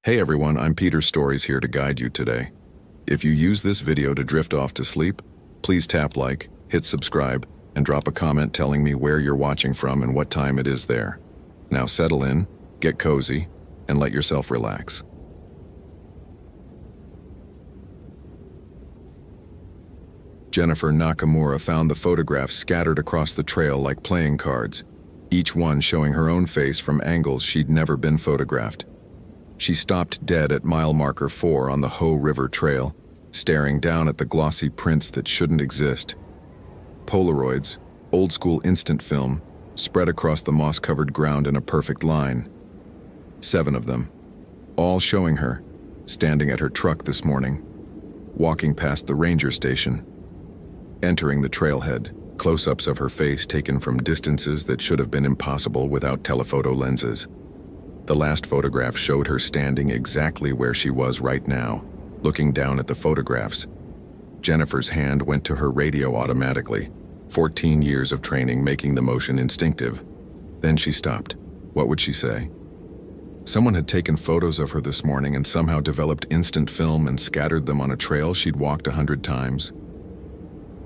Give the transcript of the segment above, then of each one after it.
Hey everyone, I'm Peter Stories here to guide you today. If you use this video to drift off to sleep, please tap like, hit subscribe, and drop a comment telling me where you're watching from and what time it is there. Now settle in, get cozy, and let yourself relax. Jennifer Nakamura found the photographs scattered across the trail like playing cards, each one showing her own face from angles she'd never been photographed. She stopped dead at mile marker 4 on the Ho River Trail, staring down at the glossy prints that shouldn't exist. Polaroids, old-school instant film, spread across the moss-covered ground in a perfect line. 7 of them, all showing her, standing at her truck this morning, walking past the ranger station, entering the trailhead, close-ups of her face taken from distances that should have been impossible without telephoto lenses. The last photograph showed her standing exactly where she was right now, looking down at the photographs. Jennifer's hand went to her radio automatically, 14 years of training making the motion instinctive. Then she stopped. What would she say? Someone had taken photos of her this morning and somehow developed instant film and scattered them on a trail she'd walked 100 times.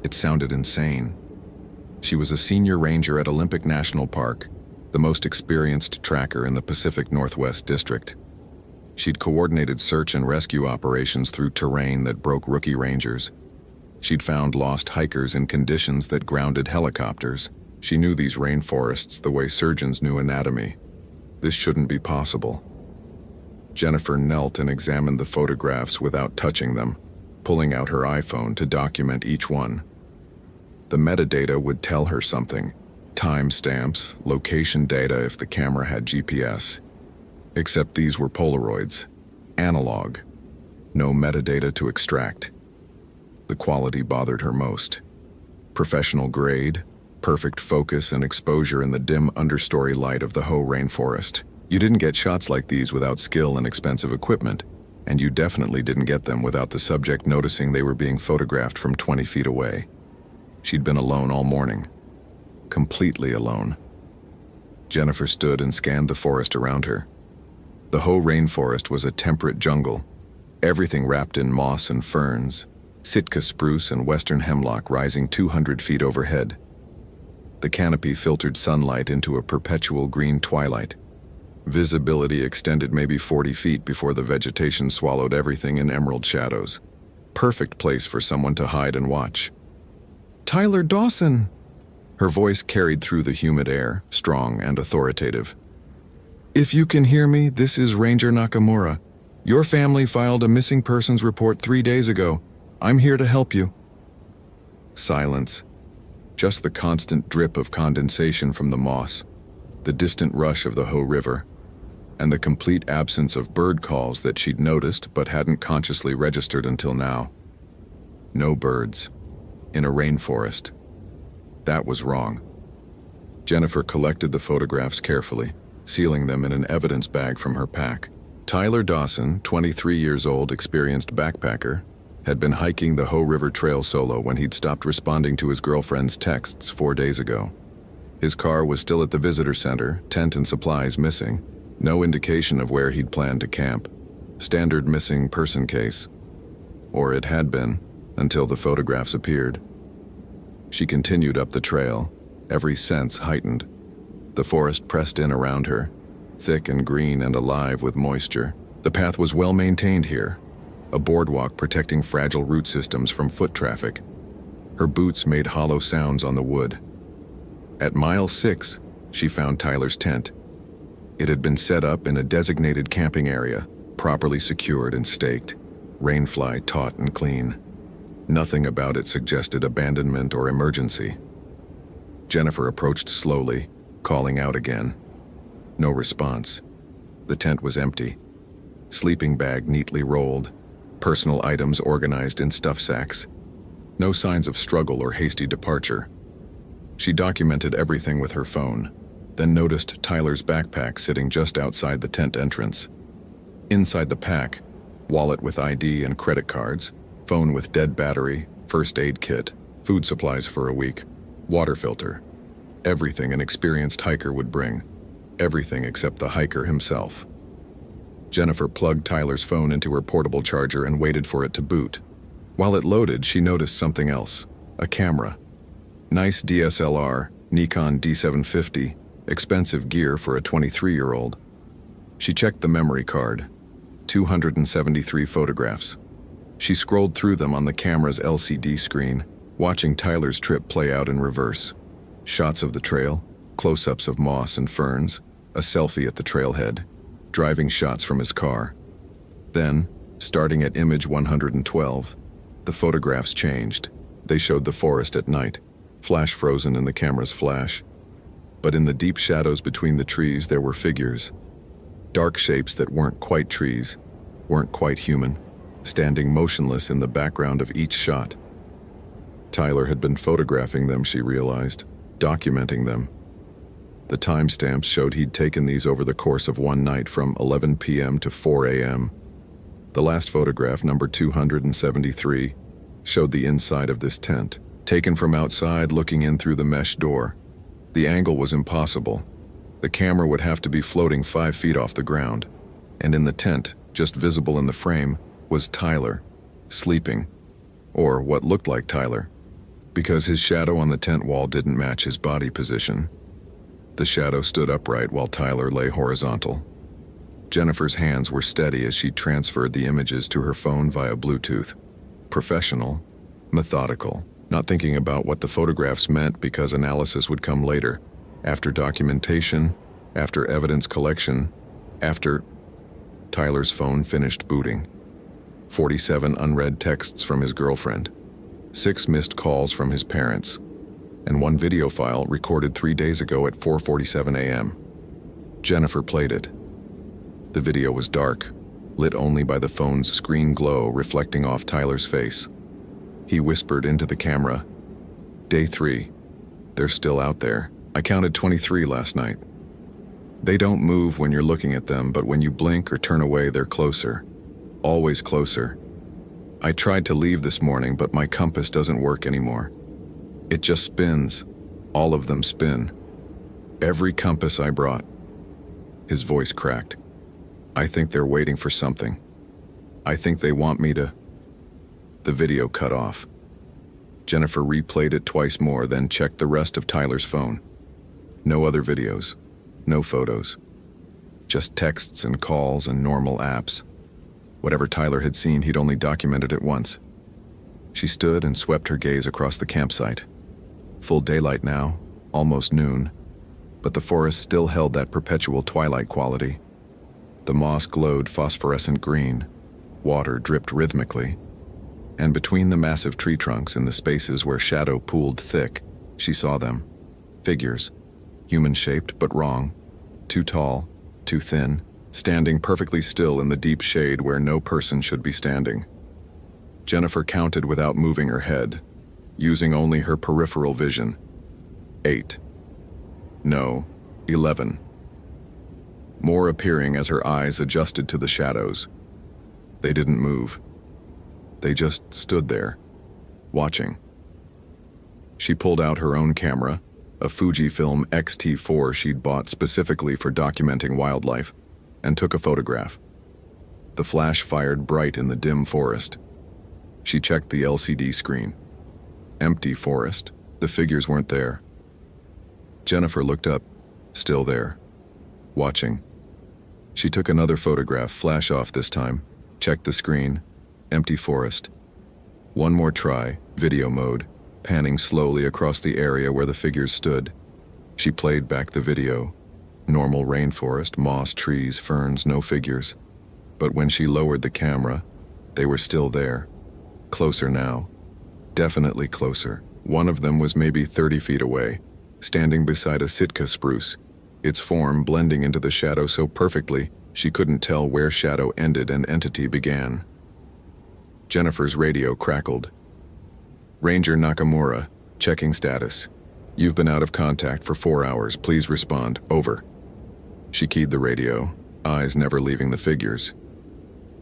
It sounded insane. She was a senior ranger at Olympic National Park, the most experienced tracker in the Pacific Northwest District. She'd coordinated search and rescue operations through terrain that broke rookie rangers. She'd found lost hikers in conditions that grounded helicopters. She knew these rainforests the way surgeons knew anatomy. This shouldn't be possible. Jennifer knelt and examined the photographs without touching them, pulling out her iPhone to document each one. The metadata would tell her something. Timestamps, location data if the camera had GPS. Except these were Polaroids, analog, no metadata to extract. The quality bothered her most. Professional grade, perfect focus and exposure in the dim understory light of the Ho rainforest. You didn't get shots like these without skill and expensive equipment, and you definitely didn't get them without the subject noticing they were being photographed from 20 feet away. She'd been alone all morning. Completely alone. Jennifer stood and scanned the forest around her. The Ho rainforest was a temperate jungle, everything wrapped in moss and ferns, Sitka spruce and western hemlock rising 200 feet overhead. The canopy filtered sunlight into a perpetual green twilight. Visibility extended maybe 40 feet before the vegetation swallowed everything in emerald shadows. Perfect place for someone to hide and watch. "Tyler Dawson!" Her voice carried through the humid air, strong and authoritative. "If you can hear me, this is Ranger Nakamura. Your family filed a missing persons report 3 days ago. I'm here to help you." Silence. Just the constant drip of condensation from the moss, the distant rush of the Ho River, and the complete absence of bird calls that she'd noticed but hadn't consciously registered until now. No birds. In a rainforest. That was wrong. Jennifer collected the photographs carefully, sealing them in an evidence bag from her pack. Tyler Dawson, 23 years old, experienced backpacker, had been hiking the Ho River Trail solo when he'd stopped responding to his girlfriend's texts 4 days ago. His car was still at the visitor center, tent and supplies missing. No indication of where he'd planned to camp. Standard missing person case. Or it had been, until the photographs appeared. She continued up the trail, every sense heightened. The forest pressed in around her, thick and green and alive with moisture. The path was well maintained here, a boardwalk protecting fragile root systems from foot traffic. Her boots made hollow sounds on the wood. At mile 6, she found Tyler's tent. It had been set up in a designated camping area, properly secured and staked, rainfly taut and clean. Nothing about it suggested abandonment or emergency. Jennifer approached slowly, calling out again. No response. The tent was empty. Sleeping bag neatly rolled, personal items organized in stuff sacks. No signs of struggle or hasty departure. She documented everything with her phone, then noticed Tyler's backpack sitting just outside the tent entrance. Inside the pack, wallet with ID and credit cards, phone with dead battery, first aid kit, food supplies for a week, water filter. Everything an experienced hiker would bring. Everything except the hiker himself. Jennifer plugged Tyler's phone into her portable charger and waited for it to boot. While it loaded, she noticed something else. A camera. Nice DSLR, Nikon D750, expensive gear for a 23-year-old. She checked the memory card. 273 photographs. She scrolled through them on the camera's LCD screen, watching Tyler's trip play out in reverse. Shots of the trail, close-ups of moss and ferns, a selfie at the trailhead, driving shots from his car. Then, starting at image 112, the photographs changed. They showed the forest at night, flash frozen in the camera's flash. But in the deep shadows between the trees there were figures. Dark shapes that weren't quite trees, weren't quite human, standing motionless in the background of each shot. Tyler had been photographing them, she realized, documenting them. The timestamps showed he'd taken these over the course of one night from 11 p.m. to 4 a.m. The last photograph, number 273, showed the inside of this tent, taken from outside looking in through the mesh door. The angle was impossible. The camera would have to be floating 5 feet off the ground. And in the tent, just visible in the frame, was Tyler, sleeping. Or what looked like Tyler, because his shadow on the tent wall didn't match his body position. The shadow stood upright while Tyler lay horizontal. Jennifer's hands were steady as she transferred the images to her phone via Bluetooth. Professional, methodical, not thinking about what the photographs meant because analysis would come later, after documentation, after evidence collection, after... Tyler's phone finished booting. 47 unread texts from his girlfriend, 6 missed calls from his parents, and 1 video file recorded 3 days ago at 4:47 a.m. Jennifer played it. The video was dark, lit only by the phone's screen glow reflecting off Tyler's face. He whispered into the camera, "Day 3. They're still out there. I counted 23 last night. They don't move when you're looking at them, but when you blink or turn away, they're closer. Always closer. I tried to leave this morning, but my compass doesn't work anymore. It just spins. All of them spin. Every compass I brought." His voice cracked. "I think they're waiting for something. I think they want me to..." The video cut off. Jennifer replayed it twice more, then checked the rest of Tyler's phone. No other videos. No photos. Just texts and calls and normal apps. Whatever Tyler had seen, he'd only documented it once. She stood and swept her gaze across the campsite. Full daylight now, almost noon, but the forest still held that perpetual twilight quality. The moss glowed phosphorescent green, water dripped rhythmically, and between the massive tree trunks in the spaces where shadow pooled thick, she saw them. Figures, human-shaped but wrong, too tall, too thin, standing perfectly still in the deep shade where no person should be standing. Jennifer counted without moving her head, using only her peripheral vision. 8. No, 11. More appearing as her eyes adjusted to the shadows. They didn't move. They just stood there, watching. She pulled out her own camera, a Fujifilm X-T4 she'd bought specifically for documenting wildlife, and took a photograph. The flash fired bright in the dim forest. She checked the LCD screen. Empty forest. The figures weren't there. Jennifer looked up, still there, watching. She took another photograph, flash off this time, checked the screen, empty forest. One more try, video mode, panning slowly across the area where the figures stood. She played back the video. Normal rainforest, moss, trees, ferns, no figures. But when she lowered the camera, they were still there. Closer now. Definitely closer. One of them was maybe 30 feet away, standing beside a Sitka spruce, its form blending into the shadow so perfectly she couldn't tell where shadow ended and entity began. Jennifer's radio crackled. "Ranger Nakamura, checking status. You've been out of contact for 4 hours. Please respond. Over." She keyed the radio, eyes never leaving the figures.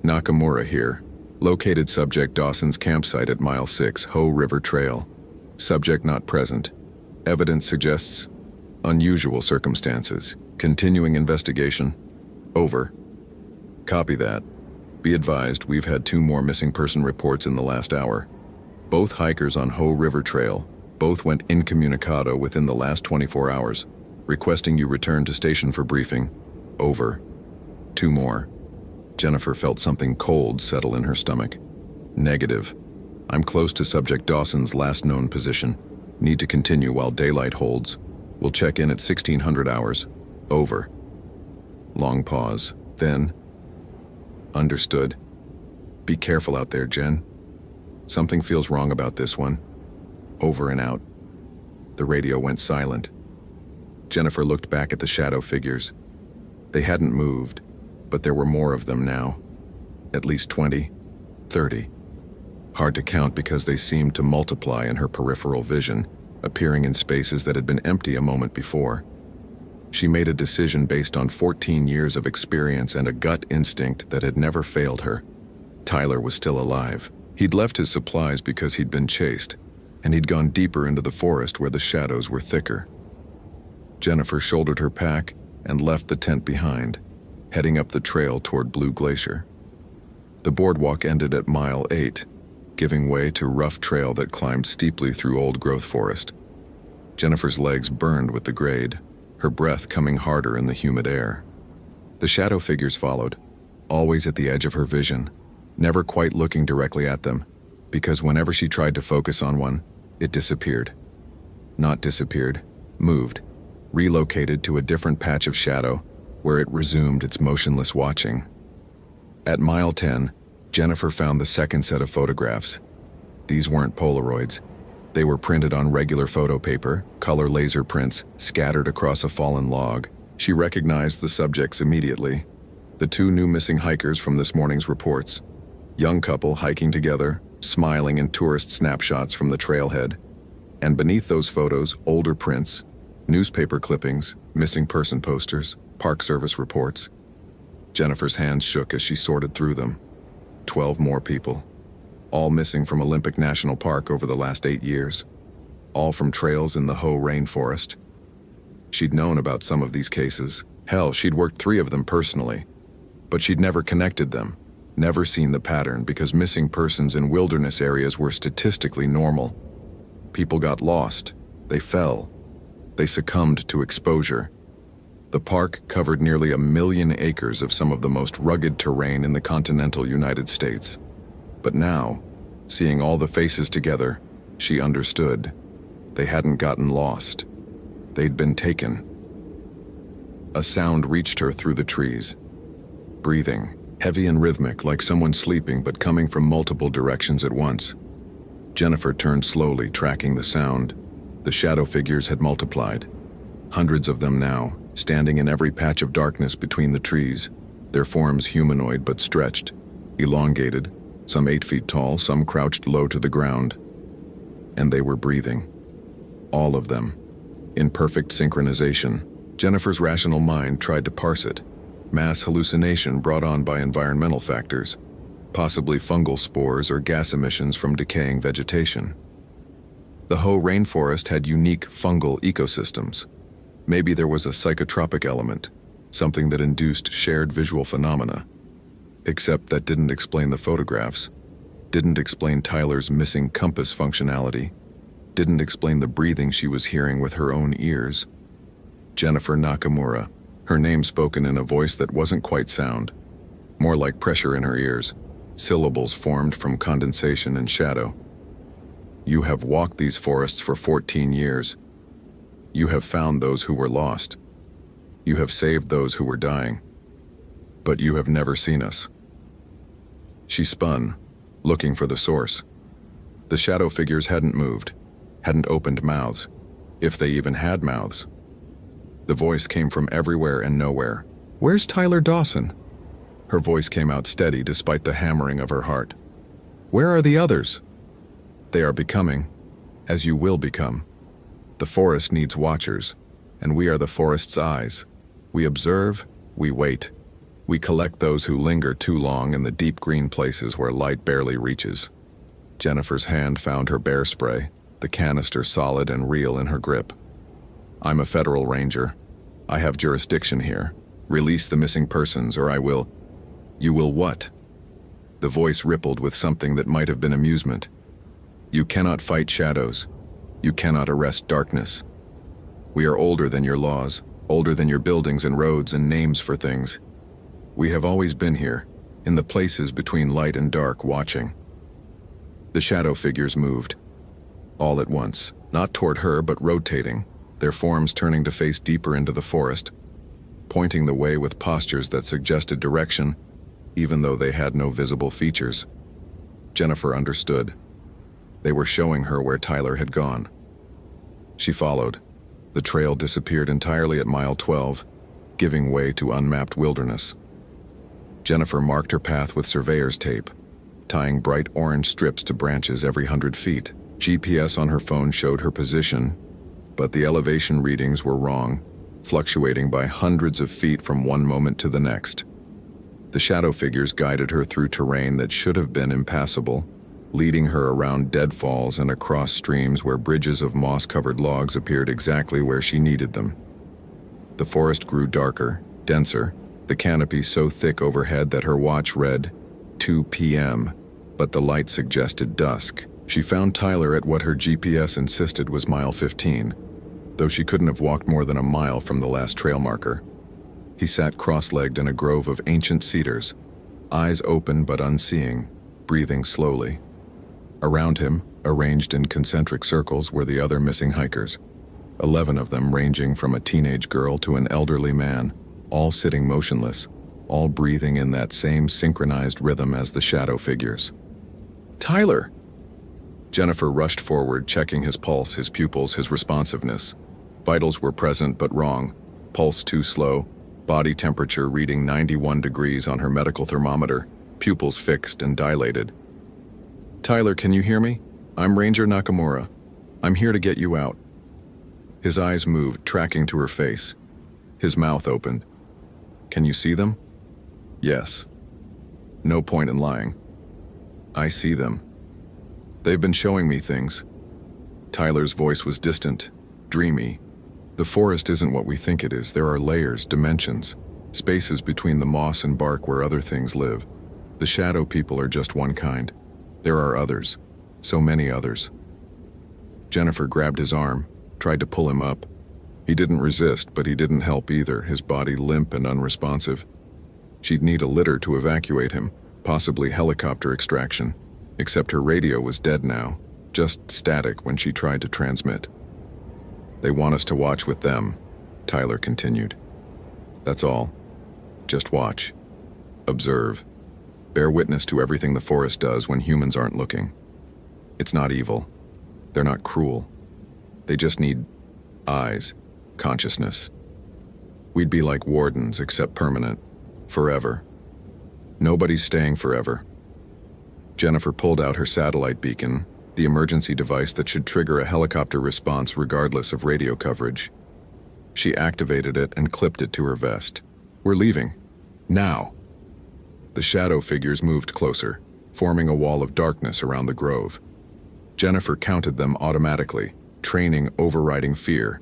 "Nakamura here. Located subject Dawson's campsite at mile 6, Ho River Trail. Subject not present. Evidence suggests unusual circumstances. Continuing investigation. Over." Copy that. Be advised, we've had 2 more missing person reports in the last hour. Both hikers on Ho River Trail. Both went incommunicado within the last 24 hours. Requesting you return to station for briefing. Over. 2 more. Jennifer felt something cold settle in her stomach. Negative. I'm close to subject Dawson's last known position. Need to continue while daylight holds. We'll check in at 1600 hours. Over. Long pause. Then, understood. Be careful out there, Jen. Something feels wrong about this one. Over and out. The radio went silent. Jennifer looked back at the shadow figures. They hadn't moved, but there were more of them now. At least 20, 30. Hard to count because they seemed to multiply in her peripheral vision, appearing in spaces that had been empty a moment before. She made a decision based on 14 years of experience and a gut instinct that had never failed her. Tyler was still alive. He'd left his supplies because he'd been chased, and he'd gone deeper into the forest where the shadows were thicker. Jennifer shouldered her pack and left the tent behind, heading up the trail toward Blue Glacier. The boardwalk ended at mile 8, giving way to rough trail that climbed steeply through old-growth forest. Jennifer's legs burned with the grade, her breath coming harder in the humid air. The shadow figures followed, always at the edge of her vision, never quite looking directly at them, because whenever she tried to focus on one, it disappeared. Not disappeared, moved, relocated to a different patch of shadow, where it resumed its motionless watching. At mile 10, Jennifer found the second set of photographs. These weren't Polaroids. They were printed on regular photo paper, color laser prints, scattered across a fallen log. She recognized the subjects immediately. The 2 new missing hikers from this morning's reports. Young couple hiking together, smiling in tourist snapshots from the trailhead. And beneath those photos, older prints, newspaper clippings, missing person posters, Park Service reports. Jennifer's hands shook as she sorted through them. 12 more people. All missing from Olympic National Park over the last 8 years. All from trails in the Ho rainforest. She'd known about some of these cases. Hell, she'd worked 3 of them personally. But she'd never connected them, never seen the pattern because missing persons in wilderness areas were statistically normal. People got lost. They fell. They succumbed to exposure. The park covered nearly 1 million acres of some of the most rugged terrain in the continental United States. But now, seeing all the faces together, she understood. They hadn't gotten lost. They'd been taken. A sound reached her through the trees. Breathing, heavy and rhythmic, like someone sleeping but coming from multiple directions at once. Jennifer turned slowly, tracking the sound. The shadow figures had multiplied. Hundreds of them now, standing in every patch of darkness between the trees, their forms humanoid but stretched, elongated, some 8 feet tall, some crouched low to the ground. And they were breathing. All of them. In perfect synchronization. Jennifer's rational mind tried to parse it. Mass hallucination brought on by environmental factors, possibly fungal spores or gas emissions from decaying vegetation. The Ho rainforest had unique fungal ecosystems. Maybe there was a psychotropic element, something that induced shared visual phenomena. Except that didn't explain the photographs, didn't explain Tyler's missing compass functionality, didn't explain the breathing she was hearing with her own ears. Jennifer Nakamura, her name spoken in a voice that wasn't quite sound, more like pressure in her ears, syllables formed from condensation and shadow. You have walked these forests for 14 years. You have found those who were lost. You have saved those who were dying. But you have never seen us. She spun, looking for the source. The shadow figures hadn't moved, hadn't opened mouths, if they even had mouths. The voice came from everywhere and nowhere. Where's Tyler Dawson? Her voice came out steady despite the hammering of her heart. Where are the others? They are becoming, as you will become. The forest needs watchers, and we are the forest's eyes. We observe, we wait. We collect those who linger too long in the deep green places where light barely reaches. Jennifer's hand found her bear spray, the canister solid and real in her grip. I'm a federal ranger. I have jurisdiction here. Release the missing persons or I will. You will what? The voice rippled with something that might have been amusement. You cannot fight shadows. You cannot arrest darkness. We are older than your laws, older than your buildings and roads and names for things. We have always been here, in the places between light and dark, watching. The shadow figures moved. All at once, not toward her but rotating, their forms turning to face deeper into the forest, pointing the way with postures that suggested direction, even though they had no visible features. Jennifer understood. They were showing her where Tyler had gone. She followed. The trail disappeared entirely at mile 12, giving way to unmapped wilderness. Jennifer marked her path with surveyor's tape, tying bright orange strips to branches every 100 feet. GPS on her phone showed her position, but the elevation readings were wrong, fluctuating by hundreds of feet from one moment to the next. The shadow figures guided her through terrain that should have been impassable, leading her around deadfalls and across streams where bridges of moss-covered logs appeared exactly where she needed them. The forest grew darker, denser, the canopy so thick overhead that her watch read 2 p.m., but the light suggested dusk. She found Tyler at what her GPS insisted was mile 15, though she couldn't have walked more than a mile from the last trail marker. He sat cross-legged in a grove of ancient cedars, eyes open but unseeing, breathing slowly. Around him, arranged in concentric circles, were the other missing hikers, 11 of them ranging from a teenage girl to an elderly man, all sitting motionless, all breathing in that same synchronized rhythm as the shadow figures. Tyler! Jennifer rushed forward, checking his pulse, his pupils, his responsiveness. Vitals were present but wrong, pulse too slow, body temperature reading 91 degrees on her medical thermometer, pupils fixed and dilated. Tyler, can you hear me? I'm Ranger Nakamura. I'm here to get you out. His eyes moved, tracking to her face. His mouth opened. Can you see them? Yes. No point in lying. I see them. They've been showing me things. Tyler's voice was distant, dreamy. The forest isn't what we think it is. There are layers, dimensions, spaces between the moss and bark where other things live. The shadow people are just one kind. There are others, so many others. Jennifer grabbed his arm, tried to pull him up. He didn't resist, but he didn't help either, his body limp and unresponsive. She'd need a litter to evacuate him, possibly helicopter extraction, except her radio was dead now, just static when she tried to transmit. They want us to watch with them, Tyler continued. That's all. Just watch. Observe. Bear witness to everything the forest does when humans aren't looking. It's not evil. They're not cruel. They just need eyes, consciousness. We'd be like wardens, except permanent. Forever. Nobody's staying forever. Jennifer pulled out her satellite beacon, the emergency device that should trigger a helicopter response regardless of radio coverage. She activated it and clipped it to her vest. We're leaving. Now. The shadow figures moved closer, forming a wall of darkness around the grove. Jennifer counted them automatically, training overriding fear.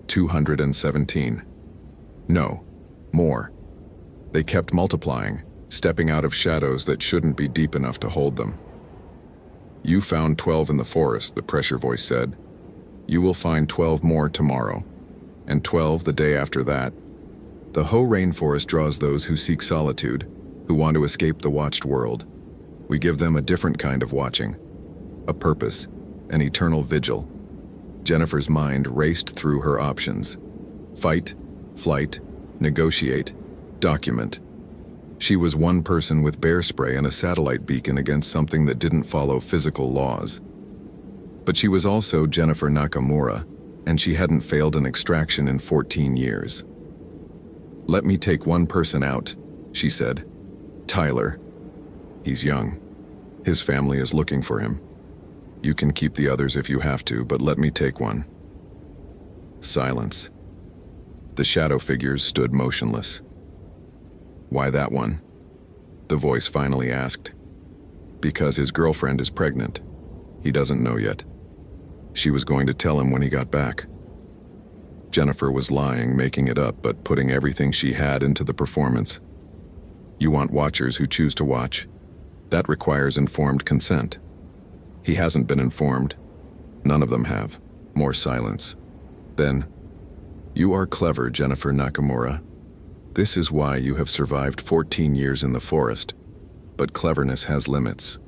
217. No. More. They kept multiplying, stepping out of shadows that shouldn't be deep enough to hold them. You found 12 in the forest, the pressure voice said. You will find 12 more tomorrow, and 12 the day after that. The Hoh rainforest draws those who seek solitude, who want to escape the watched world. We give them a different kind of watching, a purpose, an eternal vigil. Jennifer's mind raced through her options. Fight, flight, negotiate, document. She was one person with bear spray and a satellite beacon against something that didn't follow physical laws. But she was also Jennifer Nakamura, and she hadn't failed an extraction in 14 years. Let me take one person out, she said. Tyler. He's young. His family is looking for him. You can keep the others if you have to, but let me take one. Silence. The shadow figures stood motionless. Why that one? The voice finally asked. Because his girlfriend is pregnant. He doesn't know yet. She was going to tell him when he got back. Jennifer was lying, making it up, but putting everything she had into the performance. You want watchers who choose to watch. That requires informed consent. He hasn't been informed. None of them have. More silence. Then, you are clever, Jennifer Nakamura. This is why you have survived 14 years in the forest. But cleverness has limits.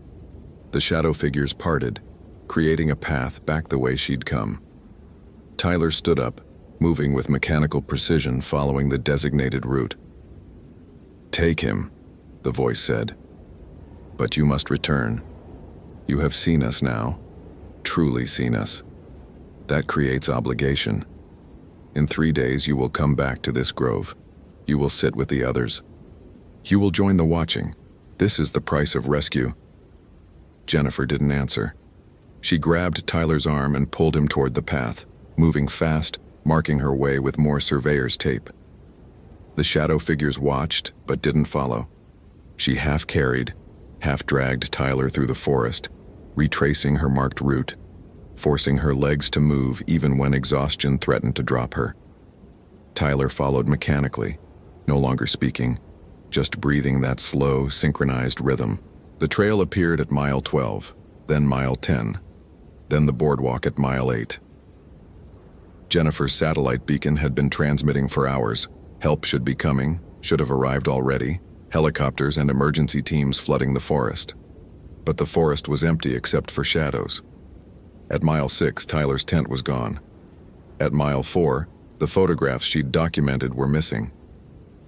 The shadow figures parted, creating a path back the way she'd come. Tyler stood up, moving with mechanical precision following the designated route. Take him, the voice said. But you must return. You have seen us now, truly seen us. That creates obligation. In 3 days you will come back to this grove. You will sit with the others. You will join the watching. This is the price of rescue. Jennifer didn't answer. She grabbed Tyler's arm and pulled him toward the path, moving fast, marking her way with more surveyor's tape. The shadow figures watched, but didn't follow. She half carried, half dragged Tyler through the forest, retracing her marked route, forcing her legs to move even when exhaustion threatened to drop her. Tyler followed mechanically, no longer speaking, just breathing that slow, synchronized rhythm. The trail appeared at mile 12, then mile 10, then the boardwalk at mile 8. Jennifer's satellite beacon had been transmitting for hours. Help should be coming, should have arrived already, helicopters and emergency teams flooding the forest. But the forest was empty except for shadows. At mile 6, Tyler's tent was gone. At mile 4, the photographs she'd documented were missing.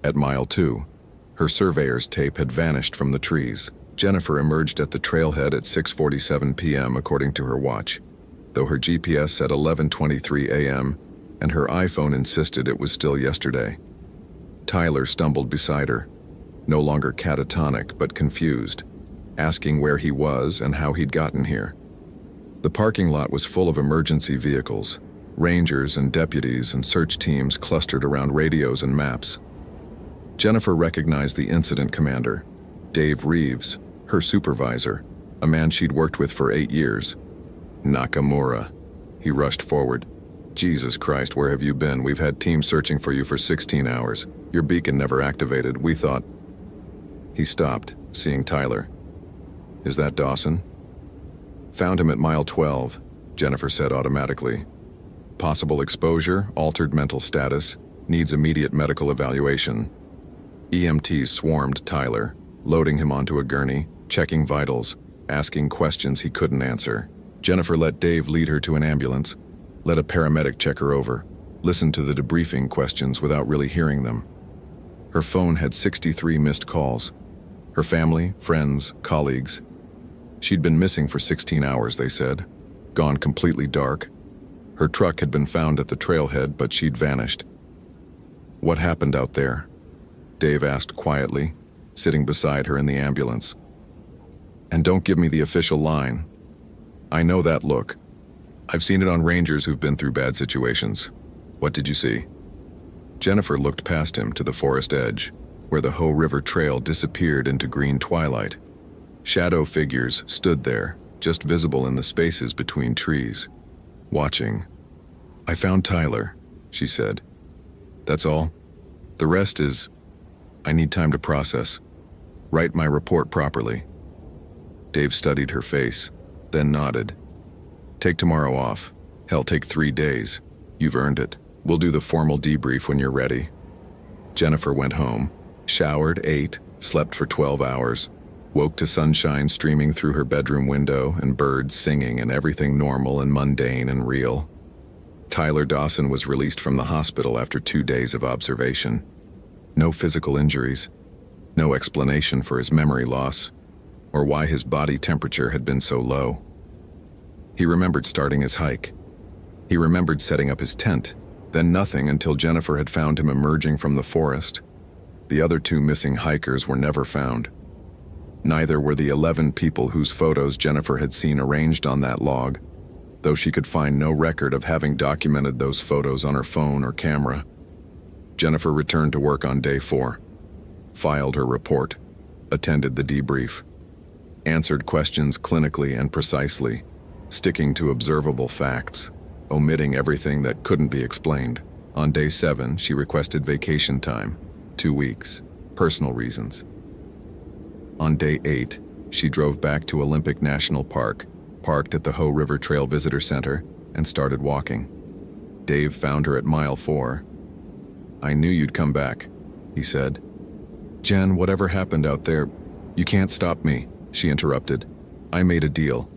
At mile 2, her surveyor's tape had vanished from the trees. Jennifer emerged at the trailhead at 6:47 p.m. according to her watch, though her GPS said 11:23 a.m. and her iPhone insisted it was still yesterday. Tyler stumbled beside her, no longer catatonic but confused, asking where he was and how he'd gotten here. The parking lot was full of emergency vehicles, rangers and deputies and search teams clustered around radios and maps. Jennifer recognized the incident commander, Dave Reeves, her supervisor, a man she'd worked with for 8 years. Nakamura. He rushed forward. Jesus Christ, where have you been? We've had teams searching for you for 16 hours. Your beacon never activated. We thought... He stopped, seeing Tyler. Is that Dawson? Found him at mile 12, Jennifer said automatically. Possible exposure, altered mental status, needs immediate medical evaluation. EMTs swarmed Tyler, loading him onto a gurney, checking vitals, asking questions he couldn't answer. Jennifer let Dave lead her to an ambulance, let a paramedic check her over, listened to the debriefing questions without really hearing them. Her phone had 63 missed calls. Her family, friends, colleagues. She'd been missing for 16 hours, they said, gone completely dark. Her truck had been found at the trailhead, but she'd vanished. What happened out there? Dave asked quietly, sitting beside her in the ambulance. And don't give me the official line. I know that look. I've seen it on rangers who've been through bad situations. What did you see? Jennifer looked past him to the forest edge, where the Hoh River Trail disappeared into green twilight. Shadow figures stood there, just visible in the spaces between trees, watching. I found Tyler, she said. That's all. The rest is... I need time to process. Write my report properly. Dave studied her face, then nodded. Take tomorrow off. Hell, take 3 days. You've earned it. We'll do the formal debrief when you're ready. Jennifer went home, showered, ate, slept for 12 hours, woke to sunshine streaming through her bedroom window and birds singing and everything normal and mundane and real. Tyler Dawson was released from the hospital after 2 days of observation. No physical injuries, no explanation for his memory loss, or why his body temperature had been so low. He remembered starting his hike. He remembered setting up his tent, then nothing until Jennifer had found him emerging from the forest. The other 2 missing hikers were never found. Neither were the 11 people whose photos Jennifer had seen arranged on that log, though she could find no record of having documented those photos on her phone or camera. Jennifer returned to work on day 4, filed her report, attended the debrief, answered questions clinically and precisely, sticking to observable facts, omitting everything that couldn't be explained. On day 7, she requested vacation time, 2 weeks, personal reasons. On day 8, she drove back to Olympic National Park, parked at the Hoh River Trail Visitor Center, and started walking. Dave found her at mile 4. "I knew you'd come back," he said. "Jen, whatever happened out there, you can't stop me," she interrupted. "I made a deal.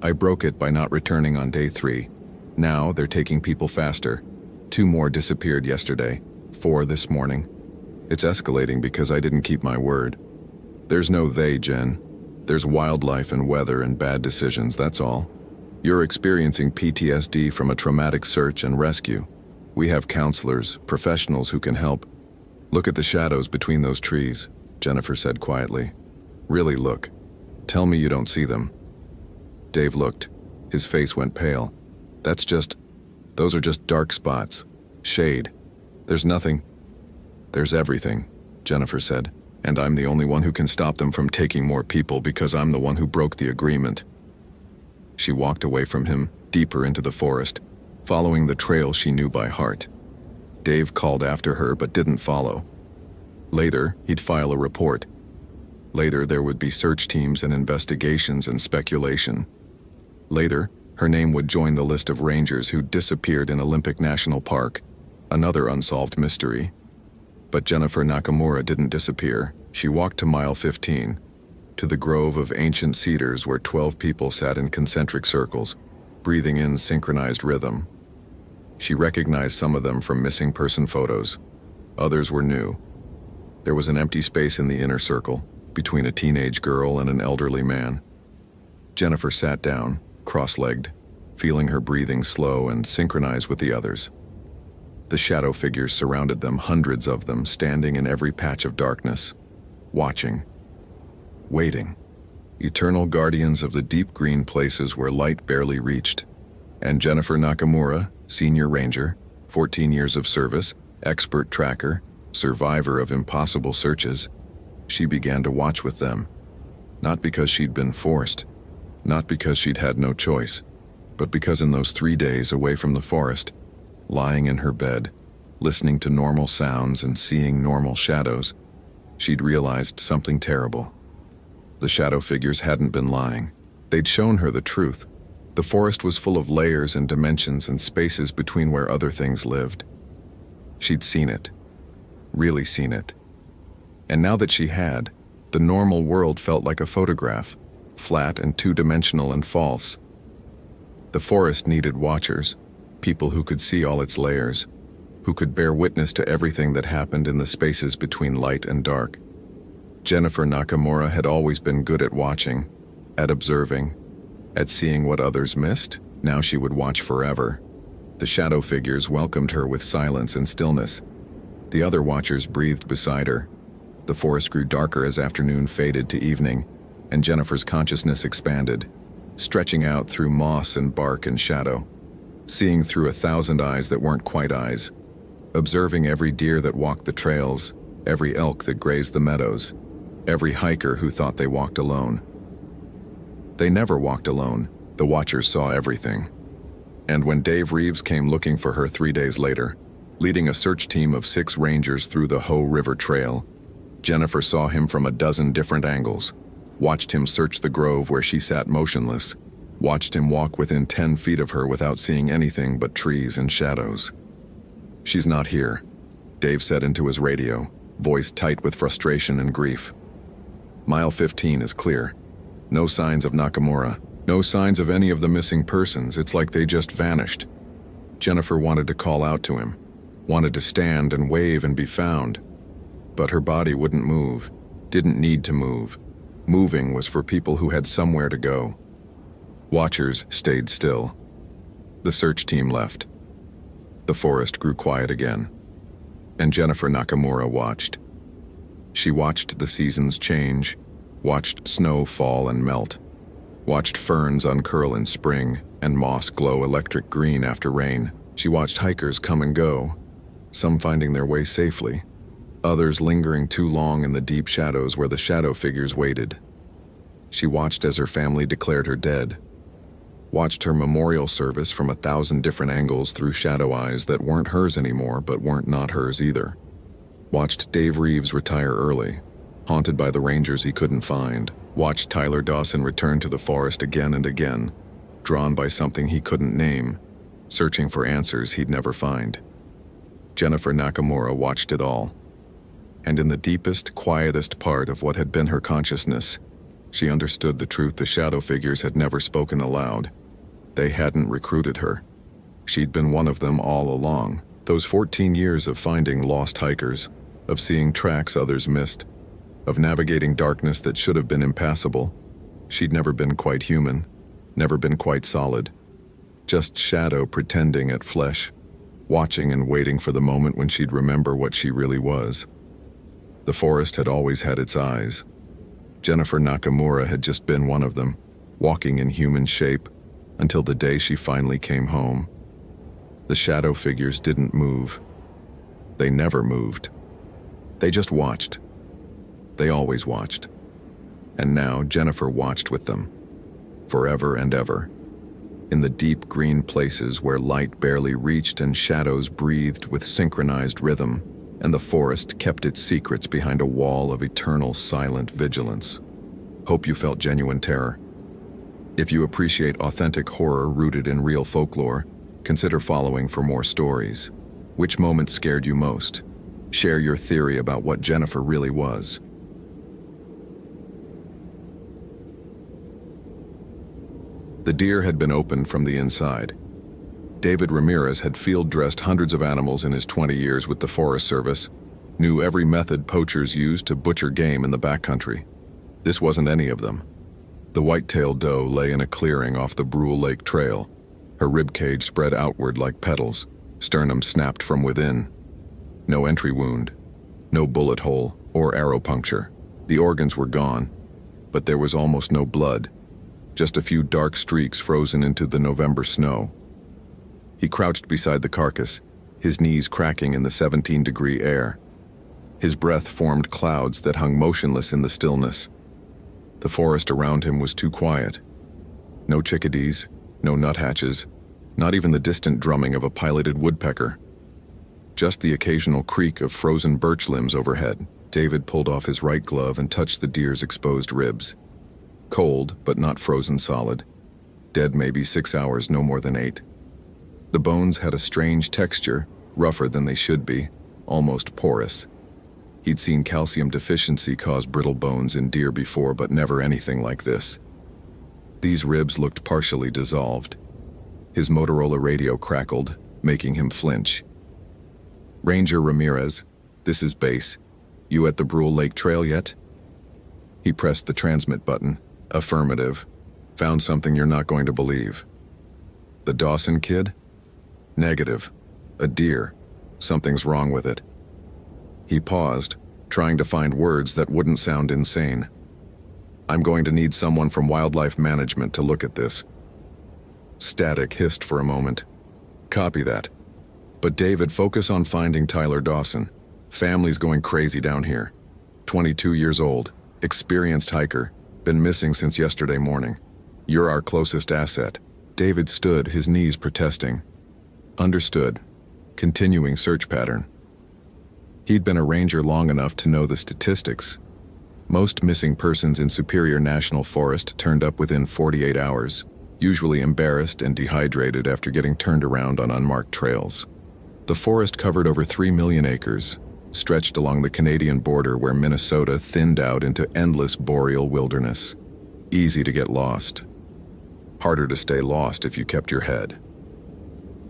I broke it by not returning on day 3. Now they're taking people faster. 2 more disappeared yesterday, 4 this morning. It's escalating because I didn't keep my word. There's no they, Jen. There's wildlife and weather and bad decisions, that's all. You're experiencing PTSD from a traumatic search and rescue. We have counselors, professionals who can help. Look at the shadows between those trees," Jennifer said quietly. "Really look. Tell me you don't see them." Dave looked. His face went pale. Those are just dark spots. Shade. There's nothing." "There's everything," Jennifer said. "And I'm the only one who can stop them from taking more people because I'm the one who broke the agreement." She walked away from him, deeper into the forest, following the trail she knew by heart. Dave called after her but didn't follow. Later, he'd file a report. Later, there would be search teams and investigations and speculation. Later, her name would join the list of rangers who disappeared in Olympic National Park, another unsolved mystery. But Jennifer Nakamura didn't disappear. She walked to mile 15, to the grove of ancient cedars where 12 people sat in concentric circles, breathing in synchronized rhythm. She recognized some of them from missing person photos. Others were new. There was an empty space in the inner circle, between a teenage girl and an elderly man. Jennifer sat down, cross-legged, feeling her breathing slow and synchronized with the others. The shadow figures surrounded them, hundreds of them, standing in every patch of darkness, watching, waiting, eternal guardians of the deep green places where light barely reached. And Jennifer Nakamura, senior ranger, 14 years of service, expert tracker, survivor of impossible searches, she began to watch with them. Not because she'd been forced, not because she'd had no choice, but because in those 3 days away from the forest, lying in her bed, listening to normal sounds and seeing normal shadows, she'd realized something terrible. The shadow figures hadn't been lying. They'd shown her the truth. The forest was full of layers and dimensions and spaces between where other things lived. She'd seen it. Really seen it. And now that she had, the normal world felt like a photograph, flat and two-dimensional and false. The forest needed watchers, people who could see all its layers, who could bear witness to everything that happened in the spaces between light and dark. Jennifer Nakamura had always been good at watching, at observing, at seeing what others missed. Now she would watch forever. The shadow figures welcomed her with silence and stillness. The other watchers breathed beside her. The forest grew darker as afternoon faded to evening, and Jennifer's consciousness expanded, stretching out through moss and bark and shadow, seeing through 1,000 eyes that weren't quite eyes, observing every deer that walked the trails, every elk that grazed the meadows, every hiker who thought they walked alone. They never walked alone. The watchers saw everything. And when Dave Reeves came looking for her 3 days later, leading a search team of 6 rangers through the Hoh River Trail, Jennifer saw him from a dozen different angles, watched him search the grove where she sat motionless, watched him walk within 10 feet of her without seeing anything but trees and shadows. "She's not here," Dave said into his radio, voice tight with frustration and grief. "Mile 15 is clear. No signs of Nakamura. No signs of any of the missing persons. It's like they just vanished." Jennifer wanted to call out to him, wanted to stand and wave and be found. But her body wouldn't move, didn't need to move. Moving was for people who had somewhere to go. Watchers stayed still. The search team left. The forest grew quiet again. And Jennifer Nakamura watched. She watched the seasons change, watched snow fall and melt, watched ferns uncurl in spring and moss glow electric green after rain. She watched hikers come and go, some finding their way safely, others lingering too long in the deep shadows where the shadow figures waited. She watched as her family declared her dead, watched her memorial service from 1,000 different angles through shadow eyes that weren't hers anymore but weren't not hers either. Watched Dave Reeves retire early, haunted by the rangers he couldn't find, watched Tyler Dawson return to the forest again and again, drawn by something he couldn't name, searching for answers he'd never find. Jennifer Nakamura watched it all. And in the deepest, quietest part of what had been her consciousness, she understood the truth the shadow figures had never spoken aloud. They hadn't recruited her. She'd been one of them all along. Those 14 years of finding lost hikers, of seeing tracks others missed, of navigating darkness that should have been impassable. She'd never been quite human, never been quite solid. Just shadow pretending at flesh, watching and waiting for the moment when she'd remember what she really was. The forest had always had its eyes. Jennifer Nakamura had just been one of them, walking in human shape, until the day she finally came home. The shadow figures didn't move. They never moved. They just watched. They always watched. And now Jennifer watched with them, forever and ever. In the deep green places where light barely reached and shadows breathed with synchronized rhythm, and the forest kept its secrets behind a wall of eternal silent vigilance. Hope you felt genuine terror. If you appreciate authentic horror rooted in real folklore, consider following for more stories. Which moment scared you most? Share your theory about what Jennifer really was. The deer had been opened from the inside. David Ramirez had field-dressed hundreds of animals in his 20 years with the Forest Service, knew every method poachers used to butcher game in the backcountry. This wasn't any of them. The white-tailed doe lay in a clearing off the Brule Lake Trail, her ribcage spread outward like petals, sternum snapped from within. No entry wound, no bullet hole or arrow puncture. The organs were gone, but there was almost no blood, just a few dark streaks frozen into the November snow. He crouched beside the carcass, his knees cracking in the 17-degree air. His breath formed clouds that hung motionless in the stillness. The forest around him was too quiet. No chickadees, no nuthatches, not even the distant drumming of a piloted woodpecker. Just the occasional creak of frozen birch limbs overhead. David pulled off his right glove and touched the deer's exposed ribs. Cold, but not frozen solid. Dead maybe 6 hours, no more than 8. The bones had a strange texture, rougher than they should be, almost porous. He'd seen calcium deficiency cause brittle bones in deer before, but never anything like this. These ribs looked partially dissolved. His Motorola radio crackled, making him flinch. "Ranger Ramirez, this is Base. You at the Brule Lake Trail yet?" He pressed the transmit button. Affirmative. "Found something you're not going to believe." "The Dawson kid?" "Negative. A deer. Something's wrong with it." He paused, trying to find words that wouldn't sound insane. "I'm going to need someone from wildlife management to look at this." Static hissed for a moment. "Copy that. But David, focus on finding Tyler Dawson. Family's going crazy down here. 22 years old, experienced hiker, been missing since yesterday morning. You're our closest asset." David stood, his knees protesting. Understood. Continuing search pattern. He'd been a ranger long enough to know the statistics. Most missing persons in Superior National Forest turned up within 48 hours, usually embarrassed and dehydrated after getting turned around on unmarked trails. The forest covered over 3 million acres, stretched along the Canadian border where Minnesota thinned out into endless boreal wilderness. Easy to get lost. Harder to stay lost if you kept your head.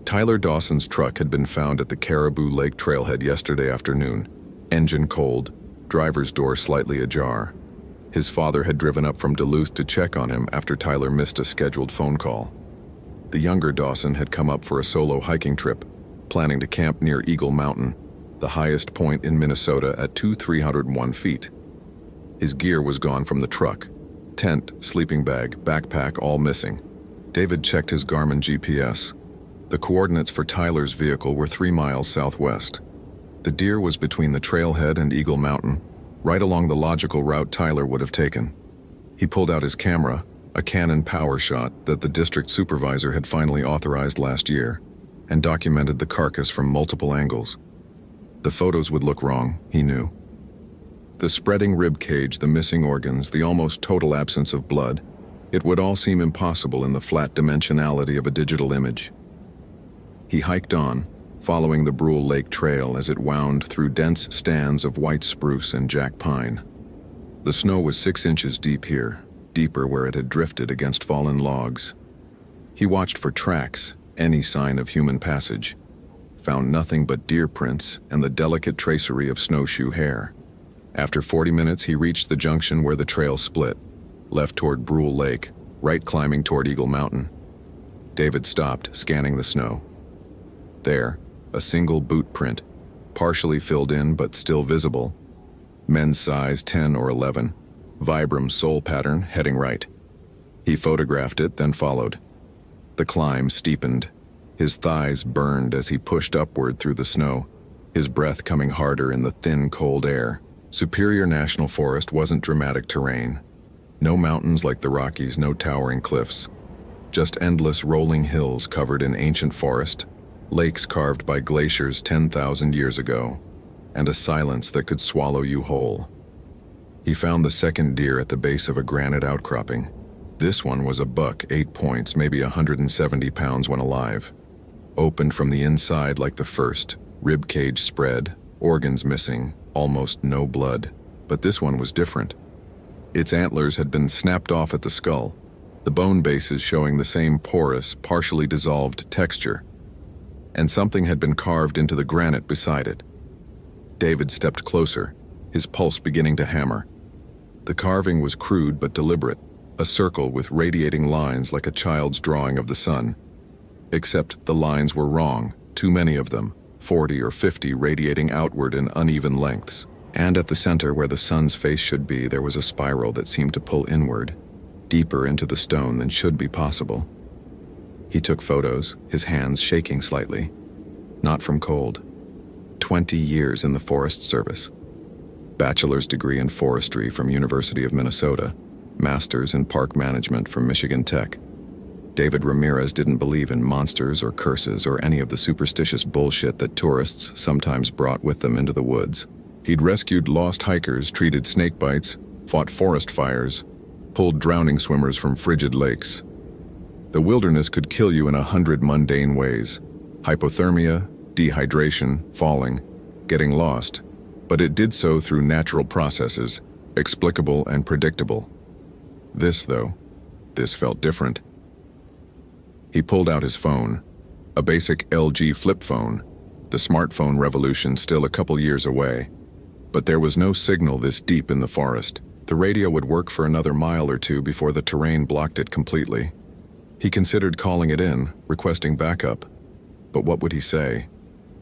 Tyler Dawson's truck had been found at the Caribou Lake trailhead yesterday afternoon, engine cold, driver's door slightly ajar. His father had driven up from Duluth to check on him after Tyler missed a scheduled phone call. The younger Dawson had come up for a solo hiking trip, planning to camp near Eagle Mountain, the highest point in Minnesota at 2,301 feet. His gear was gone from the truck. Tent, sleeping bag, backpack, all missing. David checked his Garmin GPS. The coordinates for Tyler's vehicle were 3 miles southwest. The deer was between the trailhead and Eagle Mountain, right along the logical route Tyler would have taken. He pulled out his camera, a Canon PowerShot that the district supervisor had finally authorized last year, and documented the carcass from multiple angles. The photos would look wrong, he knew. The spreading rib cage, the missing organs, the almost total absence of blood. It would all seem impossible in the flat dimensionality of a digital image. He hiked on, following the Brule Lake Trail as it wound through dense stands of white spruce and jack pine. The snow was 6 inches deep here, deeper where it had drifted against fallen logs. He watched for tracks, any sign of human passage. Found nothing but deer prints and the delicate tracery of snowshoe hair. After 40 minutes, he reached the junction where the trail split, left toward Brule Lake, right climbing toward Eagle Mountain. David stopped, scanning the snow. There, a single boot print, partially filled in but still visible. Men's size 10 or 11, Vibram sole pattern heading right. He photographed it, then followed. The climb steepened. His thighs burned as he pushed upward through the snow, his breath coming harder in the thin, cold air. Superior National Forest wasn't dramatic terrain. No mountains like the Rockies, no towering cliffs. Just endless rolling hills covered in ancient forest, lakes carved by glaciers 10,000 years ago, and a silence that could swallow you whole. He found the second deer at the base of a granite outcropping. This one was a buck, 8 points, maybe 170 pounds when alive. Opened from the inside like the first, rib cage spread, organs missing, almost no blood. But this one was different. Its antlers had been snapped off at the skull, the bone bases showing the same porous, partially dissolved texture. And something had been carved into the granite beside it. David stepped closer, his pulse beginning to hammer. The carving was crude but deliberate, a circle with radiating lines like a child's drawing of the sun. Except the lines were wrong, too many of them, 40 or 50 radiating outward in uneven lengths. And at the center where the sun's face should be, there was a spiral that seemed to pull inward, deeper into the stone than should be possible. He took photos, his hands shaking slightly. Not from cold. 20 years in the Forest Service. Bachelor's degree in forestry from University of Minnesota. Master's in park management from Michigan Tech. David Ramirez didn't believe in monsters or curses or any of the superstitious bullshit that tourists sometimes brought with them into the woods. He'd rescued lost hikers, treated snake bites, fought forest fires, pulled drowning swimmers from frigid lakes. The wilderness could kill you in 100 mundane ways. Hypothermia, dehydration, falling, getting lost. But it did so through natural processes, explicable and predictable. This felt different. He pulled out his phone, a basic LG flip phone, the smartphone revolution still a couple years away. But there was no signal this deep in the forest. The radio would work for another mile or two before the terrain blocked it completely. He considered calling it in, requesting backup. But what would he say?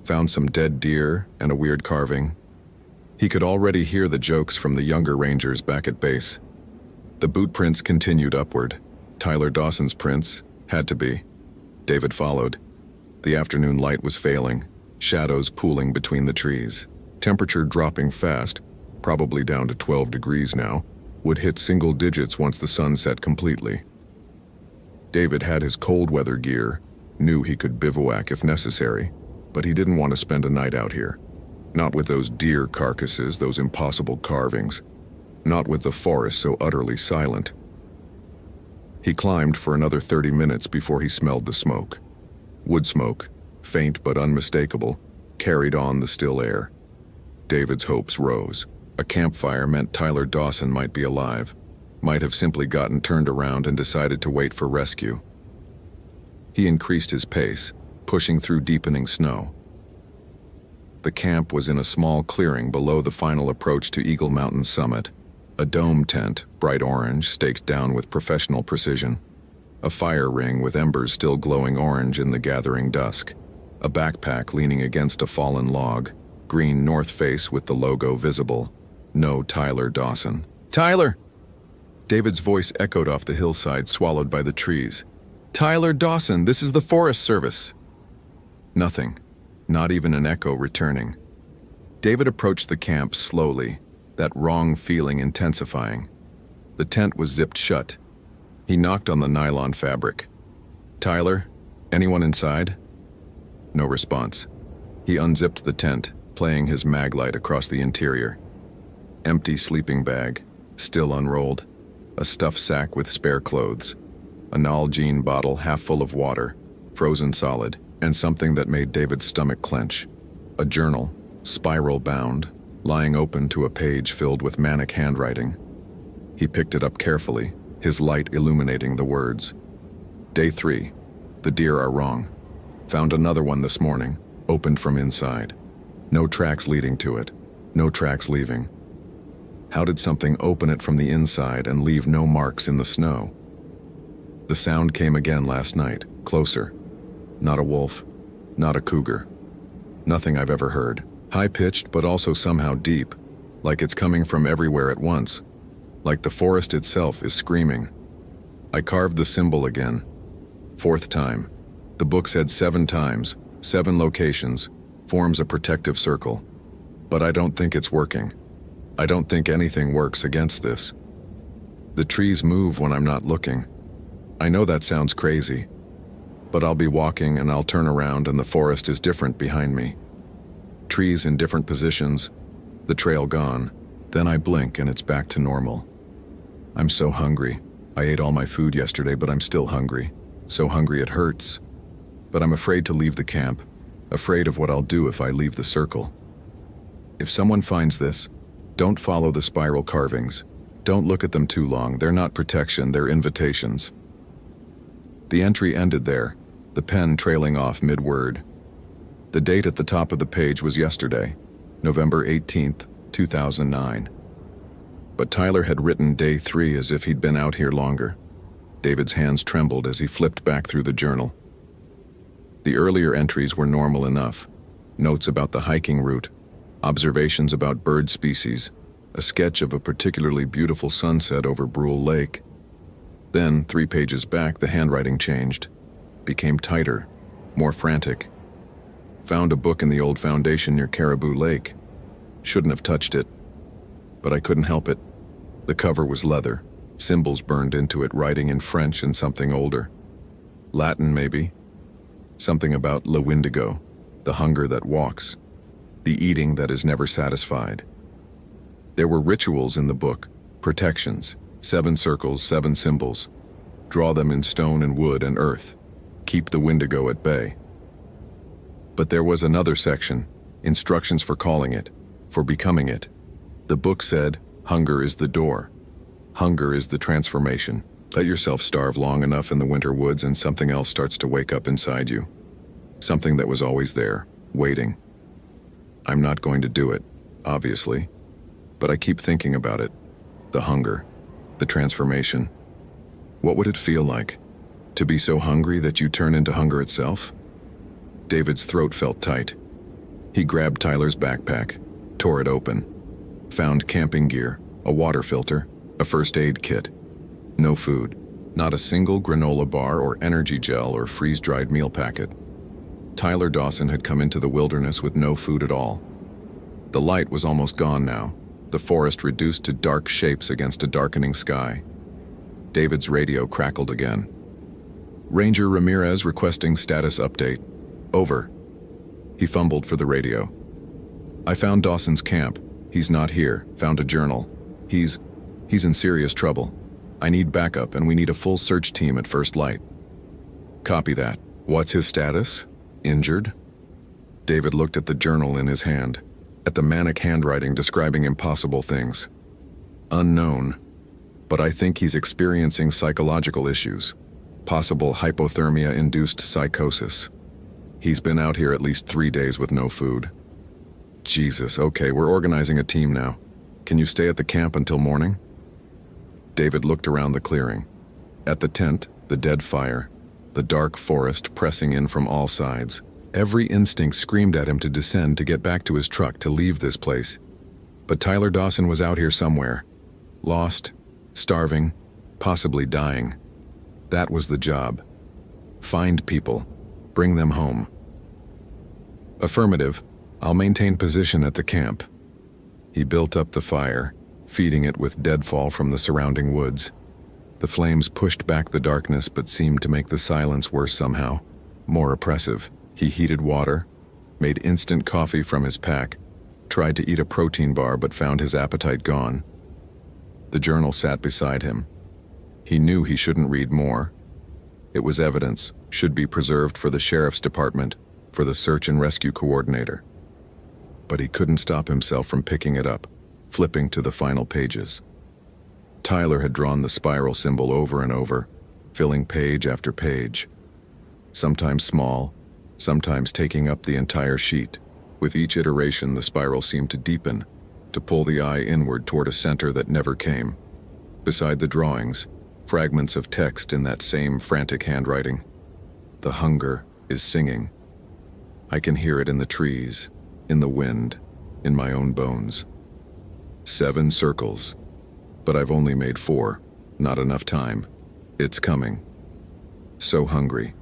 Found some dead deer and a weird carving. He could already hear the jokes from the younger rangers back at base. The boot prints continued upward. Tyler Dawson's prints had to be. David followed. The afternoon light was failing, shadows pooling between the trees. Temperature dropping fast, probably down to 12 degrees now, would hit single digits once the sun set completely. David had his cold weather gear, knew he could bivouac if necessary, but he didn't want to spend a night out here. Not with those deer carcasses, those impossible carvings. Not with the forest so utterly silent. He climbed for another 30 minutes before he smelled the smoke. Wood smoke, faint but unmistakable, carried on the still air. David's hopes rose. A campfire meant Tyler Dawson might be alive, might have simply gotten turned around and decided to wait for rescue. He increased his pace, pushing through deepening snow. The camp was in a small clearing below the final approach to Eagle Mountain's summit. A dome tent, bright orange, staked down with professional precision. A fire ring with embers still glowing orange in the gathering dusk. A backpack leaning against a fallen log. Green north face with the logo visible. No Tyler Dawson. Tyler! David's voice echoed off the hillside, swallowed by the trees. Tyler Dawson, this is the Forest Service. Nothing. Not even an echo returning. David approached the camp slowly, that wrong feeling intensifying. The tent was zipped shut. He knocked on the nylon fabric. Tyler, anyone inside? No response. He unzipped the tent, playing his mag light across the interior. Empty sleeping bag, still unrolled. A stuffed sack with spare clothes. A Nalgene bottle half full of water, frozen solid, and something that made David's stomach clench. A journal, spiral bound, lying open to a page filled with manic handwriting. He picked it up carefully, his light illuminating the words. Day 3. The deer are wrong. Found another one this morning, opened from inside. No tracks leading to it, no tracks leaving. How did something open it from the inside and leave no marks in the snow? The sound came again last night, closer. Not a wolf, not a cougar. Nothing I've ever heard. High-pitched but also somehow deep, like it's coming from everywhere at once. Like the forest itself is screaming. I carved the symbol again. 4th time. The book said 7 times, 7 locations, forms a protective circle. But I don't think it's working. I don't think anything works against this. The trees move when I'm not looking. I know that sounds crazy, but I'll be walking and I'll turn around and the forest is different behind me. Trees in different positions, the trail gone. Then I blink and it's back to normal. I'm so hungry. I ate all my food yesterday, but I'm still hungry. So hungry it hurts. But I'm afraid to leave the camp, afraid of what I'll do if I leave the circle. If someone finds this, don't follow the spiral carvings. Don't look at them too long. They're not protection, they're invitations. The entry ended there, the pen trailing off mid-word. The date at the top of the page was yesterday, November 18th, 2009. But Tyler had written day 3 as if he'd been out here longer. David's hands trembled as he flipped back through the journal. The earlier entries were normal enough. Notes about the hiking route, observations about bird species, a sketch of a particularly beautiful sunset over Brule Lake. Then, 3 pages back, the handwriting changed, became tighter, more frantic. Found a book in the old foundation near Caribou Lake. Shouldn't have touched it, but I couldn't help it. The cover was leather, symbols burned into it, writing in French and something older. Latin, maybe. Something about le Wendigo, the hunger that walks, the eating that is never satisfied. There were rituals in the book, protections, 7 circles, 7 symbols. Draw them in stone and wood and earth. Keep the Wendigo at bay. But there was another section, instructions for calling it, for becoming it. The book said, hunger is the door. Hunger is the transformation. Let yourself starve long enough in the winter woods and something else starts to wake up inside you. Something that was always there, waiting. I'm not going to do it, obviously, but I keep thinking about it. The hunger, the transformation. What would it feel like? To be so hungry that you turn into hunger itself? David's throat felt tight. He grabbed Tyler's backpack, tore it open, found camping gear, a water filter, a first aid kit. No food, not a single granola bar or energy gel or freeze-dried meal packet. Tyler Dawson had come into the wilderness with no food at all. The light was almost gone now, the forest reduced to dark shapes against a darkening sky. David's radio crackled again. Ranger Ramirez requesting status update. Over. He fumbled for the radio. I found Dawson's camp. He's not here. Found a journal. He's in serious trouble. I need backup and we need a full search team at first light. Copy that. What's his status? Injured? David looked at the journal in his hand, at the manic handwriting describing impossible things. Unknown, but I think he's experiencing psychological issues. Possible hypothermia-induced psychosis. He's been out here at least 3 days with no food. Jesus, okay, we're organizing a team now. Can you stay at the camp until morning? David looked around the clearing. At the tent, the dead fire, the dark forest pressing in from all sides. Every instinct screamed at him to descend to get back to his truck to leave this place. But Tyler Dawson was out here somewhere. Lost, starving, possibly dying. That was the job. Find people. Bring them home. Affirmative. I'll maintain position at the camp. He built up the fire, feeding it with deadfall from the surrounding woods. The flames pushed back the darkness but seemed to make the silence worse somehow, more oppressive. He heated water, made instant coffee from his pack, tried to eat a protein bar but found his appetite gone. The journal sat beside him. He knew he shouldn't read more. It was evidence, should be preserved for the sheriff's department, for the search and rescue coordinator. But he couldn't stop himself from picking it up, flipping to the final pages. Tyler had drawn the spiral symbol over and over, filling page after page. Sometimes small, sometimes taking up the entire sheet. With each iteration, the spiral seemed to deepen, to pull the eye inward toward a center that never came. Beside the drawings, fragments of text in that same frantic handwriting. The hunger is singing. I can hear it in the trees, in the wind, in my own bones. 7 circles, but I've only made 4, not enough time. It's coming. So hungry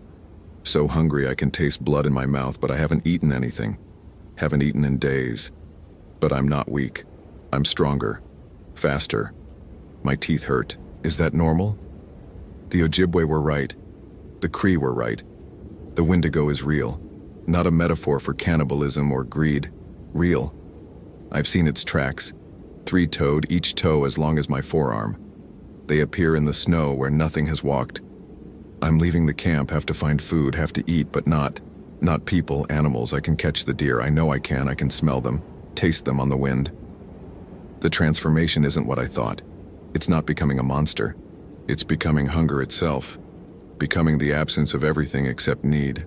I can taste blood in my mouth, but I haven't eaten anything. Haven't eaten in days. But I'm not weak. I'm stronger. Faster. My teeth hurt. Is that normal? The Ojibwe were right. The Cree were right. The Wendigo is real. Not a metaphor for cannibalism or greed. Real. I've seen its tracks. 3-toed, each toe as long as my forearm. They appear in the snow where nothing has walked. I'm leaving the camp, have to find food, have to eat, but not people, animals. I can catch the deer. I know I can smell them, taste them on the wind. The transformation isn't what I thought. It's not becoming a monster. It's becoming hunger itself, becoming the absence of everything except need.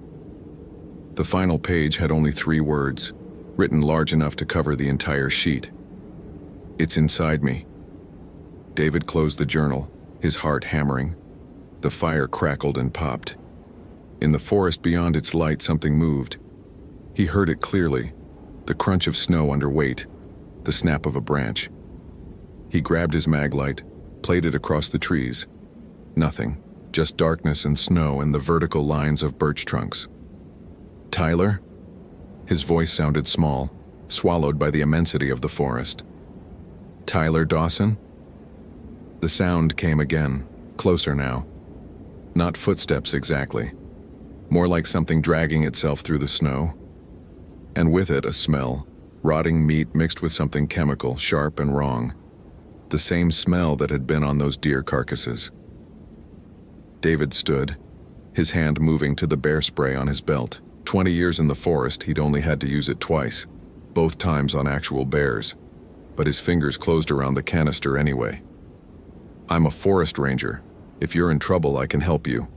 The final page had only 3 words, written large enough to cover the entire sheet. It's inside me. David closed the journal, his heart hammering. The fire crackled and popped. In the forest beyond its light, something moved. He heard it clearly, the crunch of snow under weight, the snap of a branch. He grabbed his mag light, played it across the trees. Nothing, just darkness and snow and the vertical lines of birch trunks. Tyler? His voice sounded small, swallowed by the immensity of the forest. Tyler Dawson? The sound came again, closer now. Not footsteps exactly. More like something dragging itself through the snow. And with it a smell, rotting meat mixed with something chemical, sharp and wrong. The same smell that had been on those deer carcasses. David stood, his hand moving to the bear spray on his belt. 20 years in the forest, he'd only had to use it twice, both times on actual bears. But his fingers closed around the canister anyway. I'm a forest ranger. If you're in trouble, I can help you.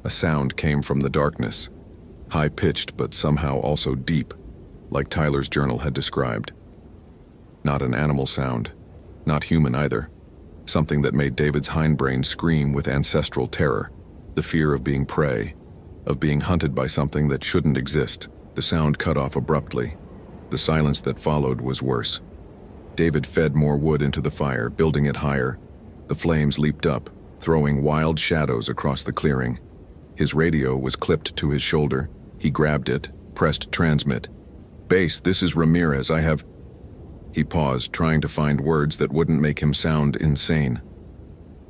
A sound came from the darkness, high-pitched but somehow also deep, like Tyler's journal had described. Not an animal sound, not human either. Something that made David's hindbrain scream with ancestral terror, the fear of being prey, of being hunted by something that shouldn't exist. The sound cut off abruptly. The silence that followed was worse. David fed more wood into the fire, building it higher. The flames leaped up, throwing wild shadows across the clearing. His radio was clipped to his shoulder. He grabbed it, pressed transmit. Base, this is Ramirez. I have... He paused, trying to find words that wouldn't make him sound insane.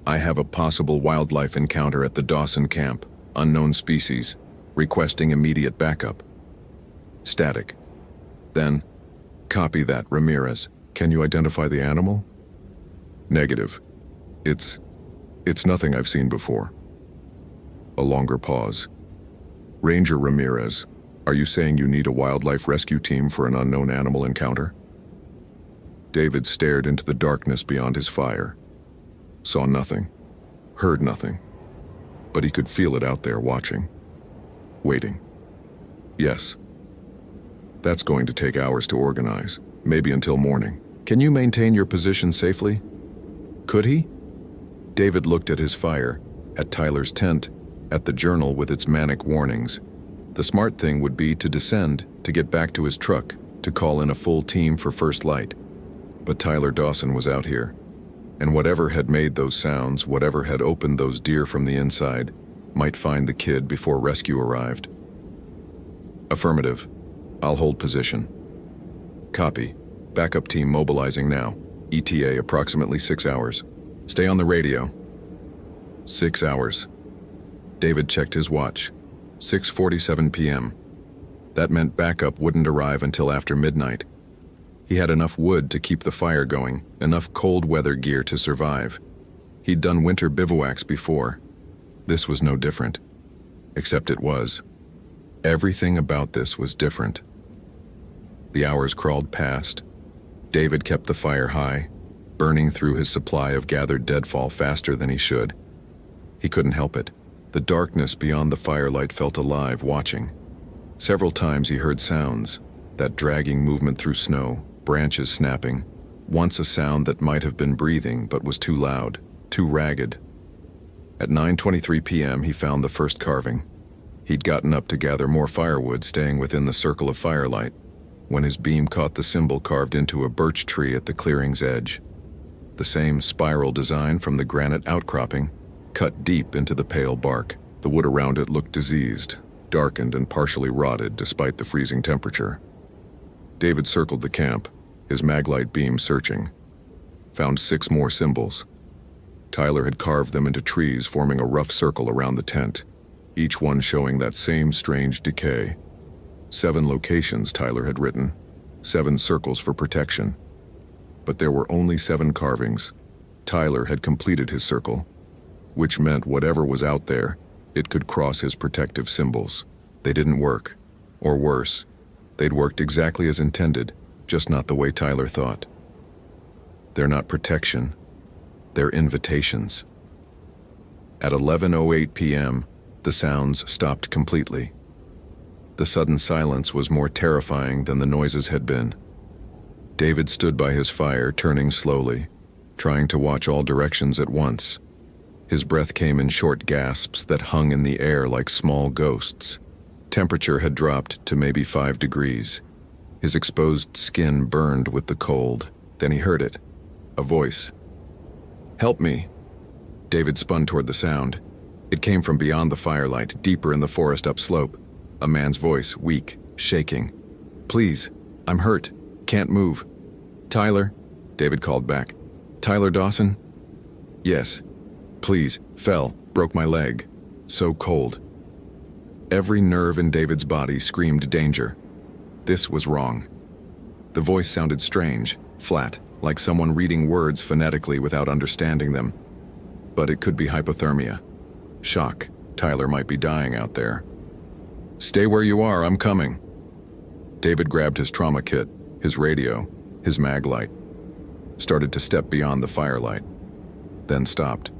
I have a possible wildlife encounter at the Dawson camp, unknown species, requesting immediate backup. Static. Then, copy that, Ramirez. Can you identify the animal? Negative. It's nothing I've seen before. A longer pause. Ranger Ramirez, are you saying you need a wildlife rescue team for an unknown animal encounter? David stared into the darkness beyond his fire. Saw nothing. Heard nothing. But he could feel it out there watching. Waiting. Yes. That's going to take hours to organize, maybe until morning. Can you maintain your position safely? Could he? David looked at his fire, at Tyler's tent, at the journal with its manic warnings. The smart thing would be to descend, to get back to his truck, to call in a full team for first light. But Tyler Dawson was out here, and whatever had made those sounds, whatever had opened those deer from the inside, might find the kid before rescue arrived. Affirmative. I'll hold position. Copy. Backup team mobilizing now. ETA approximately 6 hours. Stay on the radio. 6 hours. David checked his watch. 6:47 p.m. That meant backup wouldn't arrive until after midnight. He had enough wood to keep the fire going, enough cold weather gear to survive. He'd done winter bivouacs before. This was no different. Except it was. Everything about this was different. The hours crawled past. David kept the fire high, burning through his supply of gathered deadfall faster than he should. He couldn't help it. The darkness beyond the firelight felt alive, watching. Several times he heard sounds, that dragging movement through snow, branches snapping, once a sound that might have been breathing but was too loud, too ragged. At 9:23 p.m. he found the first carving. He'd gotten up to gather more firewood, staying within the circle of firelight, when his beam caught the symbol carved into a birch tree at the clearing's edge. The same spiral design from the granite outcropping, cut deep into the pale bark. The wood around it looked diseased, darkened and partially rotted despite the freezing temperature. David circled the camp, his maglite beam searching. Found 6 more symbols. Tyler had carved them into trees, forming a rough circle around the tent, each one showing that same strange decay. 7 locations, Tyler had written, 7 circles for protection. But there were only 7 carvings. Tyler had completed his circle, which meant whatever was out there, it could cross his protective symbols. They didn't work. Or worse, they'd worked exactly as intended, just not the way Tyler thought. They're not protection. They're invitations. At 11:08 p.m., the sounds stopped completely. The sudden silence was more terrifying than the noises had been. David stood by his fire, turning slowly, trying to watch all directions at once. His breath came in short gasps that hung in the air like small ghosts. Temperature had dropped to maybe 5 degrees. His exposed skin burned with the cold. Then he heard it. A voice. "Help me." David spun toward the sound. It came from beyond the firelight, deeper in the forest upslope. A man's voice, weak, shaking. "Please, I'm hurt. Can't move." "Tyler?" David called back. "Tyler Dawson?" "Yes." "Please, fell, broke my leg. So cold." Every nerve in David's body screamed danger. This was wrong. The voice sounded strange, flat, like someone reading words phonetically without understanding them. But it could be hypothermia. Shock. Tyler might be dying out there. "Stay where you are, I'm coming." David grabbed his trauma kit, his radio, his mag light, started to step beyond the firelight, then stopped.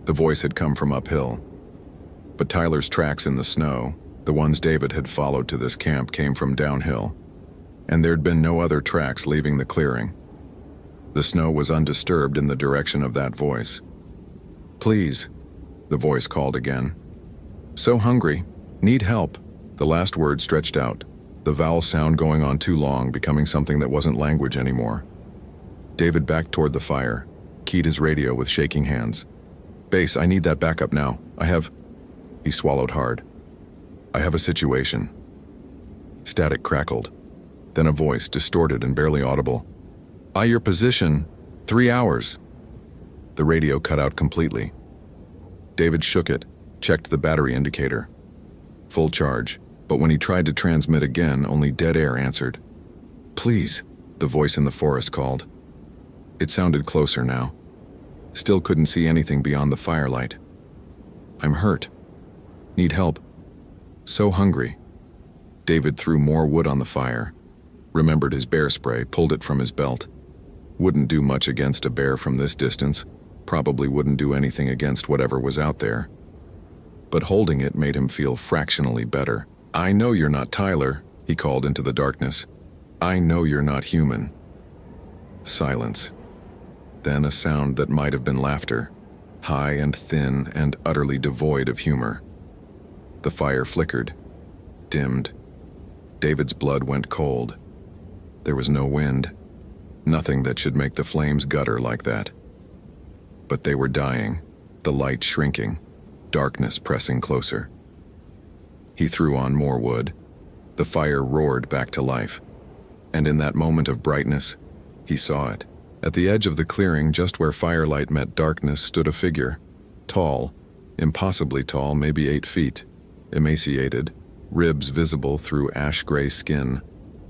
The voice had come from uphill. But Tyler's tracks in the snow, the ones David had followed to this camp, came from downhill, and there'd been no other tracks leaving the clearing. The snow was undisturbed in the direction of that voice. "Please," the voice called again. "So hungry. Need help." The last word stretched out, the vowel sound going on too long, becoming something that wasn't language anymore. David backed toward the fire, keyed his radio with shaking hands. "Base, I need that backup now. He swallowed hard. "I have a situation." Static crackled. Then a voice, distorted and barely audible. Your position. 3 hours." The radio cut out completely. David shook it, checked the battery indicator. Full charge, but when he tried to transmit again, only dead air answered. "Please," the voice in the forest called. It sounded closer now. Still couldn't see anything beyond the firelight. "I'm hurt. Need help. So hungry." David threw more wood on the fire, remembered his bear spray, pulled it from his belt. Wouldn't do much against a bear from this distance, probably wouldn't do anything against whatever was out there. But holding it made him feel fractionally better. "I know you're not Tyler," he called into the darkness. "I know you're not human." Silence. Then a sound that might have been laughter, high and thin and utterly devoid of humor. The fire flickered, dimmed. David's blood went cold. There was no wind, nothing that should make the flames gutter like that. But they were dying, the light shrinking, darkness pressing closer. He threw on more wood. The fire roared back to life. And in that moment of brightness, he saw it. At the edge of the clearing, just where firelight met darkness, stood a figure. Tall, impossibly tall, maybe 8 feet. Emaciated, ribs visible through ash-gray skin,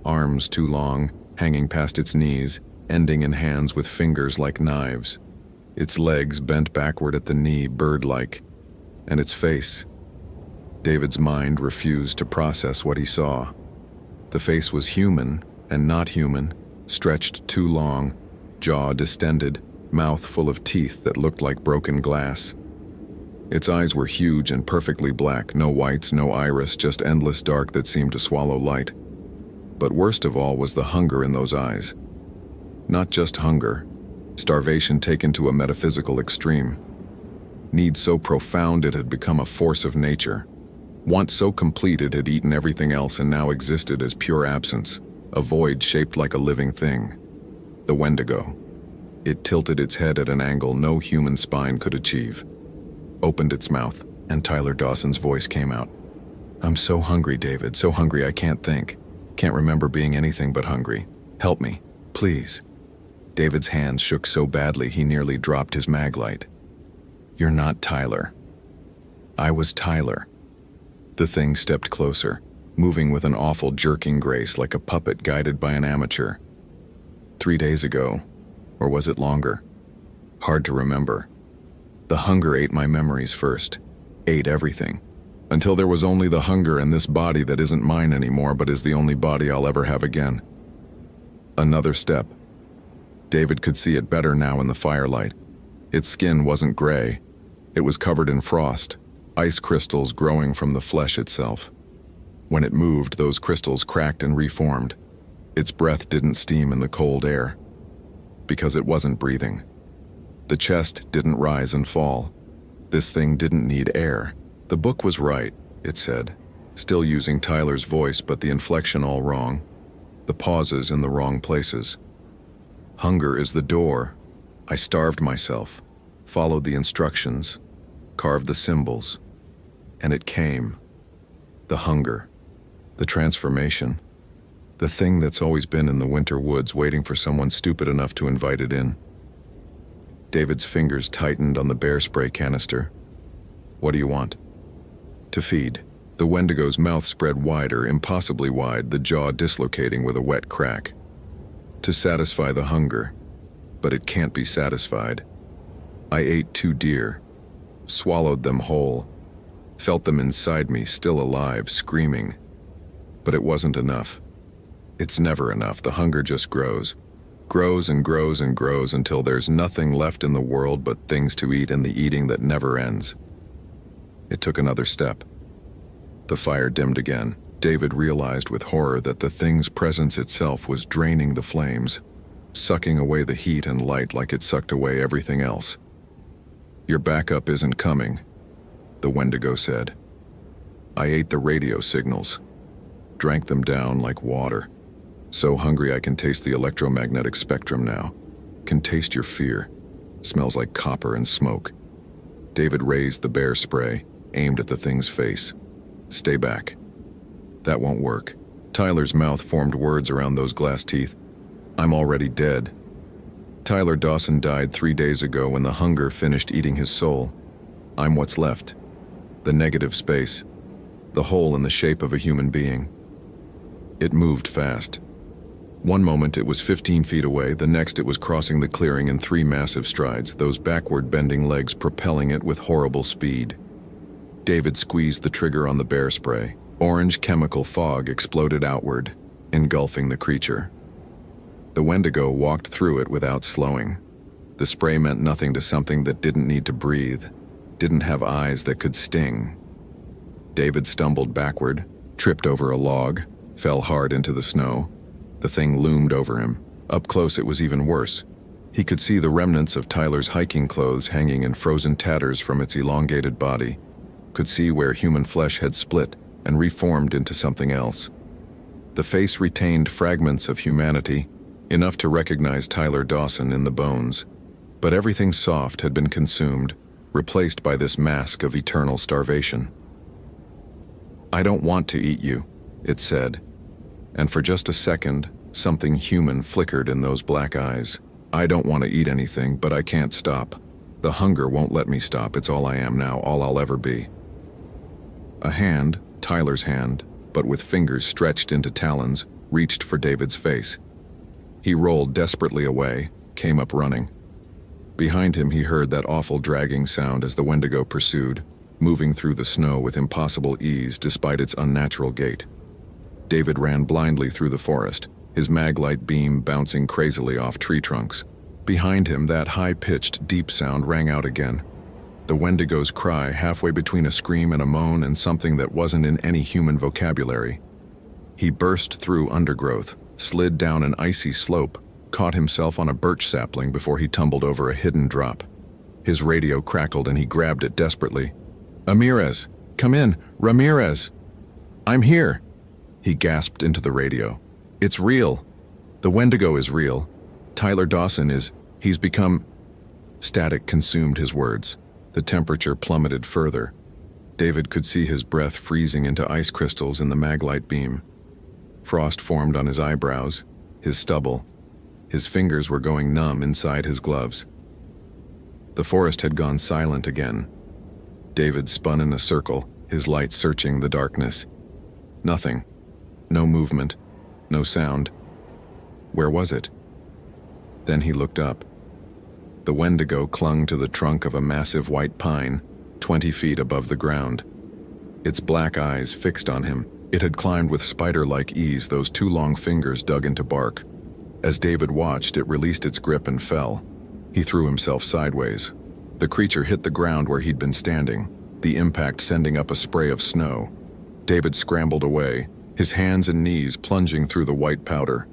arms too long, hanging past its knees, ending in hands with fingers like knives. Its legs bent backward at the knee, bird-like. And its face. David's mind refused to process what he saw. The face was human and not human, stretched too long, jaw distended, mouth full of teeth that looked like broken glass. Its eyes were huge and perfectly black, no whites, no iris, just endless dark that seemed to swallow light. But worst of all was the hunger in those eyes. Not just hunger, starvation taken to a metaphysical extreme. Need so profound it had become a force of nature. Once so complete it had eaten everything else and now existed as pure absence, a void shaped like a living thing. The Wendigo. It tilted its head at an angle no human spine could achieve. Opened its mouth, and Tyler Dawson's voice came out. "I'm so hungry, David, so hungry I can't think. Can't remember being anything but hungry. Help me, please." David's hands shook so badly he nearly dropped his mag light. "You're not Tyler." "I was Tyler." The thing stepped closer, moving with an awful jerking grace like a puppet guided by an amateur. 3 days ago, or was it longer? Hard to remember. The hunger ate my memories first, ate everything, until there was only the hunger and this body that isn't mine anymore but is the only body I'll ever have again. Another step. David could see it better now in the firelight. Its skin wasn't gray. It was covered in frost, ice crystals growing from the flesh itself. When it moved, those crystals cracked and reformed. Its breath didn't steam in the cold air, because it wasn't breathing. The chest didn't rise and fall. This thing didn't need air. The book was right, it said, still using Tyler's voice but the inflection all wrong, the pauses in the wrong places. Hunger is the door. I starved myself, followed the instructions, carved the symbols, and it came. The hunger, the transformation, the thing that's always been in the winter woods waiting for someone stupid enough to invite it in. David's fingers tightened on the bear spray canister. "What do you want?" "To feed." The Wendigo's mouth spread wider, impossibly wide, the jaw dislocating with a wet crack. "To satisfy the hunger. But it can't be satisfied. I ate 2 deer, swallowed them whole, felt them inside me, still alive, screaming. But it wasn't enough. It's never enough. The hunger just grows. Grows and grows and grows until there's nothing left in the world but things to eat and the eating that never ends." It took another step. The fire dimmed again. David realized with horror that the thing's presence itself was draining the flames, sucking away the heat and light like it sucked away everything else. "Your backup isn't coming," the Wendigo said. "I ate the radio signals, drank them down like water. So hungry I can taste the electromagnetic spectrum now. Can taste your fear. Smells like copper and smoke." David raised the bear spray, aimed at the thing's face. "Stay back." "That won't work." Tyler's mouth formed words around those glass teeth. "I'm already dead. Tyler Dawson died 3 days ago when the hunger finished eating his soul. I'm what's left. The negative space. The hole in the shape of a human being." It moved fast. One moment it was 15 feet away, the next it was crossing the clearing in 3 massive strides, those backward bending legs propelling it with horrible speed. David squeezed the trigger on the bear spray. Orange chemical fog exploded outward, engulfing the creature. The Wendigo walked through it without slowing. The spray meant nothing to something that didn't need to breathe, didn't have eyes that could sting. David stumbled backward, tripped over a log, fell hard into the snow. The thing loomed over him. Up close it was even worse. He could see the remnants of Tyler's hiking clothes hanging in frozen tatters from its elongated body, could see where human flesh had split and reformed into something else. The face retained fragments of humanity, enough to recognize Tyler Dawson in the bones. But everything soft had been consumed, replaced by this mask of eternal starvation. "I don't want to eat you," it said. And for just a second, something human flickered in those black eyes. "I don't want to eat anything, but I can't stop. The hunger won't let me stop. It's all I am now, all I'll ever be." A hand, Tyler's hand, but with fingers stretched into talons, reached for David's face. He rolled desperately away, came up running. Behind him he heard that awful dragging sound as the Wendigo pursued, moving through the snow with impossible ease despite its unnatural gait. David ran blindly through the forest, his maglite beam bouncing crazily off tree trunks. Behind him, that high-pitched, deep sound rang out again. The Wendigo's cry, halfway between a scream and a moan and something that wasn't in any human vocabulary. He burst through undergrowth, slid down an icy slope, caught himself on a birch sapling before he tumbled over a hidden drop. His radio crackled and he grabbed it desperately. "Ramirez! Come in! Ramirez! I'm here!" He gasped into the radio. "It's real! The Wendigo is real. Tyler Dawson is... he's become..." Static consumed his words. The temperature plummeted further. David could see his breath freezing into ice crystals in the maglite beam. Frost formed on his eyebrows, his stubble. His fingers were going numb inside his gloves. The forest had gone silent again. David spun in a circle, his light searching the darkness. Nothing. No movement. No sound. Where was it? Then he looked up. The Wendigo clung to the trunk of a massive white pine, 20 feet above the ground. Its black eyes fixed on him. It had climbed with spider-like ease, those two long fingers dug into bark. As David watched, it released its grip and fell. He threw himself sideways. The creature hit the ground where he'd been standing, the impact sending up a spray of snow. David scrambled away, his hands and knees plunging through the white powder.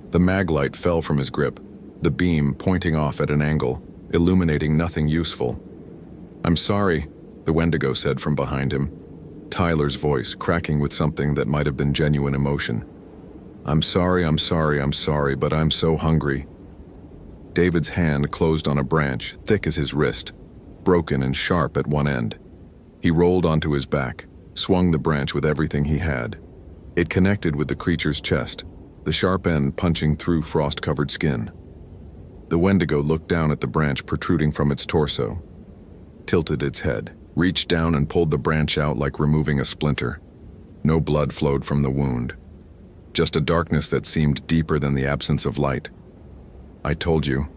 The maglite fell from his grip, the beam pointing off at an angle, illuminating nothing useful. "I'm sorry," the Wendigo said from behind him, Tyler's voice cracking with something that might have been genuine emotion. I'm sorry, but I'm so hungry." David's hand closed on a branch, thick as his wrist, broken and sharp at one end. He rolled onto his back, swung the branch with everything he had. It connected with the creature's chest, the sharp end punching through frost-covered skin. The Wendigo looked down at the branch protruding from its torso, tilted its head, reached down and pulled the branch out like removing a splinter. No blood flowed from the wound. Just a darkness that seemed deeper than the absence of light. "I told you,"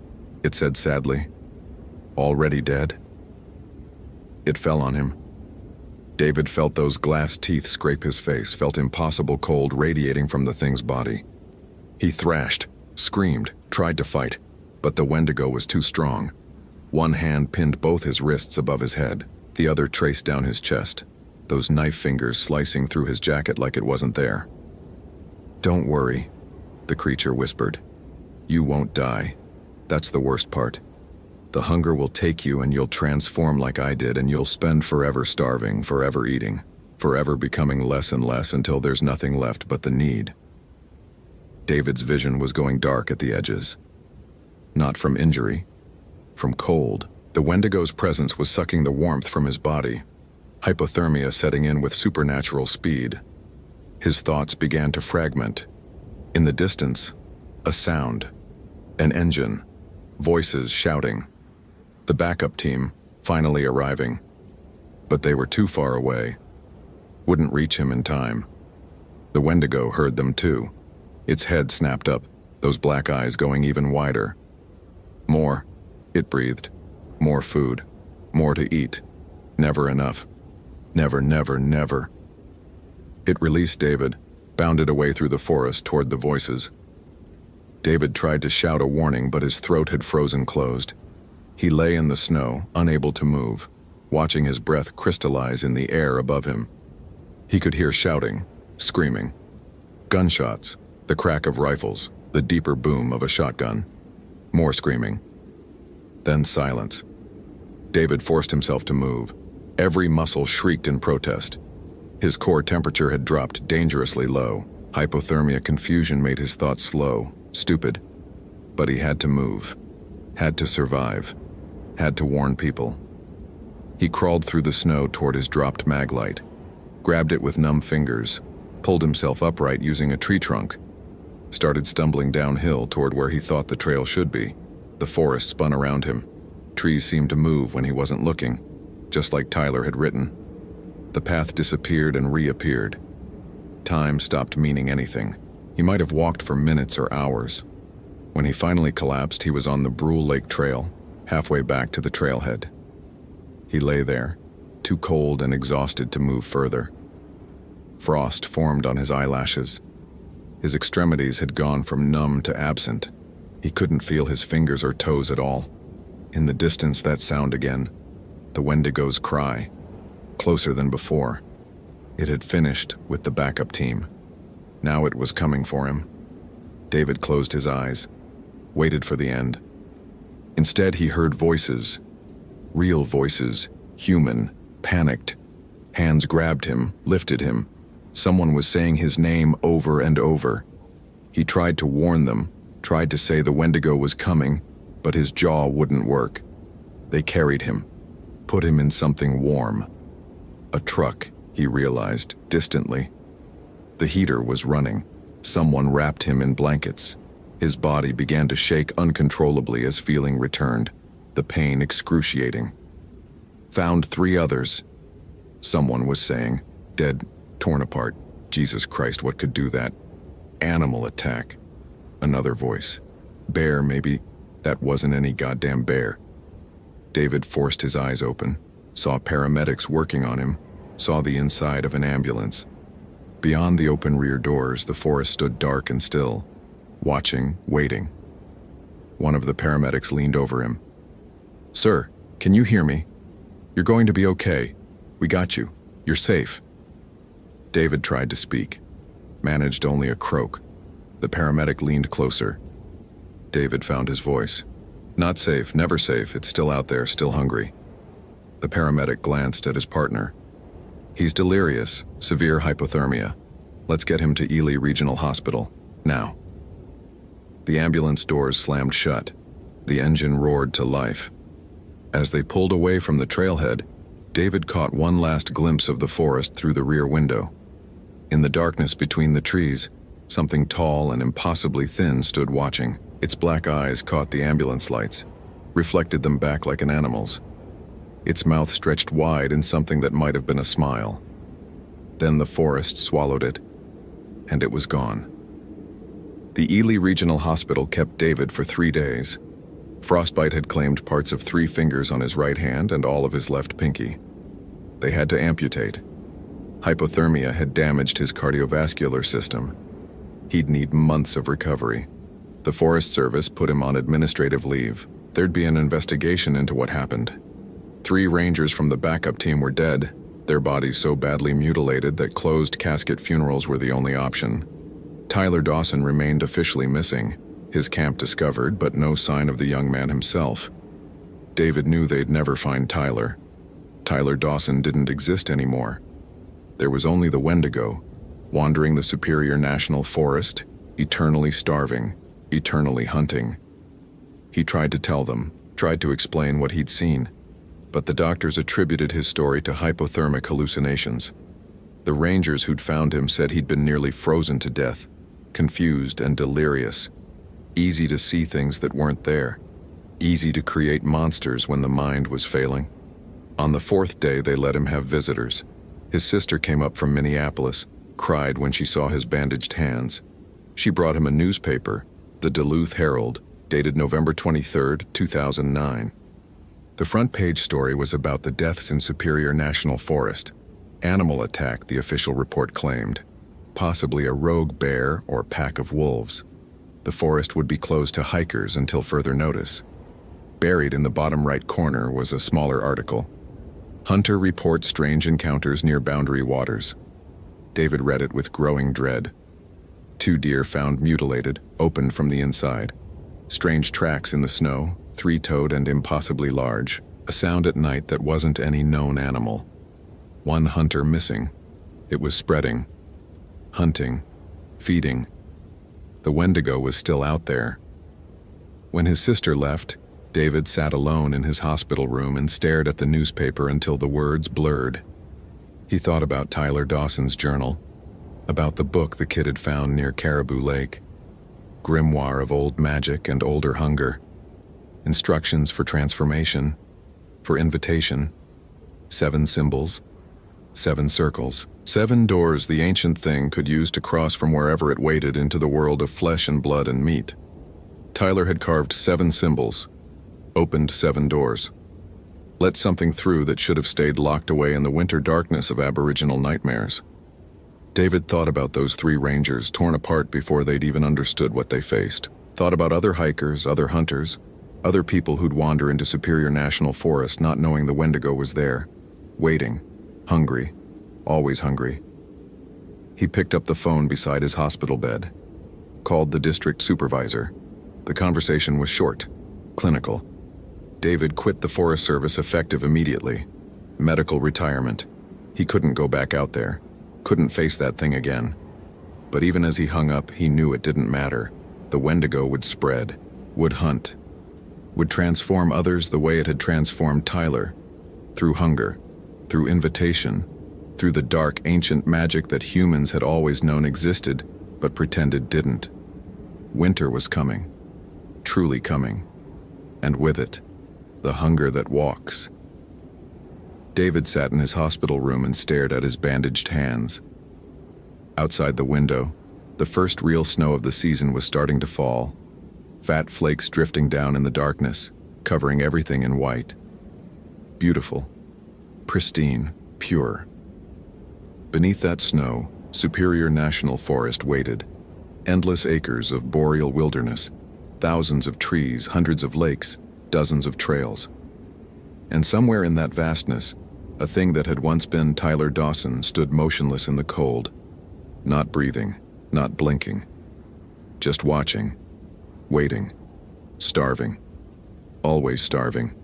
it said sadly. "Already dead?" It fell on him. David felt those glass teeth scrape his face, felt impossible cold radiating from the thing's body. He thrashed, screamed, tried to fight, but the Wendigo was too strong. One hand pinned both his wrists above his head, the other traced down his chest, those knife fingers slicing through his jacket like it wasn't there. "Don't worry," the creature whispered. "You won't die. That's the worst part. The hunger will take you and you'll transform like I did, and you'll spend forever starving, forever eating, forever becoming less and less until there's nothing left but the need." David's vision was going dark at the edges. Not from injury, from cold. The Wendigo's presence was sucking the warmth from his body, hypothermia setting in with supernatural speed. His thoughts began to fragment. In the distance, a sound, an engine, voices shouting. The backup team, finally arriving. But they were too far away. Wouldn't reach him in time. The Wendigo heard them too. Its head snapped up, those black eyes going even wider. More, it breathed. More food. More to eat. Never enough. Never, never, never. It released David, bounded away through the forest toward the voices. David tried to shout a warning, but his throat had frozen closed. He lay in the snow, unable to move, watching his breath crystallize in the air above him. He could hear shouting, screaming. Gunshots, the crack of rifles, the deeper boom of a shotgun. More screaming. Then silence. David forced himself to move. Every muscle shrieked in protest. His core temperature had dropped dangerously low. Hypothermia confusion made his thoughts slow, stupid. But he had to move. Had to survive. Had to warn people. He crawled through the snow toward his dropped maglite, grabbed it with numb fingers, pulled himself upright using a tree trunk, started stumbling downhill toward where he thought the trail should be. The forest spun around him. Trees seemed to move when he wasn't looking, just like Tyler had written. The path disappeared and reappeared. Time stopped meaning anything. He might have walked for minutes or hours. When he finally collapsed, he was on the Brule Lake Trail, halfway back to the trailhead. He lay there, too cold and exhausted to move further. Frost formed on his eyelashes. His extremities had gone from numb to absent. He couldn't feel his fingers or toes at all. In the distance, that sound again, the Wendigo's cry, closer than before. It had finished with the backup team. Now it was coming for him. David closed his eyes, waited for the end. Instead, he heard voices, real voices, human, panicked. Hands grabbed him, lifted him. Someone was saying his name over and over. He tried to warn them, tried to say the Wendigo was coming, but his jaw wouldn't work. They carried him, put him in something warm. A truck, he realized, distantly. The heater was running. Someone wrapped him in blankets. His body began to shake uncontrollably as feeling returned, the pain excruciating. Found 3 others. Someone was saying, dead, torn apart. Jesus Christ, what could do that? Animal attack. Another voice. Bear, maybe. That wasn't any goddamn bear. David forced his eyes open, saw paramedics working on him, saw the inside of an ambulance. Beyond the open rear doors, the forest stood dark and still, watching, waiting. One of the paramedics leaned over him. "Sir, can you hear me? You're going to be okay. We got you. You're safe." David tried to speak, managed only a croak. The paramedic leaned closer. David found his voice. "Not safe, never safe. It's still out there, still hungry." The paramedic glanced at his partner. "He's delirious, severe hypothermia. Let's get him to Ely Regional Hospital, now." The ambulance doors slammed shut. The engine roared to life. As they pulled away from the trailhead, David caught one last glimpse of the forest through the rear window. In the darkness between the trees, something tall and impossibly thin stood watching. Its black eyes caught the ambulance lights, reflected them back like an animal's. Its mouth stretched wide in something that might have been a smile. Then the forest swallowed it, and it was gone. The Ely Regional Hospital kept David for 3 days. Frostbite had claimed parts of 3 fingers on his right hand and all of his left pinky. They had to amputate. Hypothermia had damaged his cardiovascular system. He'd need months of recovery. The Forest Service put him on administrative leave. There'd be an investigation into what happened. 3 rangers from the backup team were dead, their bodies so badly mutilated that closed casket funerals were the only option. Tyler Dawson remained officially missing, his camp discovered, but no sign of the young man himself. David knew they'd never find Tyler. Tyler Dawson didn't exist anymore. There was only the Wendigo, wandering the Superior National Forest, eternally starving, eternally hunting. He tried to tell them, tried to explain what he'd seen, but the doctors attributed his story to hypothermic hallucinations. The rangers who'd found him said he'd been nearly frozen to death, confused and delirious. Easy to see things that weren't there. Easy to create monsters when the mind was failing. On the 4th day, they let him have visitors. His sister came up from Minneapolis, cried when she saw his bandaged hands. She brought him a newspaper, the Duluth Herald, dated November 23, 2009. The front page story was about the deaths in Superior National Forest. Animal attack, the official report claimed. Possibly a rogue bear or pack of wolves. The forest would be closed to hikers until further notice. Buried in the bottom right corner was a smaller article. Hunter reports strange encounters near boundary waters. David read it with growing dread. 2 deer found mutilated, opened from the inside. Strange tracks in the snow, 3-toed and impossibly large. A sound at night that wasn't any known animal. 1 hunter missing. It was spreading. Hunting. Feeding. The Wendigo was still out there. When his sister left, David sat alone in his hospital room and stared at the newspaper until the words blurred. He thought about Tyler Dawson's journal, about the book the kid had found near Caribou Lake, grimoire of old magic and older hunger, instructions for transformation, for invitation, 7 symbols, 7 circles, 7 doors the ancient thing could use to cross from wherever it waited into the world of flesh and blood and meat. Tyler had carved 7 symbols, opened 7 doors, let something through that should have stayed locked away in the winter darkness of Aboriginal nightmares. David thought about those 3 rangers torn apart before they'd even understood what they faced. Thought about other hikers, other hunters, other people who'd wander into Superior National Forest not knowing the Wendigo was there, waiting, hungry, always hungry. He picked up the phone beside his hospital bed, called the district supervisor. The conversation was short, clinical. David quit the Forest Service effective immediately. Medical retirement. He couldn't go back out there. Couldn't face that thing again. But even as he hung up, he knew it didn't matter. The Wendigo would spread, would hunt, would transform others the way it had transformed Tyler. Through hunger, through invitation, through the dark ancient magic that humans had always known existed, but pretended didn't. Winter was coming. Truly coming. And with it, the hunger that walks. David sat in his hospital room and stared at his bandaged hands. Outside the window, the first real snow of the season was starting to fall, fat flakes drifting down in the darkness, covering everything in white. Beautiful, pristine, pure. Beneath that snow, Superior National Forest waited. Endless acres of boreal wilderness, thousands of trees, hundreds of lakes, dozens of trails. And somewhere in that vastness, a thing that had once been Tyler Dawson stood motionless in the cold, not breathing, not blinking, just watching, waiting, starving, always starving.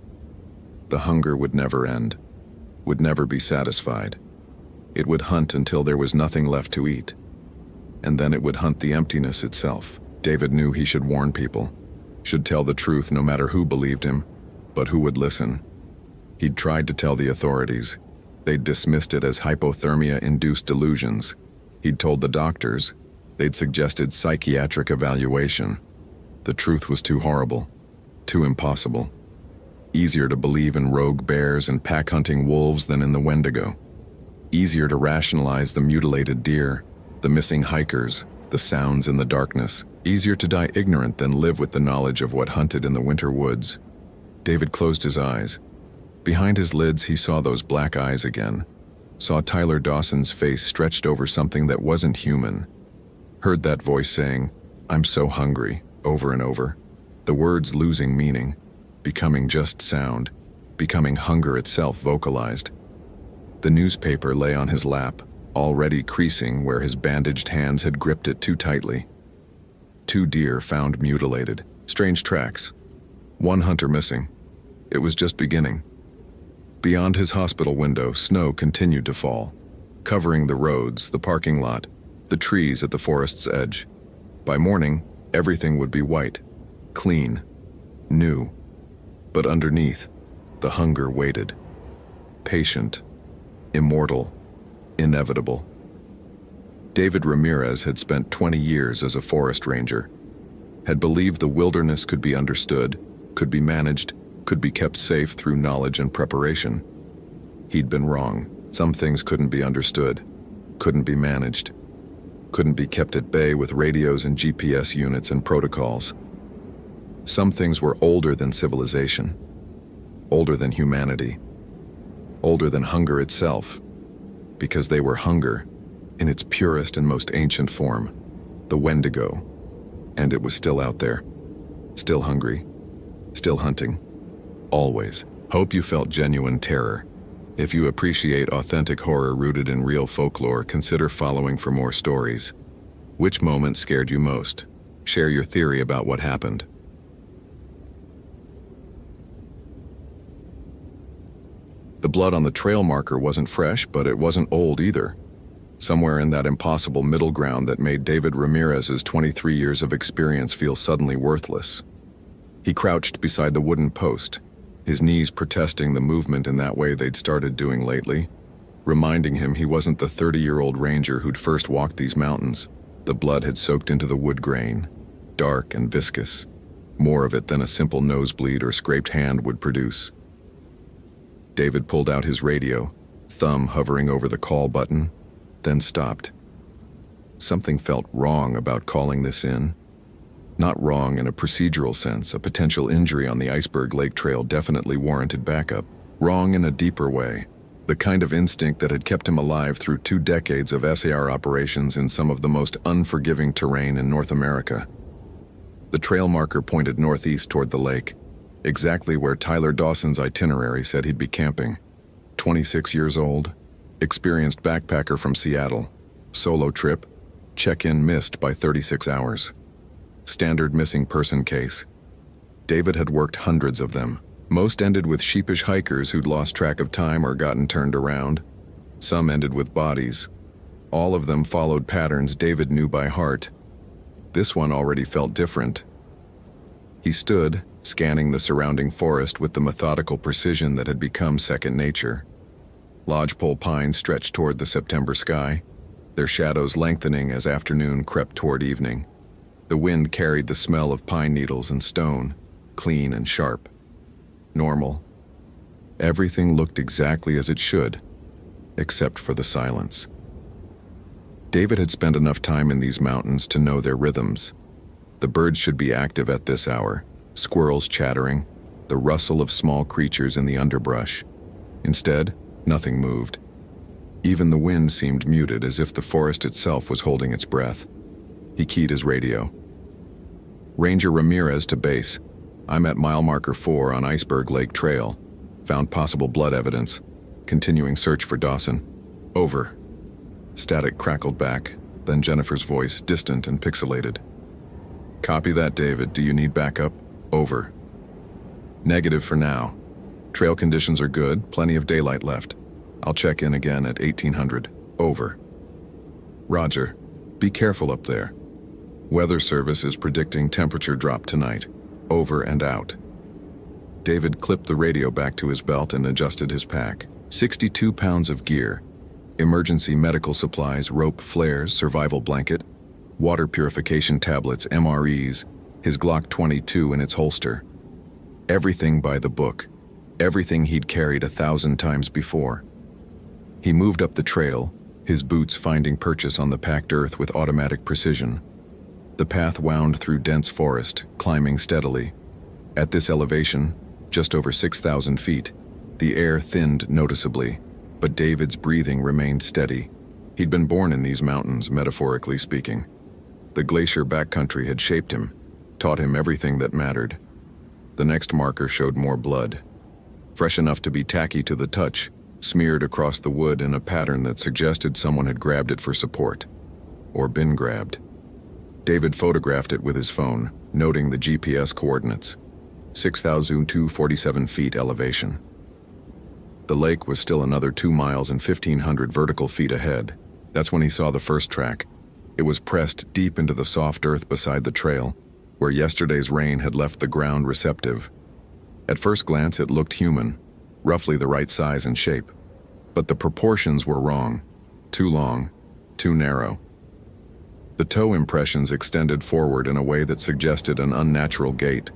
The hunger would never end, would never be satisfied. It would hunt until there was nothing left to eat, and then it would hunt the emptiness itself. David knew he should warn people, should tell the truth no matter who believed him, but who would listen? He'd tried to tell the authorities. They'd dismissed it as hypothermia-induced delusions. He'd told the doctors. They'd suggested psychiatric evaluation. The truth was too horrible, too impossible. Easier to believe in rogue bears and pack-hunting wolves than in the Wendigo. Easier to rationalize the mutilated deer, the missing hikers, the sounds in the darkness. Easier to die ignorant than live with the knowledge of what hunted in the winter woods. David closed his eyes. Behind his lids, he saw those black eyes again. Saw Tyler Dawson's face stretched over something that wasn't human. Heard that voice saying, "I'm so hungry," over and over. The words losing meaning, becoming just sound, becoming hunger itself vocalized. The newspaper lay on his lap, already creasing where his bandaged hands had gripped it too tightly. 2 deer found mutilated. Strange tracks. 1 hunter missing. It was just beginning. Beyond his hospital window, snow continued to fall, covering the roads, the parking lot, the trees at the forest's edge. By morning, everything would be white, clean, new. But underneath, the hunger waited. Patient, immortal, inevitable. David Ramirez had spent 20 years as a forest ranger, had believed the wilderness could be understood, could be managed, could be kept safe through knowledge and preparation. He'd been wrong. Some things couldn't be understood, couldn't be managed, couldn't be kept at bay with radios and GPS units and protocols. Some things were older than civilization, older than humanity, older than hunger itself, because they were hunger in its purest and most ancient form, the Wendigo. And it was still out there, still hungry, still hunting, always. Hope you felt genuine terror. If you appreciate authentic horror rooted in real folklore, consider following for more stories. Which moment scared you most? Share your theory about what happened. The blood on the trail marker wasn't fresh, but it wasn't old either. Somewhere in that impossible middle ground that made David Ramirez's 23 years of experience feel suddenly worthless. He crouched beside the wooden post, his knees protesting the movement in that way they'd started doing lately, reminding him he wasn't the 30-year-old ranger who'd first walked these mountains. The blood had soaked into the wood grain, dark and viscous, more of it than a simple nosebleed or scraped hand would produce. David pulled out his radio, thumb hovering over the call button, then stopped. Something felt wrong about calling this in. Not wrong in a procedural sense, a potential injury on the Iceberg Lake Trail definitely warranted backup. Wrong in a deeper way, the kind of instinct that had kept him alive through 2 decades of SAR operations in some of the most unforgiving terrain in North America. The trail marker pointed northeast toward the lake, exactly where Tyler Dawson's itinerary said he'd be camping. 26 years old, experienced backpacker from Seattle, solo trip, check-in missed by 36 hours. Standard missing person case. David had worked hundreds of them. Most ended with sheepish hikers who'd lost track of time or gotten turned around. Some ended with bodies. All of them followed patterns David knew by heart. This one already felt different. He stood, scanning the surrounding forest with the methodical precision that had become second nature. Lodgepole pines stretched toward the September sky, their shadows lengthening as afternoon crept toward evening. The wind carried the smell of pine needles and stone, clean and sharp. Normal. Everything looked exactly as it should, except for the silence. David had spent enough time in these mountains to know their rhythms. The birds should be active at this hour, squirrels chattering, the rustle of small creatures in the underbrush. Instead, nothing moved. Even the wind seemed muted, as if the forest itself was holding its breath. He keyed his radio. Ranger Ramirez to base. I'm at mile marker 4 on Iceberg Lake Trail. Found possible blood evidence. Continuing search for Dawson. Over. Static crackled back, then Jennifer's voice, distant and pixelated. Copy that, David. Do you need backup? Over. Negative for now. Trail conditions are good, plenty of daylight left. I'll check in again at 1800. Over. Roger. Be careful up there. Weather Service is predicting temperature drop tonight. Over and out. David clipped the radio back to his belt and adjusted his pack. 62 pounds of gear. Emergency medical supplies, rope flares, survival blanket, water purification tablets, MREs, his Glock 22 in its holster. Everything by the book. Everything he'd carried 1,000 times before. He moved up the trail, his boots finding purchase on the packed earth with automatic precision. The path wound through dense forest, climbing steadily. At this elevation, just over 6,000 feet, the air thinned noticeably, but David's breathing remained steady. He'd been born in these mountains, metaphorically speaking. The glacier backcountry had shaped him, taught him everything that mattered. The next marker showed more blood. Fresh enough to be tacky to the touch, smeared across the wood in a pattern that suggested someone had grabbed it for support. Or been grabbed. David photographed it with his phone, noting the GPS coordinates. 6,247 feet elevation. The lake was still another 2 miles and 1,500 vertical feet ahead. That's when he saw the first track. It was pressed deep into the soft earth beside the trail, where yesterday's rain had left the ground receptive. At first glance, it looked human, roughly the right size and shape. But the proportions were wrong. Too long, too narrow. The toe impressions extended forward in a way that suggested an unnatural gait,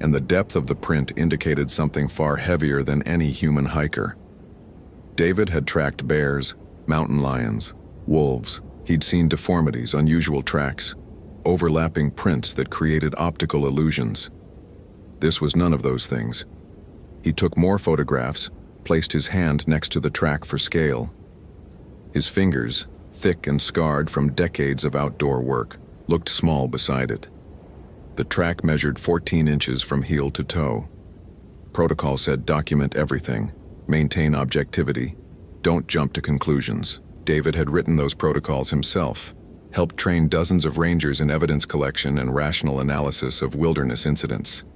and the depth of the print indicated something far heavier than any human hiker. David had tracked bears, mountain lions, wolves. He'd seen deformities, unusual tracks, overlapping prints that created optical illusions. This was none of those things. He took more photographs, placed his hand next to the track for scale. His fingers, thick and scarred from decades of outdoor work, looked small beside it. The track measured 14 inches from heel to toe. Protocol said document everything, maintain objectivity, don't jump to conclusions. David had written those protocols himself, helped train dozens of rangers in evidence collection and rational analysis of wilderness incidents.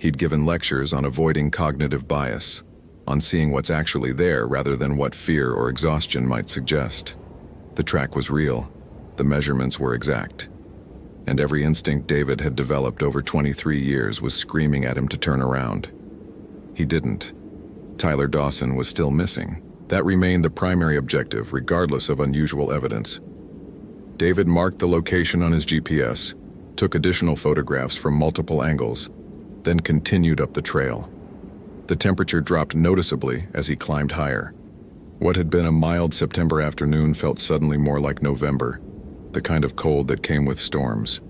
He'd given lectures on avoiding cognitive bias, on seeing what's actually there rather than what fear or exhaustion might suggest. The track was real, the measurements were exact, and every instinct David had developed over 23 years was screaming at him to turn around. He didn't. Tyler Dawson was still missing. That remained the primary objective, regardless of unusual evidence. David marked the location on his GPS, took additional photographs from multiple angles, then continued up the trail. The temperature dropped noticeably as he climbed higher. What had been a mild September afternoon felt suddenly more like November, the kind of cold that came with storms.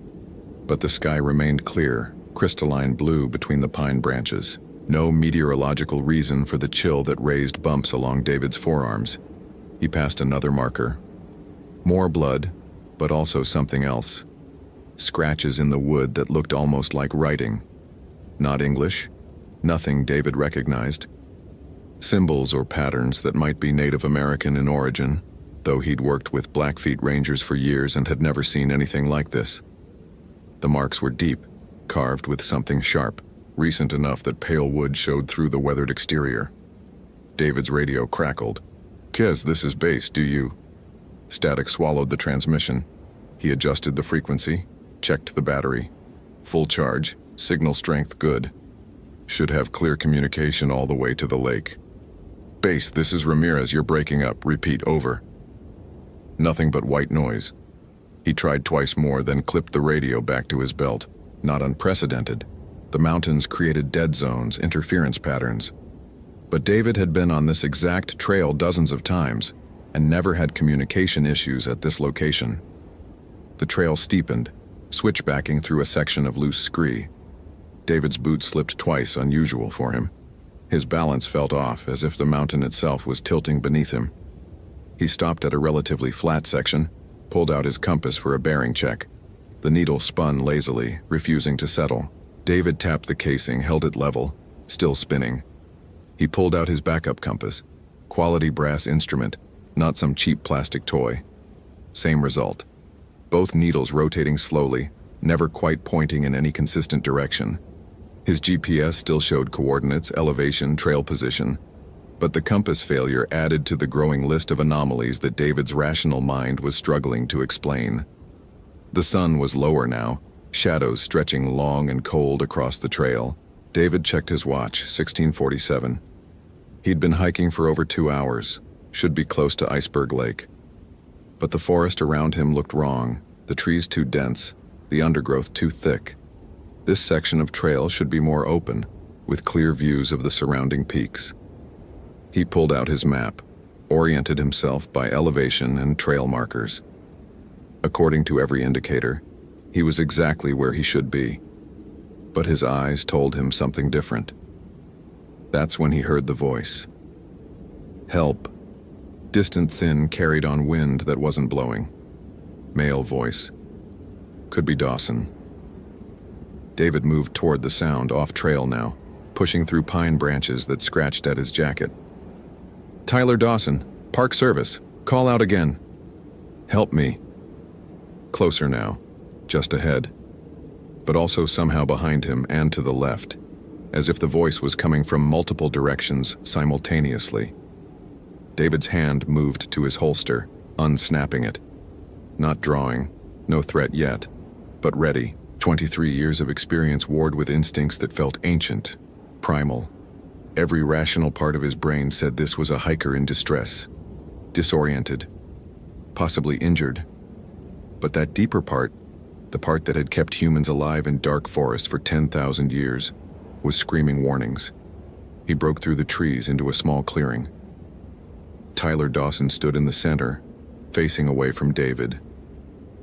But the sky remained clear, crystalline blue between the pine branches. No meteorological reason for the chill that raised bumps along David's forearms. He passed another marker. More blood, but also something else. Scratches in the wood that looked almost like writing. Not English. Nothing David recognized. Symbols or patterns that might be Native American in origin, though he'd worked with Blackfeet Rangers for years and had never seen anything like this. The marks were deep, carved with something sharp, recent enough that pale wood showed through the weathered exterior. David's radio crackled. "Kez, this is base, do you?" Static swallowed the transmission. He adjusted the frequency, checked the battery. Full charge, signal strength good. Should have clear communication all the way to the lake. "Base, this is Ramirez, you're breaking up. Repeat, over." Nothing but white noise. He tried twice more, then clipped the radio back to his belt. Not unprecedented. The mountains created dead zones, interference patterns. But David had been on this exact trail dozens of times and never had communication issues at this location. The trail steepened, switchbacking through a section of loose scree. David's boot slipped twice, unusual for him. His balance felt off, as if the mountain itself was tilting beneath him. He stopped at a relatively flat section, pulled out his compass for a bearing check. The needle spun lazily, refusing to settle. David tapped the casing, held it level, still spinning. He pulled out his backup compass. Quality brass instrument, not some cheap plastic toy. Same result. Both needles rotating slowly, never quite pointing in any consistent direction. His GPS still showed coordinates, elevation, trail position, but the compass failure added to the growing list of anomalies that David's rational mind was struggling to explain. The sun was lower now, shadows stretching long and cold across the trail. David checked his watch, 16:47. He'd been hiking for over 2 hours, should be close to Iceberg Lake. But the forest around him looked wrong, the trees too dense, the undergrowth too thick. This section of trail should be more open, with clear views of the surrounding peaks. He pulled out his map, oriented himself by elevation and trail markers. According to every indicator, he was exactly where he should be. But his eyes told him something different. That's when he heard the voice. Help. Distant, thin, carried on wind that wasn't blowing. Male voice. Could be Dawson. David moved toward the sound, off trail now, pushing through pine branches that scratched at his jacket. "Tyler Dawson, Park Service, call out again." "Help me." Closer now, just ahead, but also somehow behind him and to the left, as if the voice was coming from multiple directions simultaneously. David's hand moved to his holster, unsnapping it. Not drawing, no threat yet, but ready. 23 years of experience warred with instincts that felt ancient, primal. Every rational part of his brain said this was a hiker in distress, disoriented, possibly injured. But that deeper part, the part that had kept humans alive in dark forests for 10,000 years, was screaming warnings. He broke through the trees into a small clearing. Tyler Dawson stood in the center, facing away from David.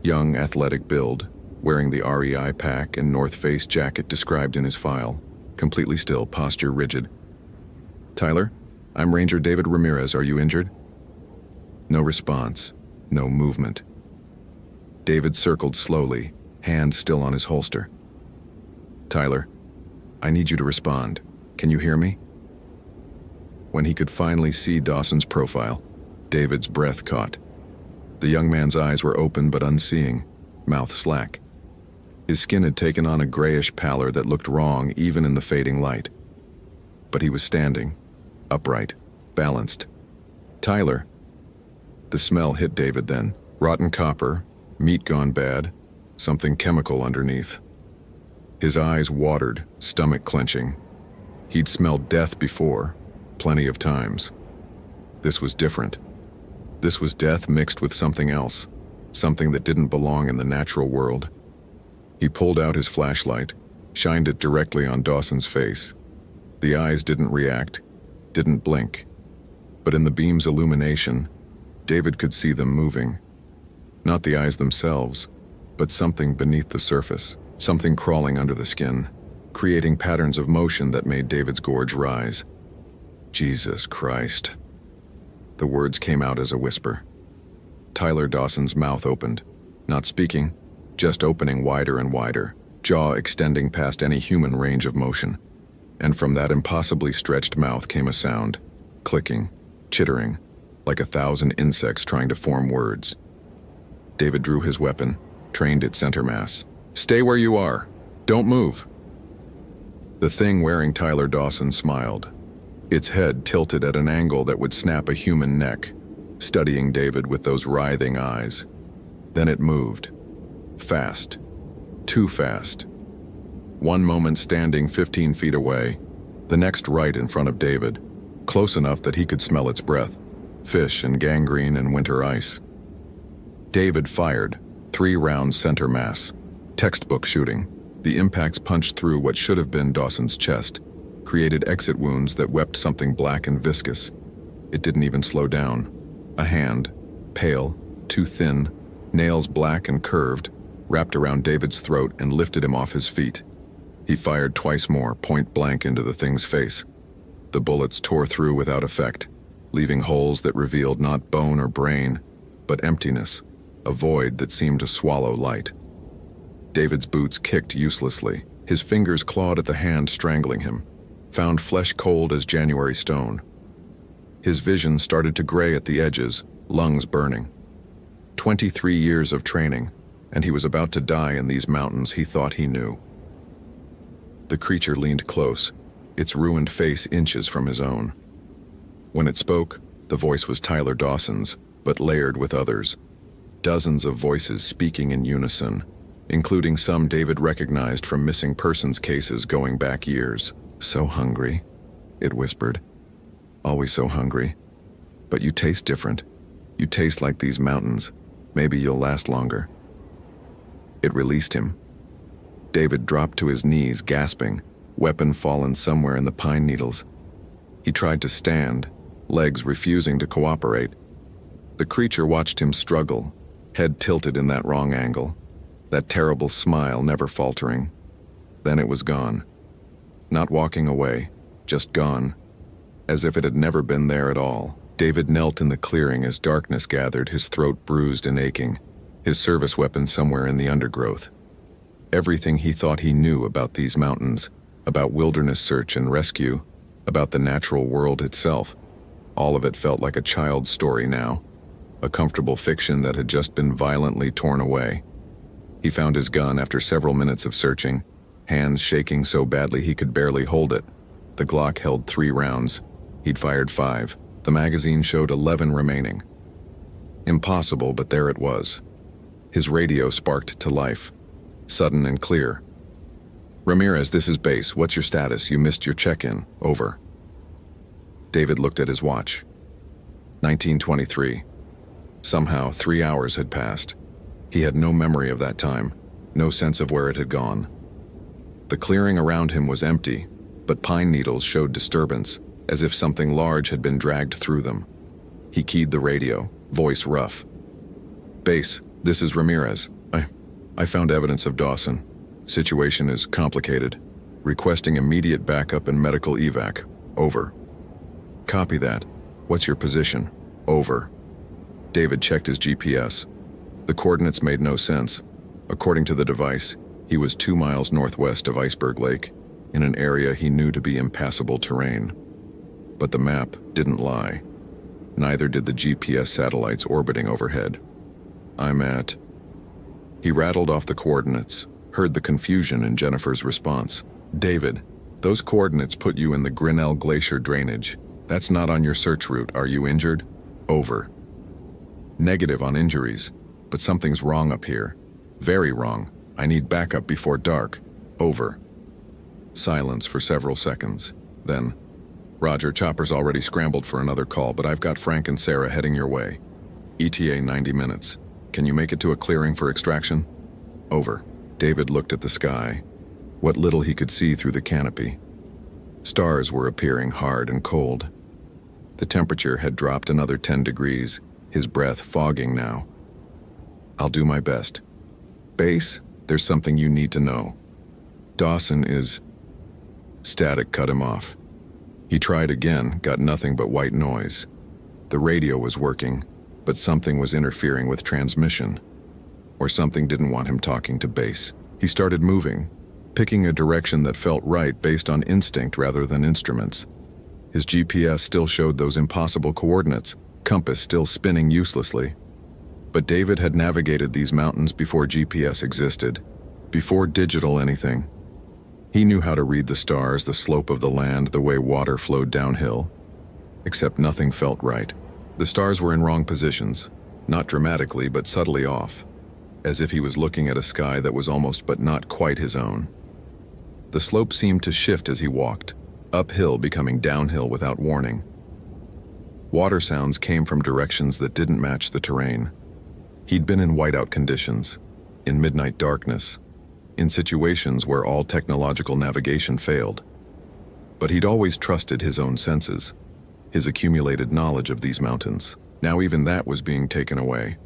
Young, athletic build, wearing the REI pack and North Face jacket described in his file, completely still, posture rigid. "Tyler, I'm Ranger David Ramirez. Are you injured?" No response, no movement. David circled slowly, hand still on his holster. "Tyler, I need you to respond. Can you hear me?" When he could finally see Dawson's profile, David's breath caught. The young man's eyes were open but unseeing, mouth slack. His skin had taken on a grayish pallor that looked wrong even in the fading light. But he was standing, upright, balanced. "Tyler." The smell hit David then. Rotten copper, meat gone bad, something chemical underneath. His eyes watered, stomach clenching. He'd smelled death before, plenty of times. This was different. This was death mixed with something else, something that didn't belong in the natural world. He pulled out his flashlight, shined it directly on Dawson's face. The eyes didn't react, didn't blink. But in the beam's illumination, David could see them moving. Not the eyes themselves, but something beneath the surface, something crawling under the skin, creating patterns of motion that made David's gorge rise. Jesus Christ. The words came out as a whisper. Tyler Dawson's mouth opened, not speaking, just opening wider and wider, jaw extending past any human range of motion. And from that impossibly stretched mouth came a sound, clicking, chittering, like 1,000 insects trying to form words. David drew his weapon, trained its center mass. "Stay where you are. Don't move." The thing wearing Tyler Dawson smiled, its head tilted at an angle that would snap a human neck, studying David with those writhing eyes. Then it moved. Fast. Too fast. One moment standing 15 feet away, the next right in front of David, close enough that he could smell its breath, fish and gangrene and winter ice. David fired, 3 rounds center mass, textbook shooting. The impacts punched through what should have been Dawson's chest, created exit wounds that wept something black and viscous. It didn't even slow down. A hand, pale, too thin, nails black and curved, wrapped around David's throat and lifted him off his feet. He fired twice more, point blank into the thing's face. The bullets tore through without effect, leaving holes that revealed not bone or brain, but emptiness, a void that seemed to swallow light. David's boots kicked uselessly, his fingers clawed at the hand strangling him, found flesh cold as January stone. His vision started to gray at the edges, lungs burning. 23 years of training, and he was about to die in these mountains he thought he knew. The creature leaned close, its ruined face inches from his own. When it spoke, the voice was Tyler Dawson's, but layered with others. Dozens of voices speaking in unison, including some David recognized from missing persons cases going back years. "So hungry," it whispered. "Always so hungry. But you taste different. You taste like these mountains. Maybe you'll last longer." It released him. David dropped to his knees, gasping, weapon fallen somewhere in the pine needles. He tried to stand, legs refusing to cooperate. The creature watched him struggle, head tilted in that wrong angle, that terrible smile never faltering. Then it was gone. Not walking away, just gone, as if it had never been there at all. David knelt in the clearing as darkness gathered, his throat bruised and aching, his service weapon somewhere in the undergrowth. Everything he thought he knew about these mountains, about wilderness search and rescue, about the natural world itself, all of it felt like a child's story now, a comfortable fiction that had just been violently torn away. He found his gun after several minutes of searching, hands shaking so badly he could barely hold it. The Glock held 3 rounds. He'd fired 5. The magazine showed 11 remaining. Impossible, but there it was. His radio sparked to life, sudden and clear. "Ramirez, this is base. What's your status? You missed your check-in. Over." David looked at his watch. 19:23. Somehow, 3 hours had passed. He had no memory of that time, no sense of where it had gone. The clearing around him was empty, but pine needles showed disturbance, as if something large had been dragged through them. He keyed the radio, voice rough. "Base, this is Ramirez. I found evidence of Dawson. Situation is complicated. Requesting immediate backup and medical evac. Over." "Copy that. What's your position?" "Over." David checked his GPS. The coordinates made no sense. According to the device, he was 2 miles northwest of Iceberg Lake, in an area he knew to be impassable terrain. But the map didn't lie. Neither did the GPS satellites orbiting overhead. "I'm at..." He rattled off the coordinates, heard the confusion in Jennifer's response. "David, those coordinates put you in the Grinnell Glacier drainage. That's not on your search route. Are you injured?" "Over." "Negative on injuries, but something's wrong up here. Very wrong. I need backup before dark." "Over." Silence for several seconds. Then, "Roger, Chopper's already scrambled for another call, but I've got Frank and Sarah heading your way. ETA 90 minutes. Can you make it to a clearing for extraction?" "Over." David looked at the sky, what little he could see through the canopy. Stars were appearing hard and cold. The temperature had dropped another 10 degrees, his breath fogging now. "I'll do my best." "Base, There's something you need to know. Dawson is... Static cut him off. He tried again, got nothing but white noise. The radio was working, but something was interfering with transmission. Or something didn't want him talking to base. He started moving, picking a direction that felt right based on instinct rather than instruments. His GPS still showed those impossible coordinates, compass still spinning uselessly. But David had navigated these mountains before GPS existed, before digital anything. He knew how to read the stars, the slope of the land, the way water flowed downhill. Except nothing felt right. The stars were in wrong positions, not dramatically but subtly off, as if he was looking at a sky that was almost but not quite his own. The slope seemed to shift as he walked, uphill becoming downhill without warning. Water sounds came from directions that didn't match the terrain. He'd been in whiteout conditions, in midnight darkness, in situations where all technological navigation failed. But he'd always trusted his own senses, his accumulated knowledge of these mountains. Now even that was being taken away.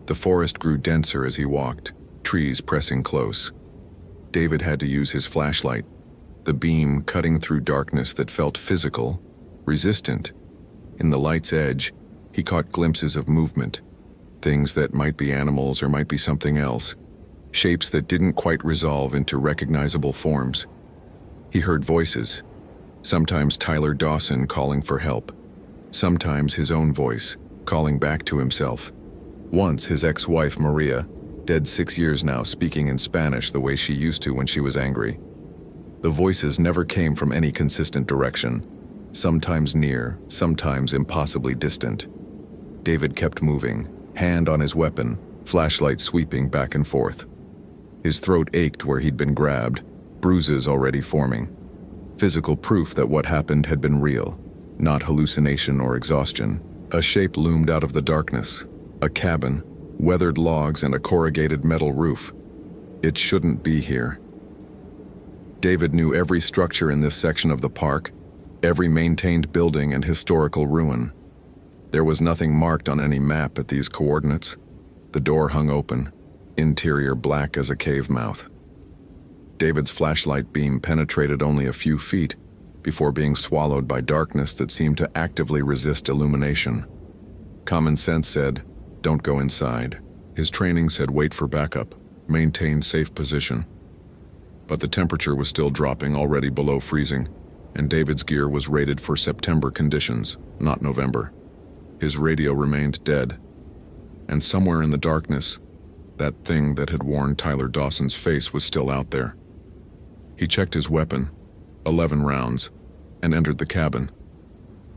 The forest grew denser as he walked, trees pressing close. David had to use his flashlight, the beam cutting through darkness that felt physical, resistant. In the light's edge, he caught glimpses of movement, things that might be animals or might be something else, shapes that didn't quite resolve into recognizable forms. He heard voices, sometimes Tyler Dawson calling for help, sometimes his own voice, calling back to himself. Once his ex-wife Maria, dead 6 years now, speaking in Spanish the way she used to when she was angry. The voices never came from any consistent direction, sometimes near, sometimes impossibly distant. David kept moving, hand on his weapon, flashlight sweeping back and forth. His throat ached where he'd been grabbed, bruises already forming. Physical proof that what happened had been real, not hallucination or exhaustion. A shape loomed out of the darkness, a cabin, weathered logs and a corrugated metal roof. It shouldn't be here. David knew every structure in this section of the park, every maintained building and historical ruin. There was nothing marked on any map at these coordinates. The door hung open, interior black as a cave mouth. David's flashlight beam penetrated only a few feet before being swallowed by darkness that seemed to actively resist illumination. Common sense said, "Don't go inside." His training said, "Wait for backup, maintain safe position." But the temperature was still dropping, already below freezing, and David's gear was rated for September conditions, not November. His radio remained dead. And somewhere in the darkness, that thing that had worn Tyler Dawson's face was still out there. He checked his weapon, 11 rounds, and entered the cabin.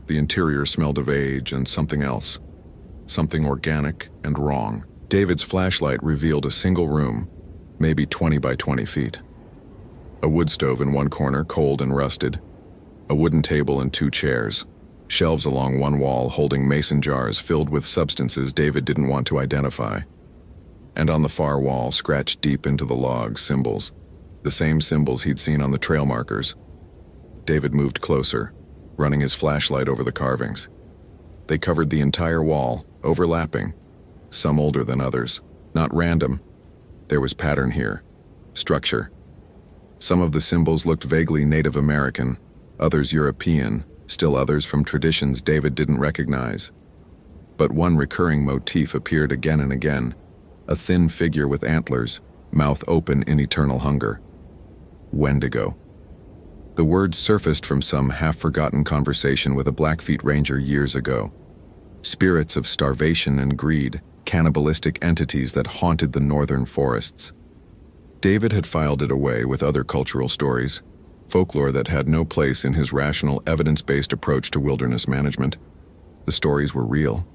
The interior smelled of age and something else, something organic and wrong. David's flashlight revealed a single room, maybe 20 by 20 feet. A wood stove in one corner, cold and rusted. A wooden table and 2 chairs. Shelves along one wall holding mason jars filled with substances David didn't want to identify. And on the far wall, scratched deep into the logs, symbols. The same symbols he'd seen on the trail markers. David moved closer, running his flashlight over the carvings. They covered the entire wall, overlapping, some older than others. Not random. There was pattern here, structure. Some of the symbols looked vaguely Native American, others European, still others from traditions David didn't recognize. But one recurring motif appeared again and again, a thin figure with antlers, mouth open in eternal hunger. Wendigo. The word surfaced from some half-forgotten conversation with a Blackfeet ranger years ago. Spirits of starvation and greed, cannibalistic entities that haunted the northern forests. David had filed it away with other cultural stories, folklore that had no place in his rational, evidence-based approach to wilderness management. The stories were real.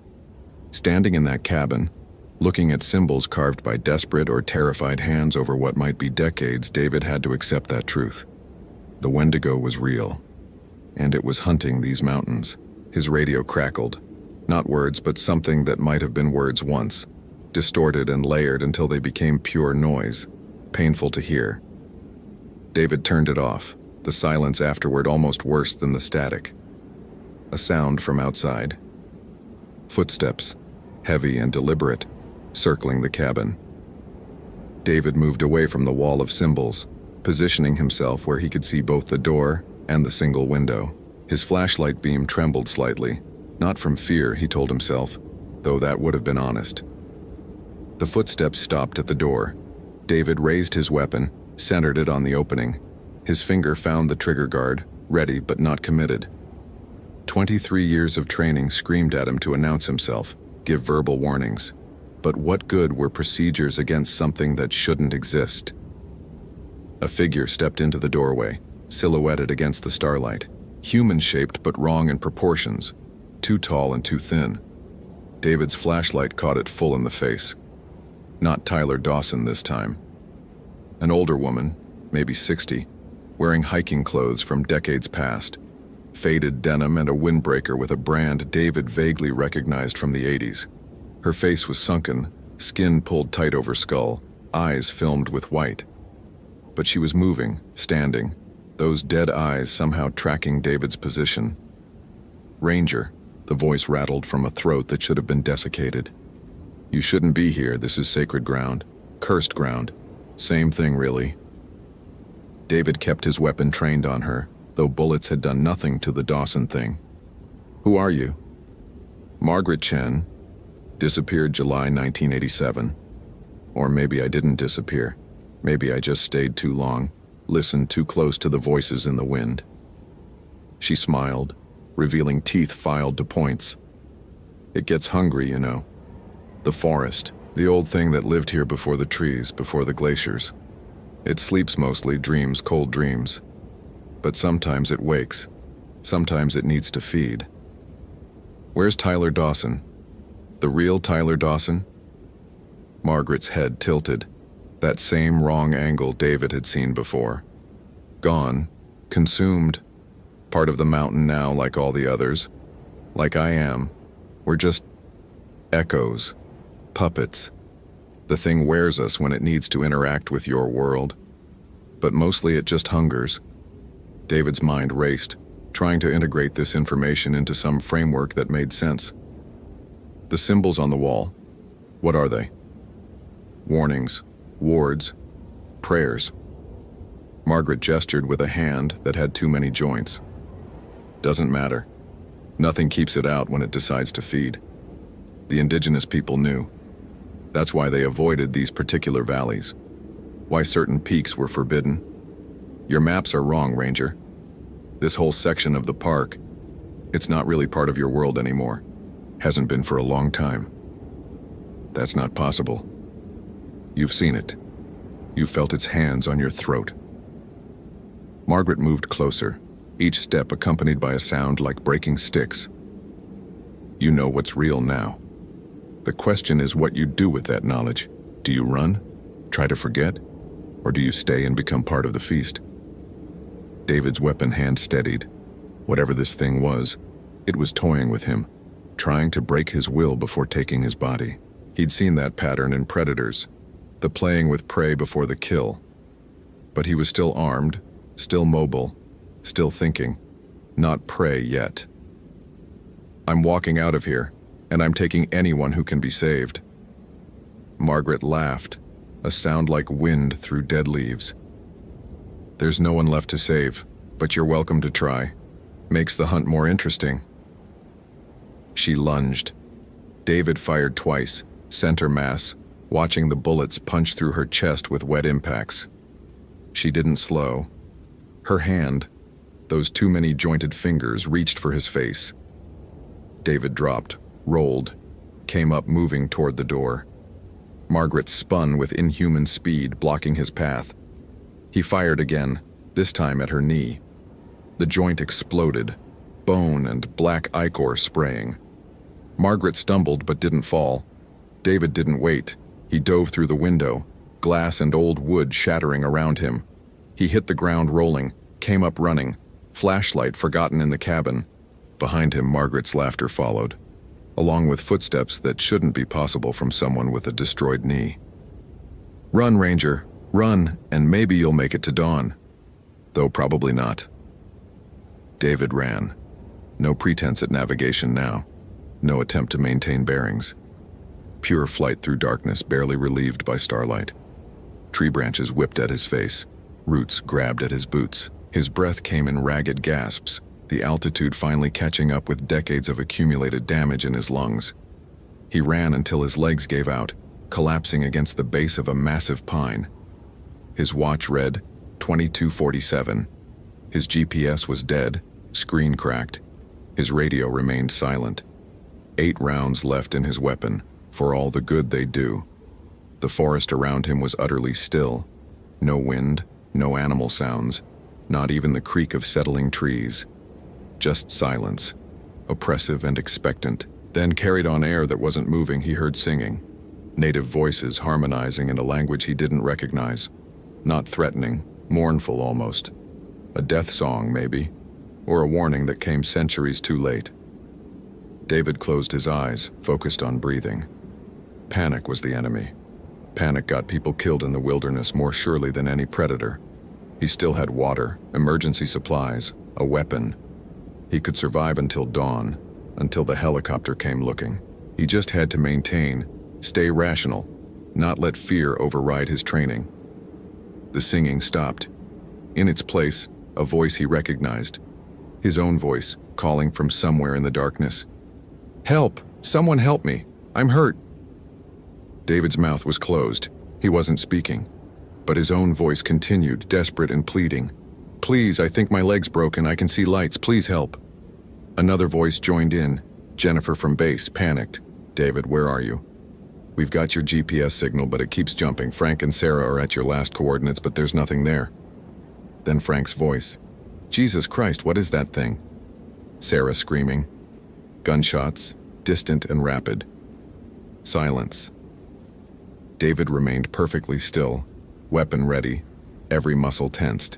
Standing in that cabin, looking at symbols carved by desperate or terrified hands over what might be decades, David had to accept that truth. The Wendigo was real, and it was hunting these mountains. His radio crackled. Not words, but something that might have been words once, distorted and layered until they became pure noise, painful to hear. David turned it off, the silence afterward almost worse than the static. A sound from outside. Footsteps, heavy and deliberate, circling the cabin. David moved away from the wall of symbols, positioning himself where he could see both the door and the single window. His flashlight beam trembled slightly, not from fear, he told himself, though that would have been honest. The footsteps stopped at the door. David raised his weapon, centered it on the opening. His finger found the trigger guard, ready but not committed. 23 years of training screamed at him to announce himself, give verbal warnings. But what good were procedures against something that shouldn't exist? A figure stepped into the doorway, silhouetted against the starlight. Human-shaped but wrong in proportions, too tall and too thin. David's flashlight caught it full in the face. Not Tyler Dawson this time. An older woman, maybe 60, wearing hiking clothes from decades past, faded denim and a windbreaker with a brand David vaguely recognized from the 80s. Her face was sunken, skin pulled tight over skull, eyes filmed with white. But she was moving, standing, those dead eyes somehow tracking David's position. "Ranger," the voice rattled from a throat that should have been desiccated. "You shouldn't be here, this is sacred ground. Cursed ground. Same thing, really." David kept his weapon trained on her, though bullets had done nothing to the Dawson thing. "Who are you?" "Margaret Chen. Disappeared July 1987. Or maybe I didn't disappear. Maybe I just stayed too long, listened too close to the voices in the wind." She smiled, revealing teeth filed to points. "It gets hungry, you know. The forest, the old thing that lived here before the trees, before the glaciers. It sleeps mostly, dreams cold dreams. But sometimes it wakes. Sometimes it needs to feed." "Where's Tyler Dawson? The real Tyler Dawson?" Margaret's head tilted, that same wrong angle David had seen before. "Gone. Consumed. Part of the mountain now like all the others. Like I am. We're just echoes. Puppets. The thing wears us when it needs to interact with your world. But mostly it just hungers." David's mind raced, trying to integrate this information into some framework that made sense. "The symbols on the wall, what are they?" "Warnings, wards, prayers." Margaret gestured with a hand that had too many joints. "Doesn't matter. Nothing keeps it out when it decides to feed. The indigenous people knew. That's why they avoided these particular valleys. Why certain peaks were forbidden. Your maps are wrong, Ranger. This whole section of the park, it's not really part of your world anymore. Hasn't been for a long time." "That's not possible. You've seen it. You felt its hands on your throat." Margaret moved closer, each step accompanied by a sound like breaking sticks. "You know what's real now. The question is what you do with that knowledge. Do you run? Try to forget? Or do you stay and become part of the feast?" David's weapon hand steadied. Whatever this thing was, it was toying with him, trying to break his will before taking his body. He'd seen that pattern in predators, the playing with prey before the kill. But he was still armed, still mobile, still thinking, not prey yet. "I'm walking out of here, and I'm taking anyone who can be saved." Margaret laughed, a sound like wind through dead leaves. "There's no one left to save, but you're welcome to try. Makes the hunt more interesting." She lunged. David fired twice, center mass, watching the bullets punch through her chest with wet impacts. She didn't slow. Her hand, those too many jointed fingers, reached for his face. David dropped, rolled, came up moving toward the door. Margaret spun with inhuman speed, blocking his path. He fired again, this time at her knee. The joint exploded, bone and black ichor spraying. Margaret stumbled but didn't fall. David didn't wait. He dove through the window, glass and old wood shattering around him. He hit the ground rolling, came up running, flashlight forgotten in the cabin. Behind him, Margaret's laughter followed, along with footsteps that shouldn't be possible from someone with a destroyed knee. "Run, Ranger, run, and maybe you'll make it to dawn." Though probably not. David ran. No pretense at navigation now. No attempt to maintain bearings. Pure flight through darkness, barely relieved by starlight. Tree branches whipped at his face. Roots grabbed at his boots. His breath came in ragged gasps, the altitude finally catching up with decades of accumulated damage in his lungs. He ran until his legs gave out, collapsing against the base of a massive pine. His watch read 22:47. His GPS was dead, screen cracked. His radio remained silent. 8 rounds left in his weapon, for all the good they do. The forest around him was utterly still. No wind, no animal sounds, not even the creak of settling trees. Just silence, oppressive and expectant. Then, carried on air that wasn't moving, he heard singing. Native voices harmonizing in a language he didn't recognize. Not threatening, mournful almost. A death song, maybe, or a warning that came centuries too late. David closed his eyes, focused on breathing. Panic was the enemy. Panic got people killed in the wilderness more surely than any predator. He still had water, emergency supplies, a weapon. He could survive until dawn, until the helicopter came looking. He just had to maintain, stay rational, not let fear override his training. The singing stopped. In its place, a voice he recognized. His own voice, calling from somewhere in the darkness. "Help! Someone help me! I'm hurt!" David's mouth was closed. He wasn't speaking. But his own voice continued, desperate and pleading. "Please, I think my leg's broken. I can see lights. Please help." Another voice joined in. Jennifer from base, panicked. "David, where are you? We've got your GPS signal, but it keeps jumping. Frank and Sarah are at your last coordinates, but there's nothing there." Then Frank's voice. "Jesus Christ, what is that thing?" Sarah screaming. Gunshots, distant and rapid. Silence. David remained perfectly still, weapon ready, every muscle tensed.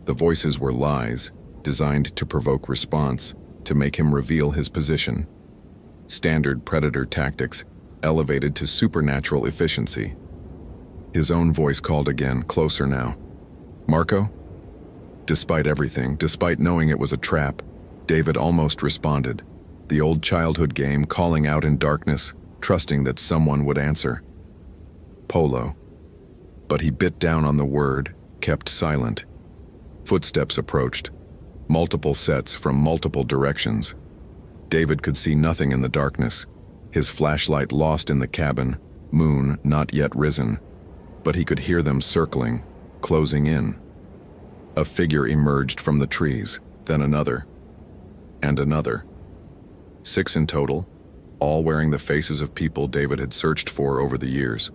The voices were lies, designed to provoke response, to make him reveal his position. Standard predator tactics, elevated to supernatural efficiency. His own voice called again, closer now. "Marco?" Despite everything, despite knowing it was a trap, David almost responded. The old childhood game, calling out in darkness, trusting that someone would answer. Polo. But he bit down on the word, kept silent. Footsteps approached. Multiple sets from multiple directions. David could see nothing in the darkness. His flashlight lost in the cabin, moon not yet risen. But he could hear them circling, closing in. A figure emerged from the trees, then another. And another. 6 in total, all wearing the faces of people David had searched for over the years.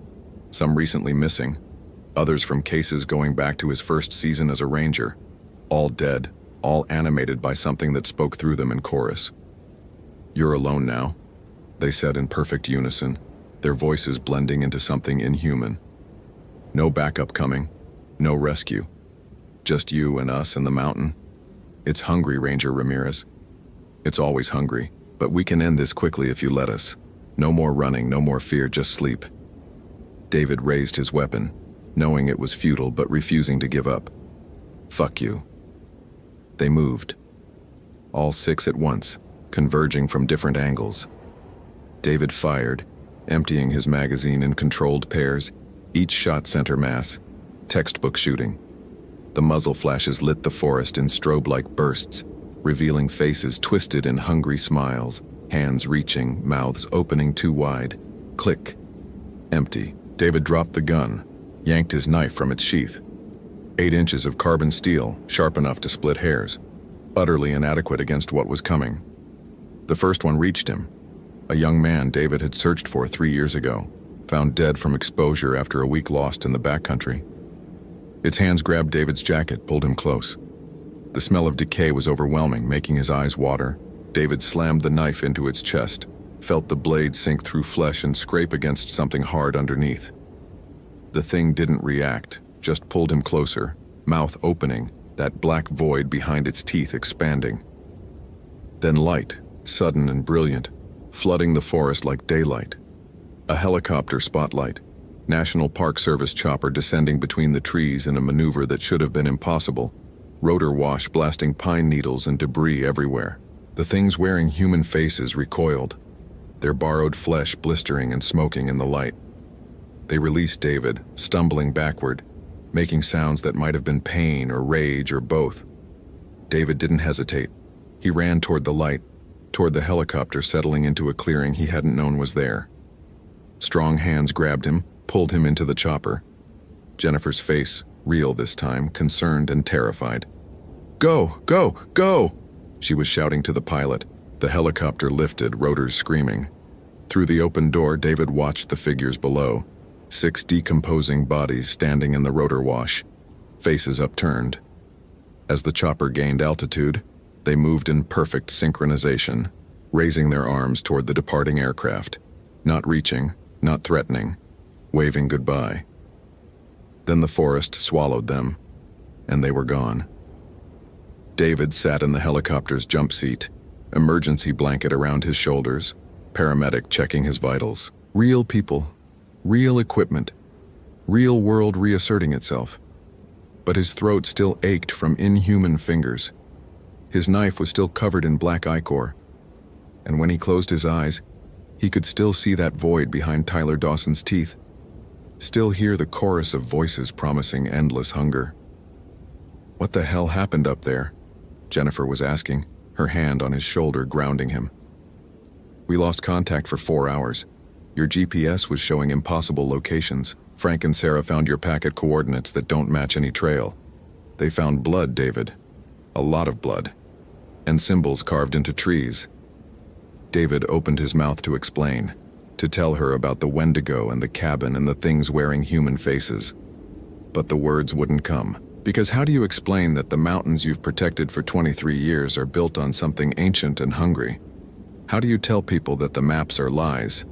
Some recently missing, others from cases going back to his first season as a ranger. All dead, all animated by something that spoke through them in chorus. "You're alone now," they said in perfect unison, their voices blending into something inhuman. "No backup coming, no rescue. Just you and us and the mountain. It's hungry, Ranger Ramirez. It's always hungry, but we can end this quickly if you let us. No more running, no more fear, just sleep." David raised his weapon, knowing it was futile but refusing to give up. "Fuck you." They moved. All 6 at once, converging from different angles. David fired, emptying his magazine in controlled pairs, each shot center mass, textbook shooting. The muzzle flashes lit the forest in strobe-like bursts, revealing faces twisted in hungry smiles, hands reaching, mouths opening too wide. Click. Empty. David dropped the gun, yanked his knife from its sheath. 8 inches of carbon steel, sharp enough to split hairs, utterly inadequate against what was coming. The first one reached him. A young man David had searched for 3 years ago, found dead from exposure after a week lost in the backcountry. Its hands grabbed David's jacket, pulled him close. The smell of decay was overwhelming, making his eyes water. David slammed the knife into its chest, felt the blade sink through flesh and scrape against something hard underneath. The thing didn't react, just pulled him closer, mouth opening, that black void behind its teeth expanding. Then light, sudden and brilliant, flooding the forest like daylight. A helicopter spotlight, National Park Service chopper descending between the trees in a maneuver that should have been impossible, rotor wash blasting pine needles and debris everywhere. The things wearing human faces recoiled, their borrowed flesh blistering and smoking in the light. They released David, stumbling backward, making sounds that might have been pain or rage or both. David didn't hesitate. He ran toward the light, toward the helicopter settling into a clearing he hadn't known was there. Strong hands grabbed him, pulled him into the chopper. Jennifer's face, real this time, concerned and terrified. "Go! Go! Go!" she was shouting to the pilot. The helicopter lifted, rotors screaming. Through the open door, David watched the figures below. 6 decomposing bodies standing in the rotor wash, faces upturned. As the chopper gained altitude, they moved in perfect synchronization, raising their arms toward the departing aircraft, not reaching, not threatening, waving goodbye. Then the forest swallowed them, and they were gone. David sat in the helicopter's jump seat, emergency blanket around his shoulders, paramedic checking his vitals. Real people, real equipment, real world reasserting itself. But his throat still ached from inhuman fingers. His knife was still covered in black ichor, and when he closed his eyes, he could still see that void behind Tyler Dawson's teeth, still hear the chorus of voices promising endless hunger. "What the hell happened up there?" Jennifer was asking, her hand on his shoulder grounding him. "We lost contact for 4 hours. Your GPS was showing impossible locations. Frank and Sarah found your packet coordinates that don't match any trail. They found blood, David. A lot of blood. And symbols carved into trees." David opened his mouth to explain, to tell her about the Wendigo and the cabin and the things wearing human faces. But the words wouldn't come. Because how do you explain that the mountains you've protected for 23 years are built on something ancient and hungry? How do you tell people that the maps are lies?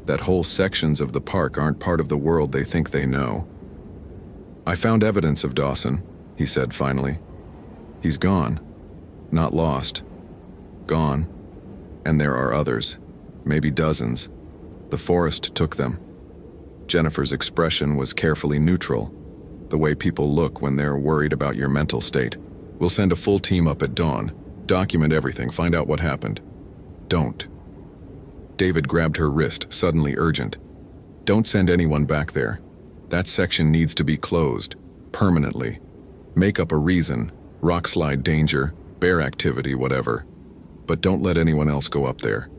That whole sections of the park aren't part of the world they think they know? "I found evidence of Dawson," he said finally. "He's gone. Not lost. Gone. And there are others. Maybe dozens. The forest took them." Jennifer's expression was carefully neutral, the way people look when they're worried about your mental state. "We'll send a full team up at dawn. Document everything, find out what happened." "Don't." David grabbed her wrist, suddenly urgent. "Don't send anyone back there. That section needs to be closed, permanently. Make up a reason, rockslide danger, bear activity, whatever. But don't let anyone else go up there."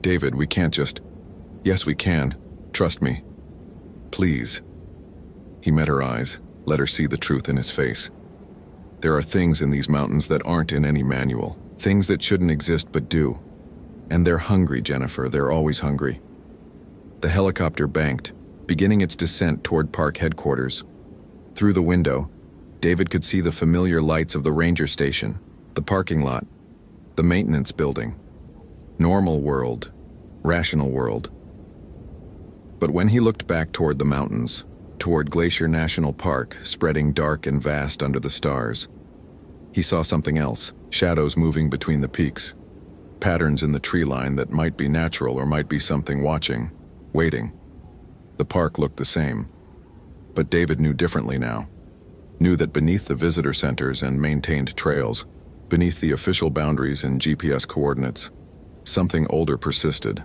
"David, we can't just—" "Yes, we can. Trust me. Please." He met her eyes, let her see the truth in his face. "There are things in these mountains that aren't in any manual, things that shouldn't exist but do. And they're hungry, Jennifer, they're always hungry." The helicopter banked, beginning its descent toward park headquarters. Through the window, David could see the familiar lights of the ranger station, the parking lot, the maintenance building. Normal world, rational world. But when he looked back toward the mountains, toward Glacier National Park, spreading dark and vast under the stars, he saw something else, shadows moving between the peaks, patterns in the tree line that might be natural or might be something watching, waiting. The park looked the same, but David knew differently now. Knew that beneath the visitor centers and maintained trails, beneath the official boundaries and GPS coordinates, something older persisted.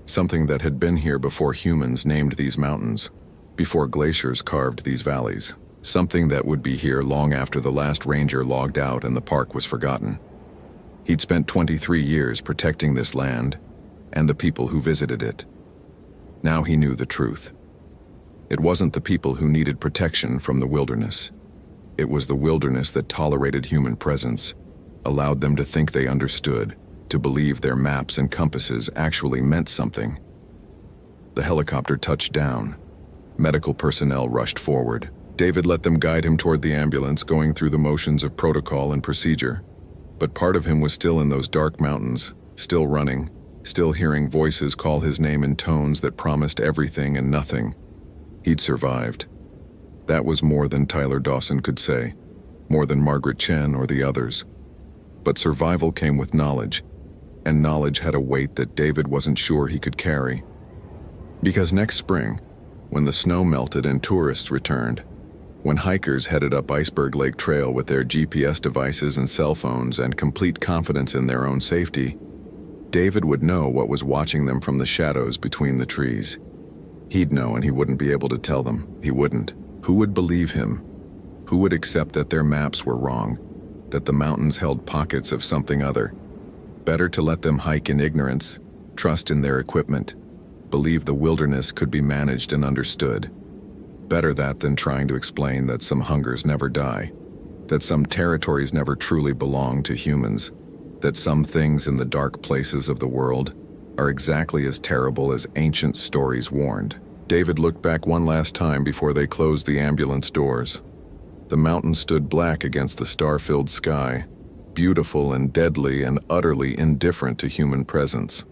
Something that had been here before humans named these mountains, before glaciers carved these valleys. Something that would be here long after the last ranger logged out and the park was forgotten. He'd spent 23 years protecting this land and the people who visited it. Now he knew the truth. It wasn't the people who needed protection from the wilderness. It was the wilderness that tolerated human presence, allowed them to think they understood, to believe their maps and compasses actually meant something. The helicopter touched down. Medical personnel rushed forward. David let them guide him toward the ambulance, going through the motions of protocol and procedure. But part of him was still in those dark mountains, still running, still hearing voices call his name in tones that promised everything and nothing. He'd survived. That was more than Tyler Dawson could say, more than Margaret Chen or the others. But survival came with knowledge, and knowledge had a weight that David wasn't sure he could carry. Because next spring, when the snow melted and tourists returned, when hikers headed up Iceberg Lake Trail with their GPS devices and cell phones and complete confidence in their own safety, David would know what was watching them from the shadows between the trees. He'd know and he wouldn't be able to tell them. He wouldn't. Who would believe him? Who would accept that their maps were wrong, that the mountains held pockets of something other? Better to let them hike in ignorance, trust in their equipment, believe the wilderness could be managed and understood. Better that than trying to explain that some hungers never die, that some territories never truly belong to humans, that some things in the dark places of the world are exactly as terrible as ancient stories warned. David looked back one last time before they closed the ambulance doors. The mountain stood black against the star-filled sky, beautiful and deadly and utterly indifferent to human presence.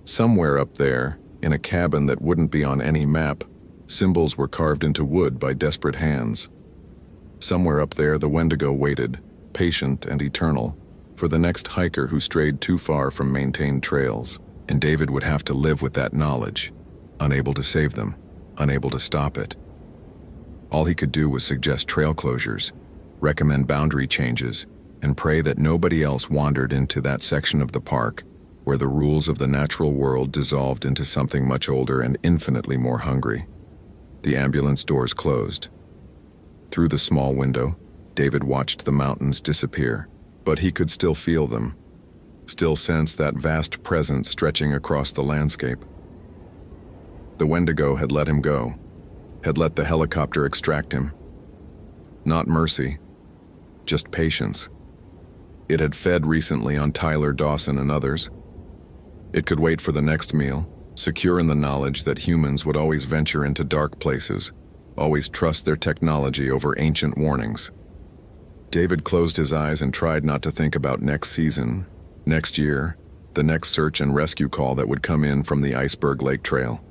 Somewhere up there, in a cabin that wouldn't be on any map, symbols were carved into wood by desperate hands. Somewhere up there, the Wendigo waited, patient and eternal, for the next hiker who strayed too far from maintained trails. And David would have to live with that knowledge, unable to save them, unable to stop it. All he could do was suggest trail closures, recommend boundary changes, and pray that nobody else wandered into that section of the park where the rules of the natural world dissolved into something much older and infinitely more hungry. The ambulance doors closed. Through the small window, David watched the mountains disappear, but he could still feel them, still sense that vast presence stretching across the landscape. The Wendigo had let him go, had let the helicopter extract him. Not mercy, just patience. It had fed recently on Tyler Dawson and others. It could wait for the next meal, secure in the knowledge that humans would always venture into dark places, always trust their technology over ancient warnings. David closed his eyes and tried not to think about next season, next year, the next search and rescue call that would come in from the Iceberg Lake Trail.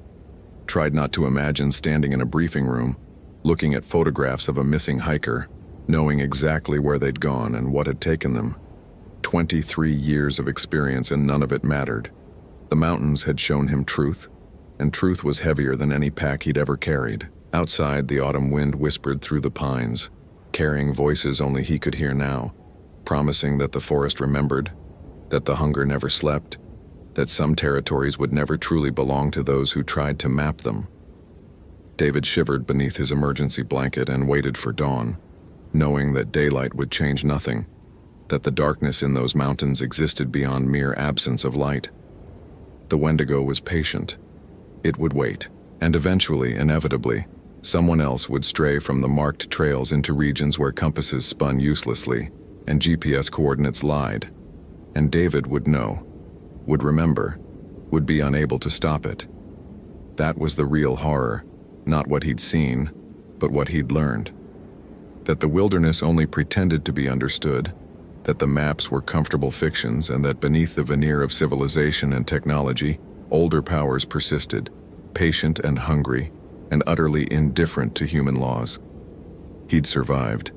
Tried not to imagine standing in a briefing room, looking at photographs of a missing hiker, knowing exactly where they'd gone and what had taken them. 23 years of experience and none of it mattered. The mountains had shown him truth, and truth was heavier than any pack he'd ever carried. Outside, the autumn wind whispered through the pines, carrying voices only he could hear now, promising that the forest remembered, that the hunger never slept, that some territories would never truly belong to those who tried to map them. David shivered beneath his emergency blanket and waited for dawn, knowing that daylight would change nothing, that the darkness in those mountains existed beyond mere absence of light. The Wendigo was patient. It would wait, and eventually, inevitably, someone else would stray from the marked trails into regions where compasses spun uselessly and GPS coordinates lied. And David would know, would remember, would be unable to stop it. That was the real horror, not what he'd seen, but what he'd learned. That the wilderness only pretended to be understood, that the maps were comfortable fictions, and that beneath the veneer of civilization and technology, older powers persisted, patient and hungry, and utterly indifferent to human laws. He'd survived.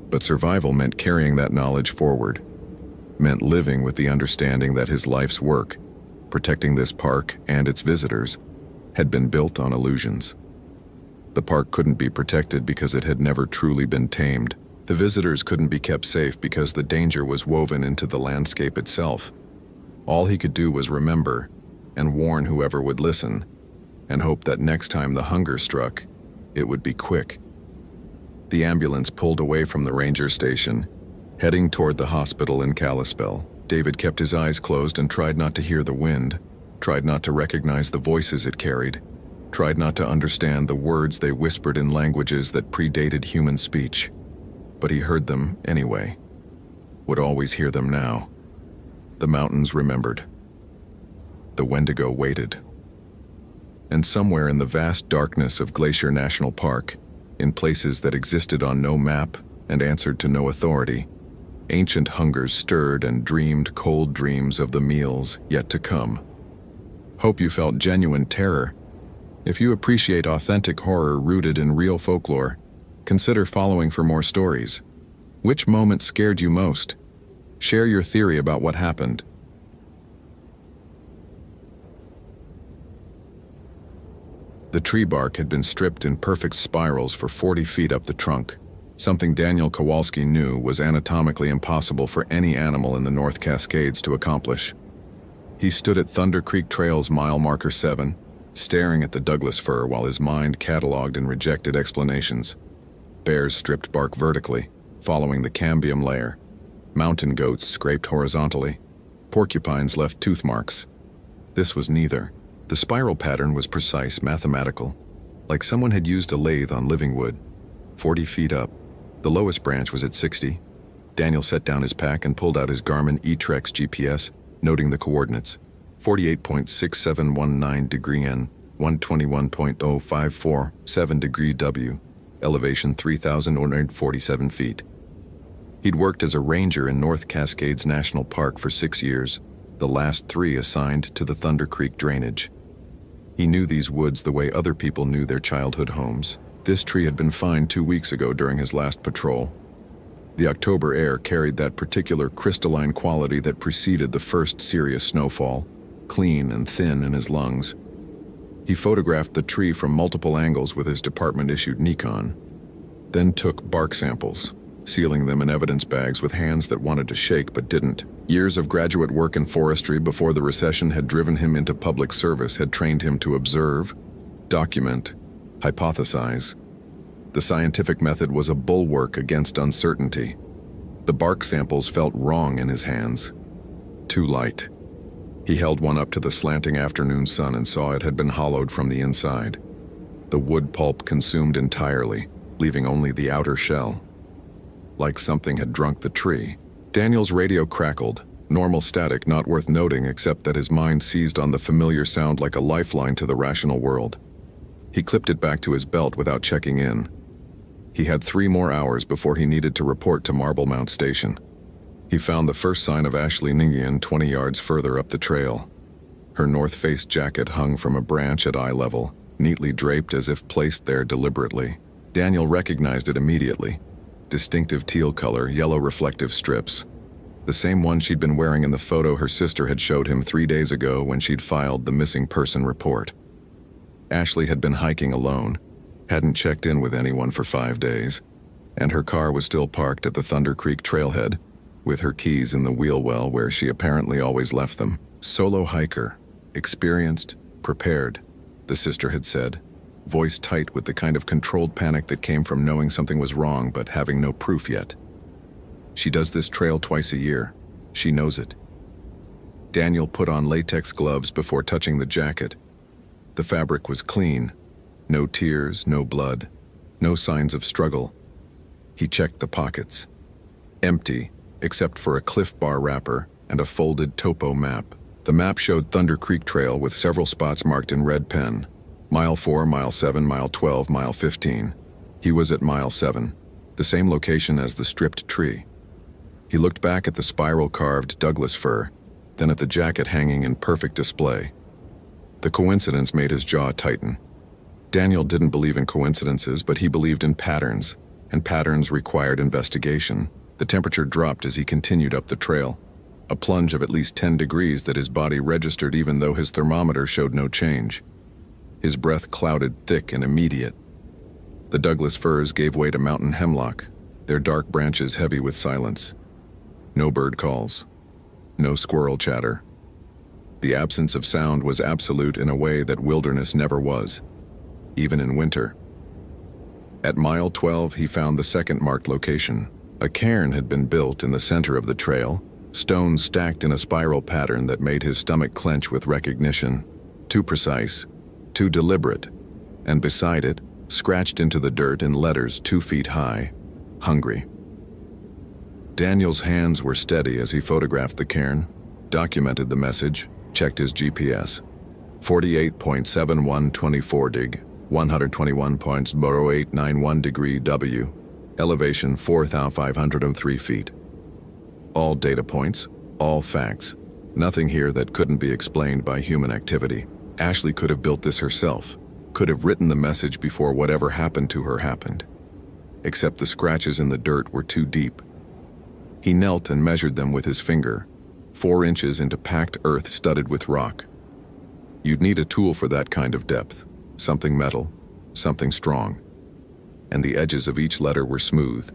But survival meant carrying that knowledge forward, meant living with the understanding that his life's work, protecting this park and its visitors, had been built on illusions. The park couldn't be protected because it had never truly been tamed. The visitors couldn't be kept safe because the danger was woven into the landscape itself. All he could do was remember and warn whoever would listen, and hope that next time the hunger struck, it would be quick. The ambulance pulled away from the ranger station, heading toward the hospital in Kalispell. David kept his eyes closed and tried not to hear the wind, tried not to recognize the voices it carried, tried not to understand the words they whispered in languages that predated human speech. But he heard them anyway, would always hear them now. The mountains remembered. The Wendigo waited. And somewhere in the vast darkness of Glacier National Park, in places that existed on no map and answered to no authority, ancient hungers stirred and dreamed cold dreams of the meals yet to come. Hope you felt genuine terror. If you appreciate authentic horror rooted in real folklore, consider following for more stories. Which moment scared you most? Share your theory about what happened. The tree bark had been stripped in perfect spirals for 40 feet up the trunk, something Daniel Kowalski knew was anatomically impossible for any animal in the North Cascades to accomplish. He stood at Thunder Creek Trail's mile marker 7, staring at the Douglas fir while his mind cataloged and rejected explanations. Bears stripped bark vertically, following the cambium layer. Mountain goats scraped horizontally. Porcupines left tooth marks. This was neither. The spiral pattern was precise, mathematical, like someone had used a lathe on living wood. 40 feet up. The lowest branch was at 60. Daniel set down his pack and pulled out his Garmin eTrex GPS, noting the coordinates. 48.6719 degree N, 121.0547 degree W, elevation 3,147 feet. He'd worked as a ranger in North Cascades National Park for 6 years, the last 3 assigned to the Thunder Creek drainage. He knew these woods the way other people knew their childhood homes. This tree had been fined 2 weeks ago during his last patrol. The October air carried that particular crystalline quality that preceded the first serious snowfall, clean and thin in his lungs. He photographed the tree from multiple angles with his department-issued Nikon, then took bark samples, sealing them in evidence bags with hands that wanted to shake but didn't. Years of graduate work in forestry before the recession had driven him into public service had trained him to observe, document, hypothesize. The scientific method was a bulwark against uncertainty. The bark samples felt wrong in his hands. Too light. He held one up to the slanting afternoon sun and saw it had been hollowed from the inside. The wood pulp consumed entirely, leaving only the outer shell. Like something had drunk the tree. Daniel's radio crackled, normal static not worth noting except that his mind seized on the familiar sound like a lifeline to the rational world. He clipped it back to his belt without checking in. He had 3 more hours before he needed to report to Marble Mount Station. He found the first sign of Ashley Ningian 20 yards further up the trail. Her North Face jacket hung from a branch at eye level, neatly draped as if placed there deliberately. Daniel recognized it immediately. Distinctive teal color, yellow reflective strips. The same one she'd been wearing in the photo her sister had showed him 3 days ago when she'd filed the missing person report. Ashley had been hiking alone, hadn't checked in with anyone for 5 days, and her car was still parked at the Thunder Creek trailhead, with her keys in the wheel well where she apparently always left them. Solo hiker, experienced, prepared, the sister had said, voice tight with the kind of controlled panic that came from knowing something was wrong but having no proof yet. She does this trail twice a year. She knows it. Daniel put on latex gloves before touching the jacket. The fabric was clean. No tears, no blood, no signs of struggle. He checked the pockets. Empty, except for a Cliff Bar wrapper and a folded topo map. The map showed Thunder Creek Trail with several spots marked in red pen. Mile 4, Mile 7, Mile 12, Mile 15. He was at Mile 7, the same location as the stripped tree. He looked back at the spiral-carved Douglas fir, then at the jacket hanging in perfect display. The coincidence made his jaw tighten. Daniel didn't believe in coincidences, but he believed in patterns, and patterns required investigation. The temperature dropped as he continued up the trail, a plunge of at least 10 degrees that his body registered even though his thermometer showed no change. His breath clouded thick and immediate. The Douglas firs gave way to mountain hemlock, their dark branches heavy with silence. No bird calls. No squirrel chatter. The absence of sound was absolute in a way that wilderness never was, even in winter. At Mile 12, he found the second marked location. A cairn had been built in the center of the trail, stones stacked in a spiral pattern that made his stomach clench with recognition. Too precise, too deliberate, and beside it, scratched into the dirt in letters 2 feet high, hungry. Daniel's hands were steady as he photographed the cairn, documented the message, checked his GPS. 48.7124 dig, 121.0891 degree W, elevation 4,503 feet. All data points, all facts, nothing here that couldn't be explained by human activity. Ashley could have built this herself, could have written the message before whatever happened to her happened. Except the scratches in the dirt were too deep. He knelt and measured them with his finger, 4 inches into packed earth studded with rock. You'd need a tool for that kind of depth, something metal, something strong. And the edges of each letter were smooth,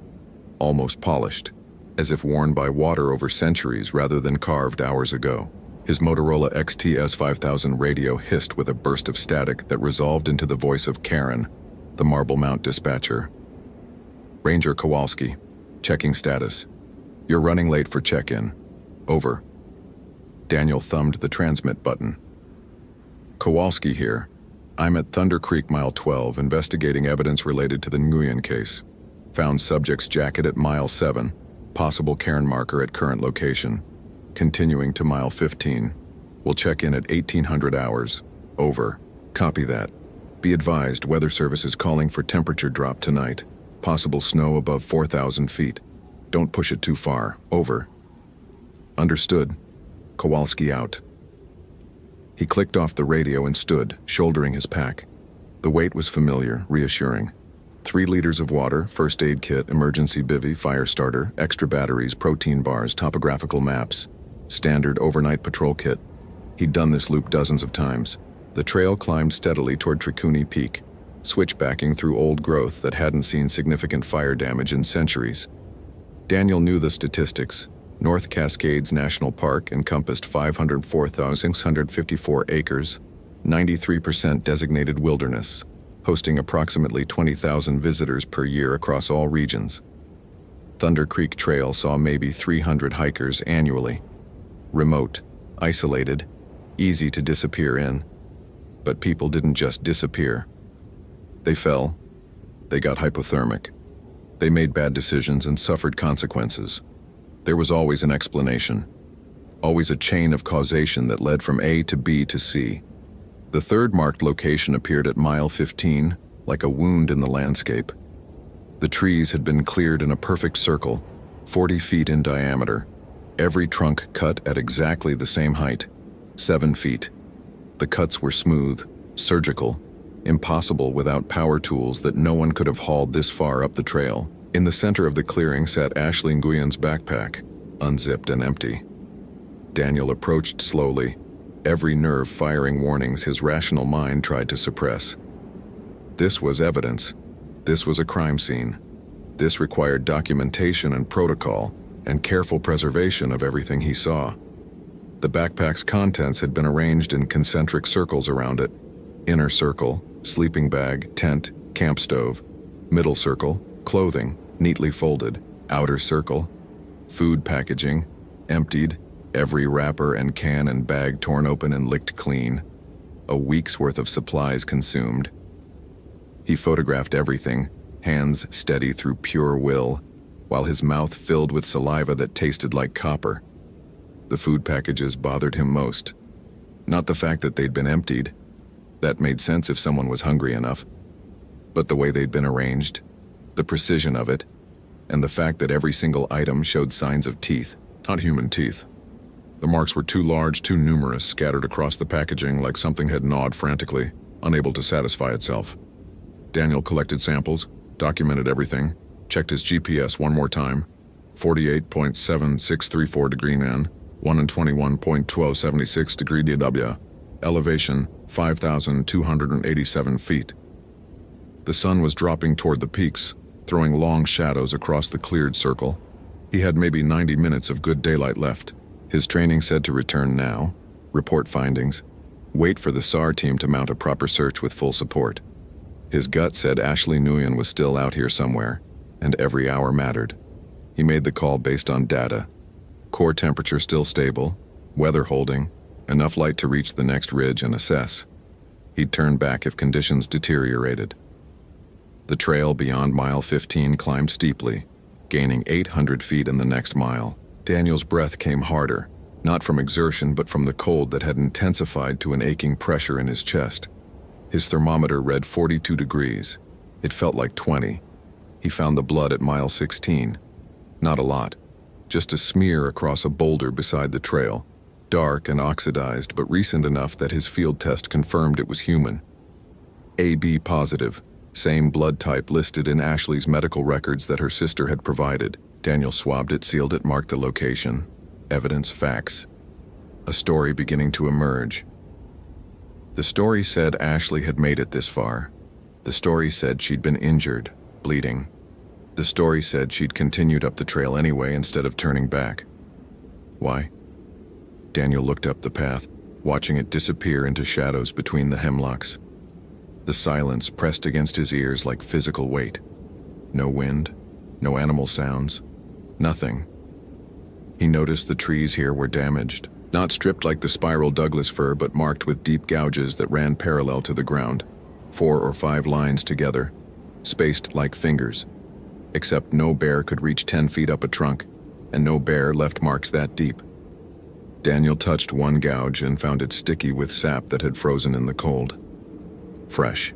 almost polished, as if worn by water over centuries rather than carved hours ago. His Motorola XTS 5000 radio hissed with a burst of static that resolved into the voice of Karen, the Marble Mount dispatcher. Ranger Kowalski, checking status. You're running late for check-in. Over. Daniel thumbed the transmit button. Kowalski here. I'm at Thunder Creek Mile 12 investigating evidence related to the Nguyen case. Found subject's jacket at Mile 7, possible cairn marker at current location. Continuing to Mile 15. We'll check in at 1800 hours. Over. Copy that. Be advised, Weather Service is calling for temperature drop tonight. Possible snow above 4,000 feet. Don't push it too far. Over. Understood. Kowalski out. He clicked off the radio and stood, shouldering his pack. The weight was familiar, reassuring. 3 liters of water, first aid kit, emergency bivvy, fire starter, extra batteries, protein bars, topographical maps. Standard overnight patrol kit. He'd done this loop dozens of times. The trail climbed steadily toward Trikuni Peak, switchbacking through old growth that hadn't seen significant fire damage in centuries. Daniel knew the statistics. North Cascades National Park encompassed 504,654 acres, 93% designated wilderness, hosting approximately 20,000 visitors per year across all regions. Thunder Creek Trail saw maybe 300 hikers annually. Remote, isolated, easy to disappear in. But people didn't just disappear. They fell. They got hypothermic. They made bad decisions and suffered consequences. There was always an explanation. Always a chain of causation that led from A to B to C. The third marked location appeared at Mile 15, like a wound in the landscape. The trees had been cleared in a perfect circle, 40 feet in diameter. Every trunk cut at exactly the same height, 7 feet. The cuts were smooth, surgical, impossible without power tools that no one could have hauled this far up the trail. In the center of the clearing sat Ashley Nguyen's backpack, unzipped and empty. Daniel approached slowly, every nerve firing warnings his rational mind tried to suppress. This was evidence. This was a crime scene. This required documentation and protocol, and careful preservation of everything he saw. The backpack's contents had been arranged in concentric circles around it. Inner circle, sleeping bag, tent, camp stove. Middle circle, clothing, neatly folded. Outer circle, food packaging, emptied, every wrapper and can and bag torn open and licked clean. A week's worth of supplies consumed. He photographed everything, hands steady through pure will, while his mouth filled with saliva that tasted like copper. The food packages bothered him most. Not the fact that they'd been emptied. That made sense if someone was hungry enough. But the way they'd been arranged, the precision of it, and the fact that every single item showed signs of teeth. Not human teeth. The marks were too large, too numerous, scattered across the packaging like something had gnawed frantically, unable to satisfy itself. Daniel collected samples, documented everything, checked his GPS one more time. 48.7634 degree N, 1 and 21.1276 degree DW. Elevation, 5,287 feet. The sun was dropping toward the peaks, throwing long shadows across the cleared circle. He had maybe 90 minutes of good daylight left. His training said to return now, report findings, wait for the SAR team to mount a proper search with full support. His gut said Ashley Nguyen was still out here somewhere, and every hour mattered. He made the call based on data. Core temperature still stable, weather holding, enough light to reach the next ridge and assess. He'd turn back if conditions deteriorated. The trail beyond Mile 15 climbed steeply, gaining 800 feet in the next mile. Daniel's breath came harder, not from exertion but from the cold that had intensified to an aching pressure in his chest. His thermometer read 42 degrees. It felt like 20. He found the blood at Mile 16. Not a lot, just a smear across a boulder beside the trail, dark and oxidized but recent enough that his field test confirmed it was human. AB positive. Same blood type listed in Ashley's medical records that her sister had provided. Daniel swabbed it, sealed it, marked the location. Evidence, facts. A story beginning to emerge. The story said Ashley had made it this far. The story said she'd been injured, bleeding. The story said she'd continued up the trail anyway instead of turning back. Why? Daniel looked up the path, watching it disappear into shadows between the hemlocks. The silence pressed against his ears like physical weight. No wind, no animal sounds, nothing. He noticed the trees here were damaged, not stripped like the spiral Douglas fir, but marked with deep gouges that ran parallel to the ground, 4 or 5 lines together, spaced like fingers. Except no bear could reach 10 feet up a trunk, and no bear left marks that deep. Daniel touched one gouge and found it sticky with sap that had frozen in the cold. Fresh.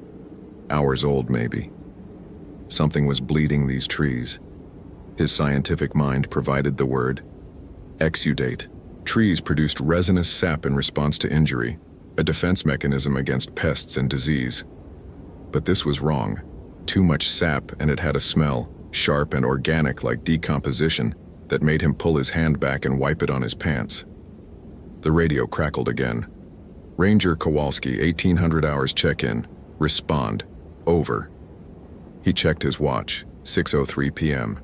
Hours old, maybe. Something was bleeding these trees. His scientific mind provided the word. Exudate. Trees produced resinous sap in response to injury, a defense mechanism against pests and disease. But this was wrong. Too much sap, and it had a smell, sharp and organic like decomposition, that made him pull his hand back and wipe it on his pants. The radio crackled again. Ranger Kowalski, 1800 hours check-in. Respond. Over. He checked his watch, 6:03 p.m.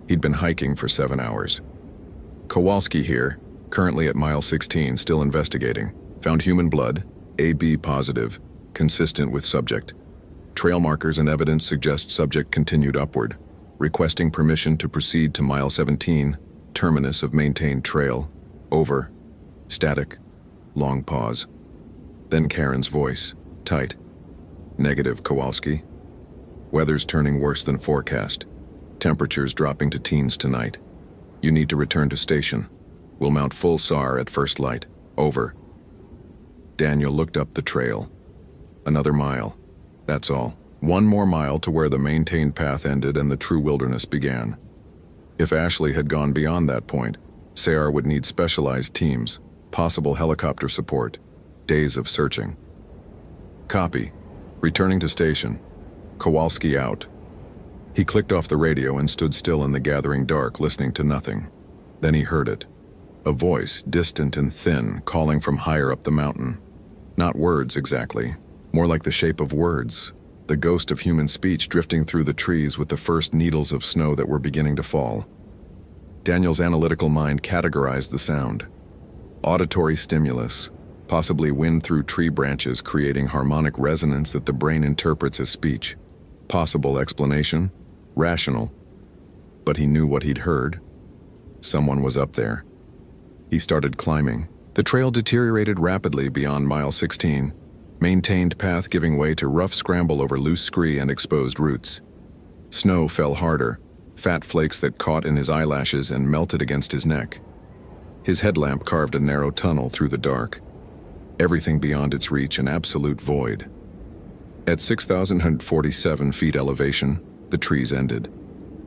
He'd been hiking for 7 hours. Kowalski here, currently at mile 16, still investigating. Found human blood, AB positive, consistent with subject. Trail markers and evidence suggest subject continued upward. Requesting permission to proceed to mile 17, terminus of maintained trail. Over. Static. Long pause. Then Karen's voice, tight. Negative, Kowalski. Weather's turning worse than forecast. Temperatures dropping to teens tonight. You need to return to station. We'll mount full SAR at first light. Over. Daniel looked up the trail. Another mile. That's all. 1 more mile to where the maintained path ended and the true wilderness began. If Ashley had gone beyond that point, SAR would need specialized teams, possible helicopter support, days of searching. Copy. Returning to station. Kowalski out. He clicked off the radio and stood still in the gathering dark, listening to nothing. Then he heard it. A voice, distant and thin, calling from higher up the mountain. Not words exactly, more like the shape of words, the ghost of human speech drifting through the trees with the first needles of snow that were beginning to fall. Daniel's analytical mind categorized the sound. Auditory stimulus, possibly wind through tree branches creating harmonic resonance that the brain interprets as speech. Possible explanation? Rational. But he knew what he'd heard. Someone was up there. He started climbing. The trail deteriorated rapidly beyond mile 16, maintained path giving way to rough scramble over loose scree and exposed roots. Snow fell harder, fat flakes that caught in his eyelashes and melted against his neck. His headlamp carved a narrow tunnel through the dark. Everything beyond its reach an absolute void. At 6,147 feet elevation, the trees ended.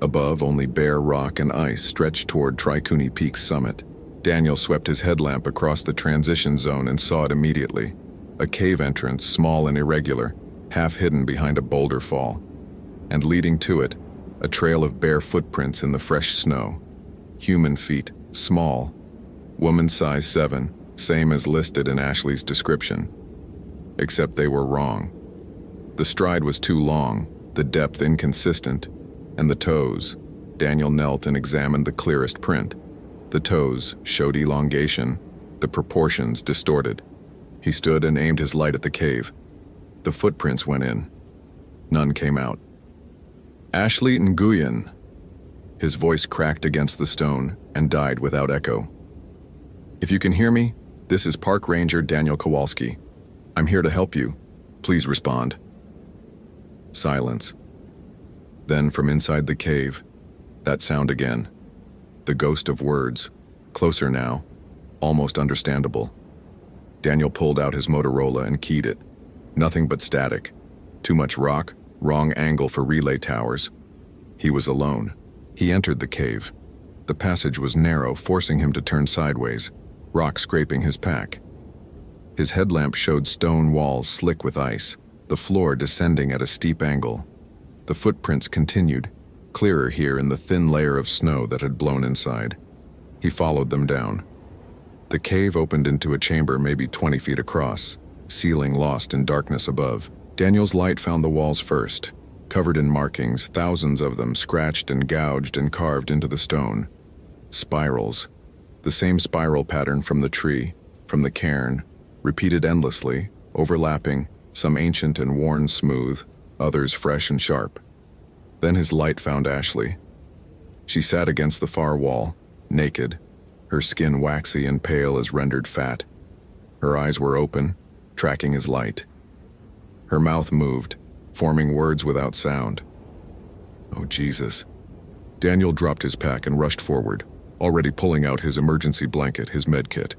Above, only bare rock and ice stretched toward Trikuni Peak's summit. Daniel swept his headlamp across the transition zone and saw it immediately. A cave entrance, small and irregular, half hidden behind a boulder fall. And leading to it, a trail of bare footprints in the fresh snow. Human feet, small. Woman size 7, same as listed in Ashley's description. Except they were wrong. The stride was too long, the depth inconsistent, and the toes. Daniel knelt and examined the clearest print. The toes showed elongation, the proportions distorted. He stood and aimed his light at the cave. The footprints went in. None came out. Ashley Nguyen. His voice cracked against the stone and died without echo. If you can hear me, this is Park Ranger Daniel Kowalski. I'm here to help you. Please respond. Silence. Then from inside the cave, that sound again. The ghost of words, closer now, almost understandable. Daniel pulled out his Motorola and keyed it. Nothing but static. Too much rock, wrong angle for relay towers. He was alone. He entered the cave. The passage was narrow, forcing him to turn sideways, rock scraping his pack. His headlamp showed stone walls slick with ice, the floor descending at a steep angle. The footprints continued, clearer here in the thin layer of snow that had blown inside. He followed them down. The cave opened into a chamber maybe 20 feet across, ceiling lost in darkness above. Daniel's light found the walls first, covered in markings, thousands of them scratched and gouged and carved into the stone. Spirals. The same spiral pattern from the tree, from the cairn, repeated endlessly, overlapping, some ancient and worn smooth, others fresh and sharp. Then his light found Ashley. She sat against the far wall, naked, her skin waxy and pale as rendered fat. Her eyes were open, tracking his light. Her mouth moved, forming words without sound. Oh, Jesus. Daniel dropped his pack and rushed forward, already pulling out his emergency blanket, his med kit.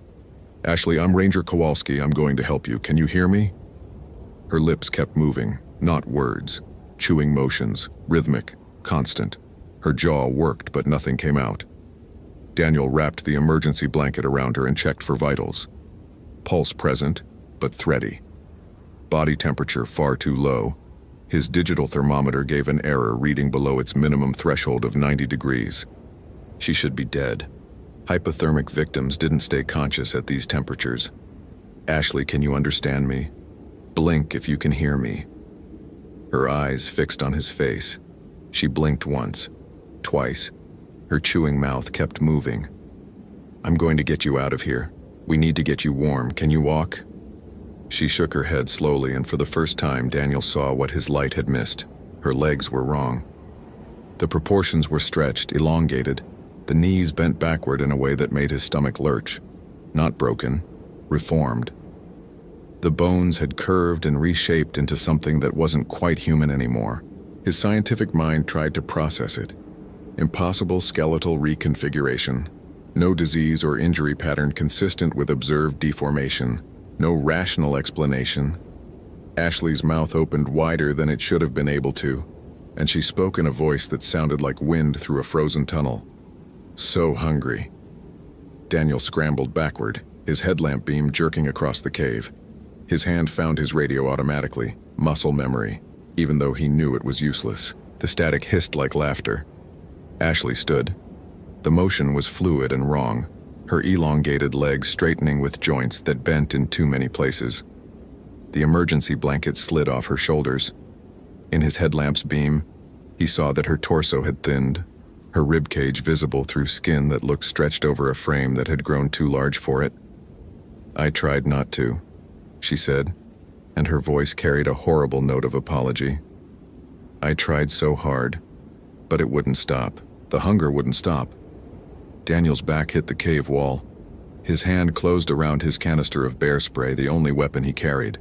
Ashley, I'm Ranger Kowalski. I'm going to help you. Can you hear me? Her lips kept moving, not words, chewing motions, rhythmic, constant. Her jaw worked, but nothing came out. Daniel wrapped the emergency blanket around her and checked for vitals. Pulse present, but thready. Body temperature far too low. His digital thermometer gave an error reading below its minimum threshold of 90 degrees. She should be dead. Hypothermic victims didn't stay conscious at these temperatures. Ashley, can you understand me? Blink if you can hear me. Her eyes fixed on his face. She blinked once, twice. Her chewing mouth kept moving. I'm going to get you out of here. We need to get you warm. Can you walk? She shook her head slowly, and for the first time Daniel saw what his light had missed. Her legs were wrong. The proportions were stretched, elongated. The knees bent backward in a way that made his stomach lurch. Not broken, reformed. The bones had curved and reshaped into something that wasn't quite human anymore. His scientific mind tried to process it. Impossible skeletal reconfiguration. No disease or injury pattern consistent with observed deformation. No rational explanation. Ashley's mouth opened wider than it should have been able to, and she spoke in a voice that sounded like wind through a frozen tunnel. So hungry. Daniel scrambled backward, his headlamp beam jerking across the cave. His hand found his radio automatically, muscle memory, even though he knew it was useless. The static hissed like laughter. Ashley stood. The motion was fluid and wrong, her elongated legs straightening with joints that bent in too many places. The emergency blanket slid off her shoulders. In his headlamp's beam, he saw that her torso had thinned, her ribcage visible through skin that looked stretched over a frame that had grown too large for it. I tried not to, she said, and her voice carried a horrible note of apology. I tried so hard, but it wouldn't stop. The hunger wouldn't stop. Daniel's back hit the cave wall. His hand closed around his canister of bear spray, the only weapon he carried.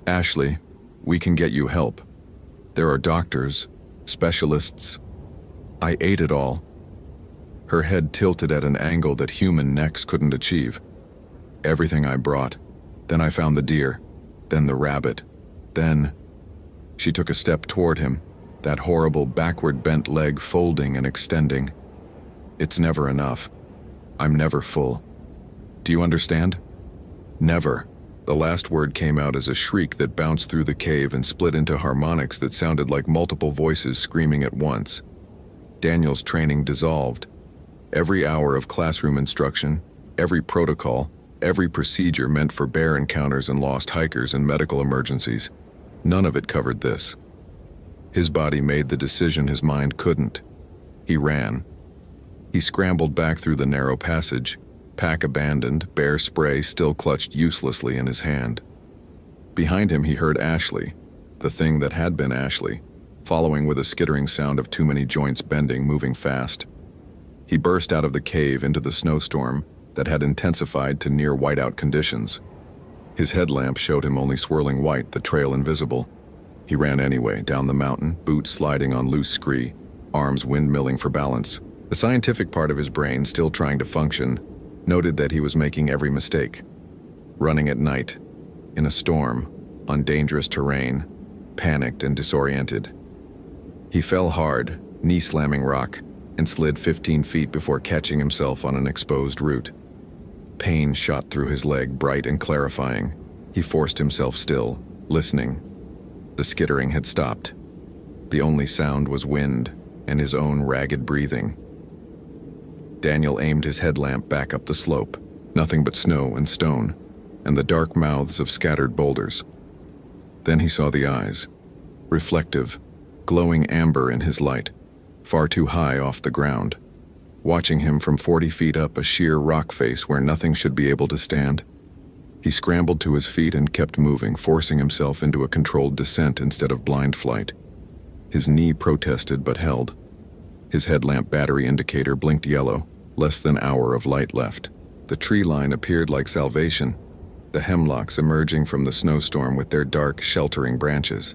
Ashley, we can get you help. There are doctors, specialists. I ate it all. Her head tilted at an angle that human necks couldn't achieve. Everything I brought. Then I found the deer. Then the rabbit. Then... She took a step toward him, that horrible backward bent leg folding and extending. It's never enough. I'm never full. Do you understand? Never. The last word came out as a shriek that bounced through the cave and split into harmonics that sounded like multiple voices screaming at once. Daniel's training dissolved. Every hour of classroom instruction, every protocol, every procedure meant for bear encounters and lost hikers and medical emergencies. None of it covered this. His body made the decision his mind couldn't. He ran. He scrambled back through the narrow passage, pack abandoned, bear spray still clutched uselessly in his hand. Behind him he heard Ashley, the thing that had been Ashley, following with a skittering sound of too many joints bending, moving fast. He burst out of the cave into the snowstorm that had intensified to near whiteout conditions. His headlamp showed him only swirling white, the trail invisible. He ran anyway, down the mountain, boots sliding on loose scree, arms windmilling for balance. The scientific part of his brain, still trying to function, noted that he was making every mistake. Running at night, in a storm, on dangerous terrain, panicked and disoriented. He fell hard, knee-slamming rock, and slid 15 feet before catching himself on an exposed root. Pain shot through his leg, bright and clarifying. He forced himself still, listening. The skittering had stopped. The only sound was wind and his own ragged breathing. Daniel aimed his headlamp back up the slope, nothing but snow and stone, and the dark mouths of scattered boulders. Then he saw the eyes, reflective, glowing amber in his light, far too high off the ground. watching him from 40 feet up a sheer rock face where nothing should be able to stand. He scrambled to his feet and kept moving, forcing himself into a controlled descent instead of blind flight. His knee protested but held. His headlamp battery indicator blinked yellow, less than an hour of light left. The tree line appeared like salvation, the hemlocks emerging from the snowstorm with their dark, sheltering branches.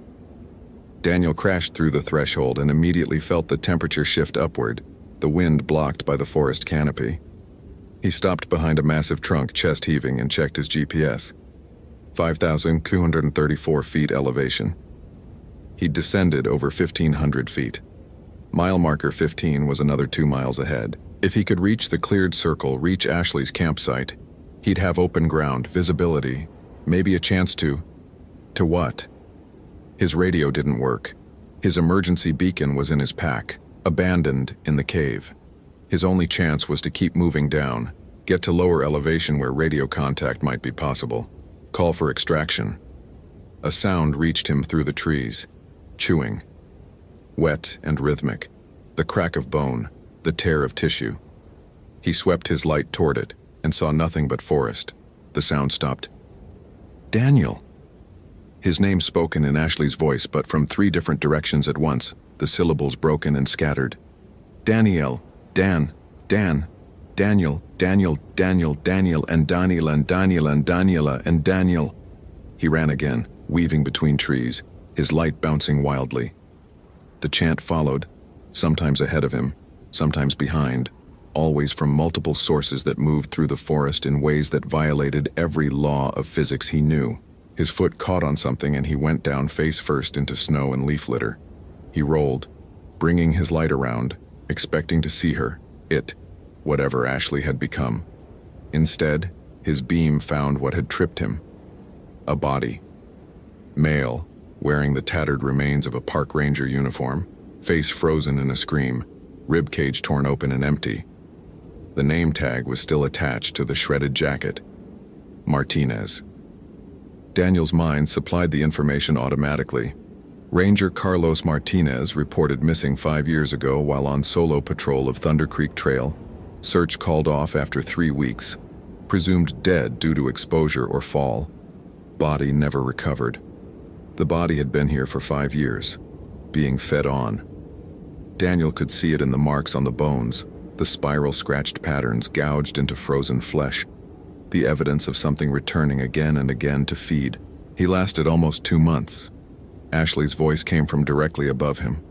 Daniel crashed through the threshold and immediately felt the temperature shift upward, the wind blocked by the forest canopy. He stopped behind a massive trunk, chest heaving, and checked his GPS. 5,234 feet elevation. He'd descended over 1,500 feet. Mile marker 15 was another 2 miles ahead. If he could reach the cleared circle, reach Ashley's campsite, he'd have open ground, visibility, maybe a chance to what? His radio didn't work. His emergency beacon was in his pack, abandoned in the cave. His only chance was to keep moving down, get to lower elevation where radio contact might be possible, call for extraction. A sound reached him through the trees, chewing. Wet and rhythmic, the crack of bone, the tear of tissue. He swept his light toward it and saw nothing but forest. The sound stopped. Daniel! His name spoken in Ashley's voice, but from 3 different directions at once, the syllables broken and scattered. Daniel, Dan, Dan, Daniel, Daniel, Daniel, Daniel, and Daniel, and Daniel, and Daniela, and Daniel. He ran again, weaving between trees, his light bouncing wildly. The chant followed, sometimes ahead of him, sometimes behind, always from multiple sources that moved through the forest in ways that violated every law of physics he knew. His foot caught on something and he went down face first into snow and leaf litter. He rolled, bringing his light around, expecting to see her, whatever Ashley had become. Instead, his beam found what had tripped him. A body. Male, wearing the tattered remains of a park ranger uniform, face frozen in a scream, ribcage torn open and empty. The name tag was still attached to the shredded jacket. Martinez. Daniel's mind supplied the information automatically. Ranger Carlos Martinez reported missing 5 years ago while on solo patrol of Thunder Creek Trail. Search called off after 3 weeks. Presumed dead due to exposure or fall. Body never recovered. The body had been here for 5 years, being fed on. Daniel could see it in the marks on the bones, the spiral scratched patterns gouged into frozen flesh, the evidence of something returning again and again to feed. He lasted almost 2 months. Ashley's voice came from directly above him.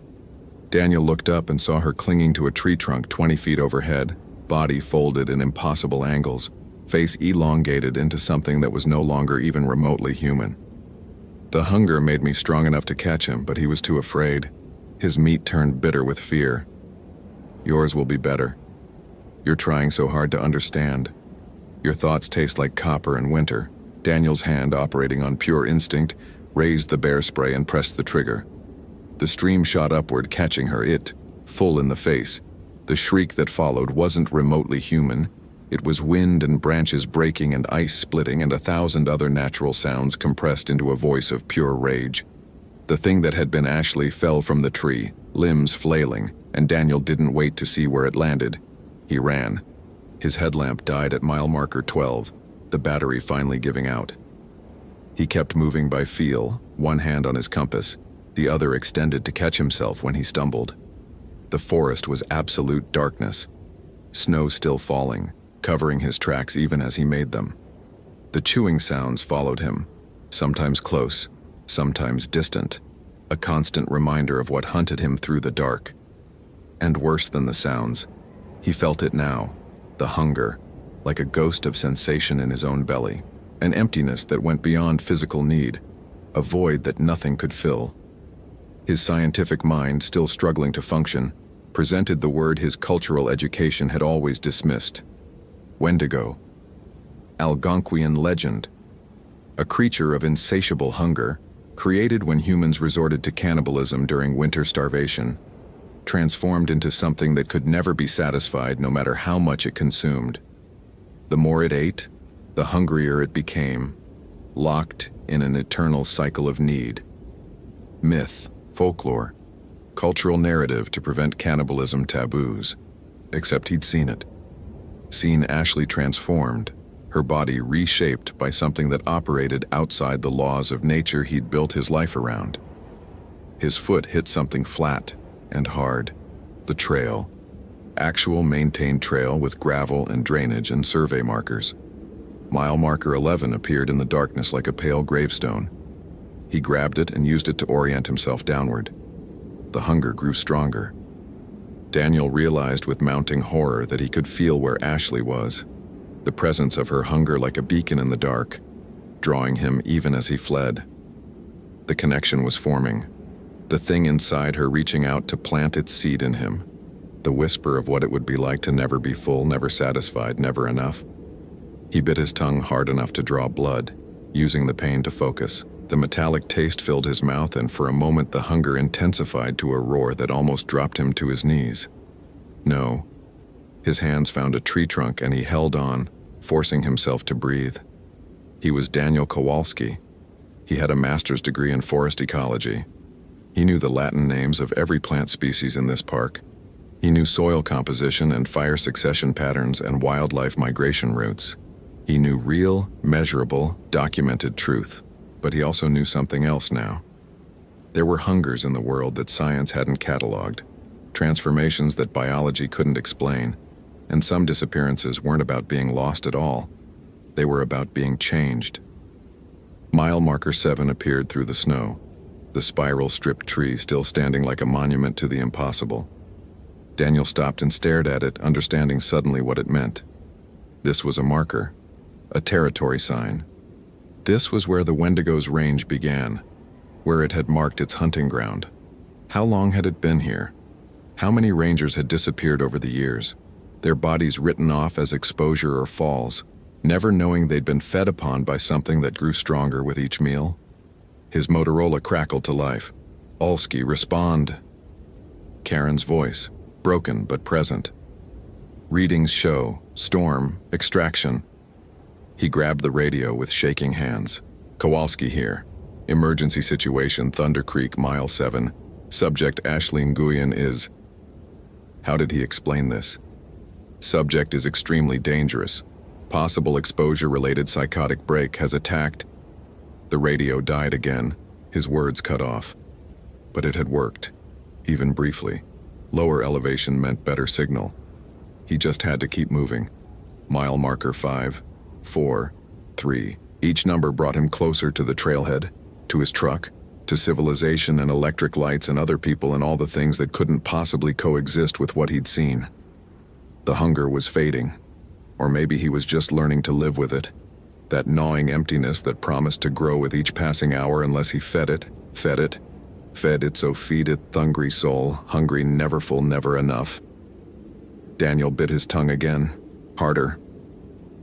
Daniel looked up and saw her clinging to a tree trunk 20 feet overhead, body folded in impossible angles, face elongated into something that was no longer even remotely human. The hunger made me strong enough to catch him, but he was too afraid. His meat turned bitter with fear. Yours will be better. You're trying so hard to understand. Your thoughts taste like copper in winter. Daniel's hand, operating on pure instinct, raised the bear spray and pressed the trigger. The stream shot upward, catching her, full in the face. The shriek that followed wasn't remotely human. It was wind and branches breaking and ice splitting and 1,000 other natural sounds compressed into a voice of pure rage. The thing that had been Ashley fell from the tree, limbs flailing, and Daniel didn't wait to see where it landed. He ran. His headlamp died at mile marker 12, the battery finally giving out. He kept moving by feel, one hand on his compass, the other extended to catch himself when he stumbled. The forest was absolute darkness. Snow still falling, covering his tracks even as he made them. The chewing sounds followed him, sometimes close, sometimes distant, a constant reminder of what hunted him through the dark. And worse than the sounds, he felt it now, the hunger, like a ghost of sensation in his own belly, an emptiness that went beyond physical need, a void that nothing could fill. His scientific mind, still struggling to function, presented the word his cultural education had always dismissed. Wendigo. Algonquian legend. A creature of insatiable hunger, created when humans resorted to cannibalism during winter starvation, transformed into something that could never be satisfied no matter how much it consumed. The more it ate, the hungrier it became, locked in an eternal cycle of need. Myth, folklore, cultural narrative to prevent cannibalism taboos. except he'd seen it. Seen Ashley transformed, her body reshaped by something that operated outside the laws of nature he'd built his life around. His foot hit something flat and hard. The trail. Actual maintained trail with gravel and drainage and survey markers. Mile marker 11 appeared in the darkness like a pale gravestone. He grabbed it and used it to orient himself downward. The hunger grew stronger. Daniel realized with mounting horror that he could feel where Ashley was, the presence of her hunger like a beacon in the dark, drawing him even as he fled. The connection was forming, the thing inside her reaching out to plant its seed in him, the whisper of what it would be like to never be full, never satisfied, never enough. He bit his tongue hard enough to draw blood, using the pain to focus. The metallic taste filled his mouth, and for a moment the hunger intensified to a roar that almost dropped him to his knees. No. His hands found a tree trunk and he held on, forcing himself to breathe. He was Daniel Kowalski. He had a master's degree in forest ecology. He knew the Latin names of every plant species in this park. He knew soil composition and fire succession patterns and wildlife migration routes. He knew real, measurable, documented truth. But he also knew something else now. There were hungers in the world that science hadn't cataloged, transformations that biology couldn't explain, and some disappearances weren't about being lost at all. They were about being changed. Mile marker 7 appeared through the snow, the spiral-stripped tree still standing like a monument to the impossible. Daniel stopped and stared at it, understanding suddenly what it meant. This was a marker, a territory sign. This was where the Wendigo's range began, where it had marked its hunting ground. How long had it been here? How many rangers had disappeared over the years, their bodies written off as exposure or falls, never knowing they'd been fed upon by something that grew stronger with each meal? His Motorola crackled to life. "Ulski, respond." Karen's voice, broken but present. "Readings show, storm, extraction." He grabbed the radio with shaking hands. "Kowalski here. Emergency situation, Thunder Creek, Mile 7. Subject Ashley Nguyen is..." How did he explain this? "Subject is extremely dangerous. Possible exposure-related psychotic break has attacked..." The radio died again, his words cut off. But it had worked, even briefly. Lower elevation meant better signal. He just had to keep moving. Mile marker 5. 4, 3. Each number brought him closer to the trailhead, to his truck, to civilization and electric lights and other people and all the things that couldn't possibly coexist with what he'd seen. The hunger was fading, or maybe he was just learning to live with it. That gnawing emptiness that promised to grow with each passing hour unless he fed it, fed it so feed it, thungry soul, hungry, never full, never enough. Daniel bit his tongue again, harder.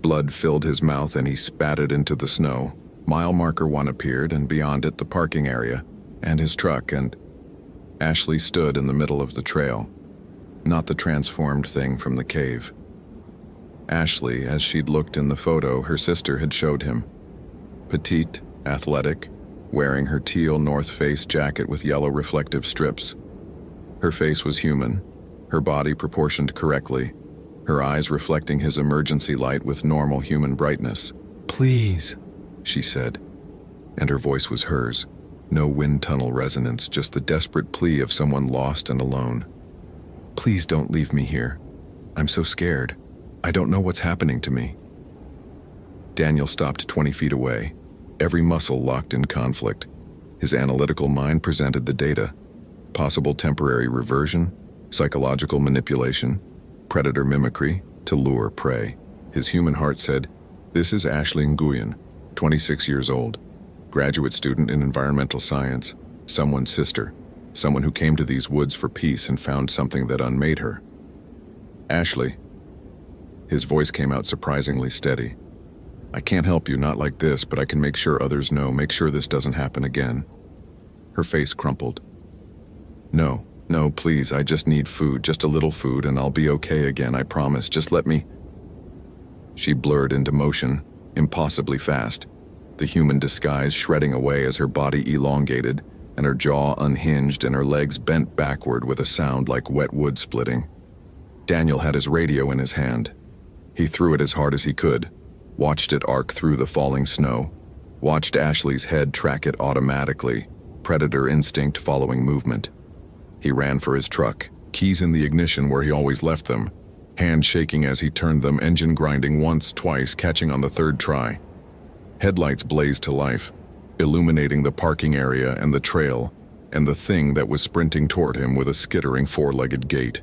Blood filled his mouth and he spat it into the snow. Mile marker 1 appeared, and beyond it the parking area, and his truck, and Ashley stood in the middle of the trail. Not the transformed thing from the cave. Ashley, as she'd looked in the photo her sister had showed him. Petite, athletic, wearing her teal North Face jacket with yellow reflective strips. Her face was human, her body proportioned correctly, her eyes reflecting his emergency light with normal human brightness. "Please," she said, and her voice was hers. No wind tunnel resonance, just the desperate plea of someone lost and alone. "Please don't leave me here. I'm so scared. I don't know what's happening to me." Daniel stopped 20 feet away, every muscle locked in conflict. His analytical mind presented the data. Possible temporary reversion, psychological manipulation, predator mimicry to lure prey. His human heart said, "This is Ashley Nguyen, 26 years old, graduate student in environmental science, someone's sister, someone who came to these woods for peace and found something that unmade her." "Ashley." His voice came out surprisingly steady. "I can't help you, not like this, but I can make sure others know, make sure this doesn't happen again." Her face crumpled. No, please, I just need food, just a little food, and I'll be okay again, I promise, just let me..." She blurred into motion, impossibly fast, the human disguise shredding away as her body elongated, and her jaw unhinged and her legs bent backward with a sound like wet wood splitting. Daniel had his radio in his hand. He threw it as hard as he could, watched it arc through the falling snow, watched Ashley's head track it automatically, predator instinct following movement. He ran for his truck, keys in the ignition where he always left them, hand shaking as he turned them, engine grinding once, twice, catching on the third try. Headlights blazed to life, illuminating the parking area and the trail, and the thing that was sprinting toward him with a skittering four-legged gait.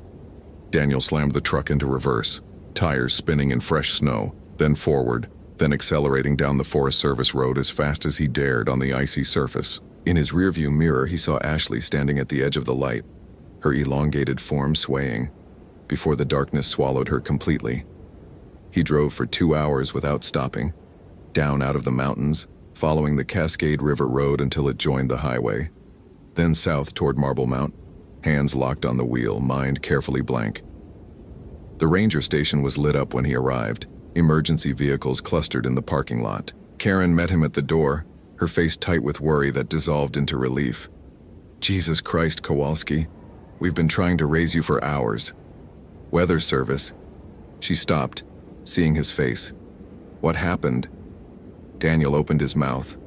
Daniel slammed the truck into reverse, tires spinning in fresh snow, then forward, then accelerating down the Forest Service road as fast as he dared on the icy surface. In his rearview mirror, he saw Ashley standing at the edge of the light, her elongated form swaying, before the darkness swallowed her completely. He drove for 2 hours without stopping, down out of the mountains, following the Cascade River Road until it joined the highway, then south toward Marble Mount, hands locked on the wheel, mind carefully blank. The ranger station was lit up when he arrived, emergency vehicles clustered in the parking lot. Karen met him at the door, her face tight with worry that dissolved into relief. "Jesus Christ, Kowalski. We've been trying to raise you for hours." "Weather service." She stopped, seeing his face. "What happened?" Daniel opened his mouth,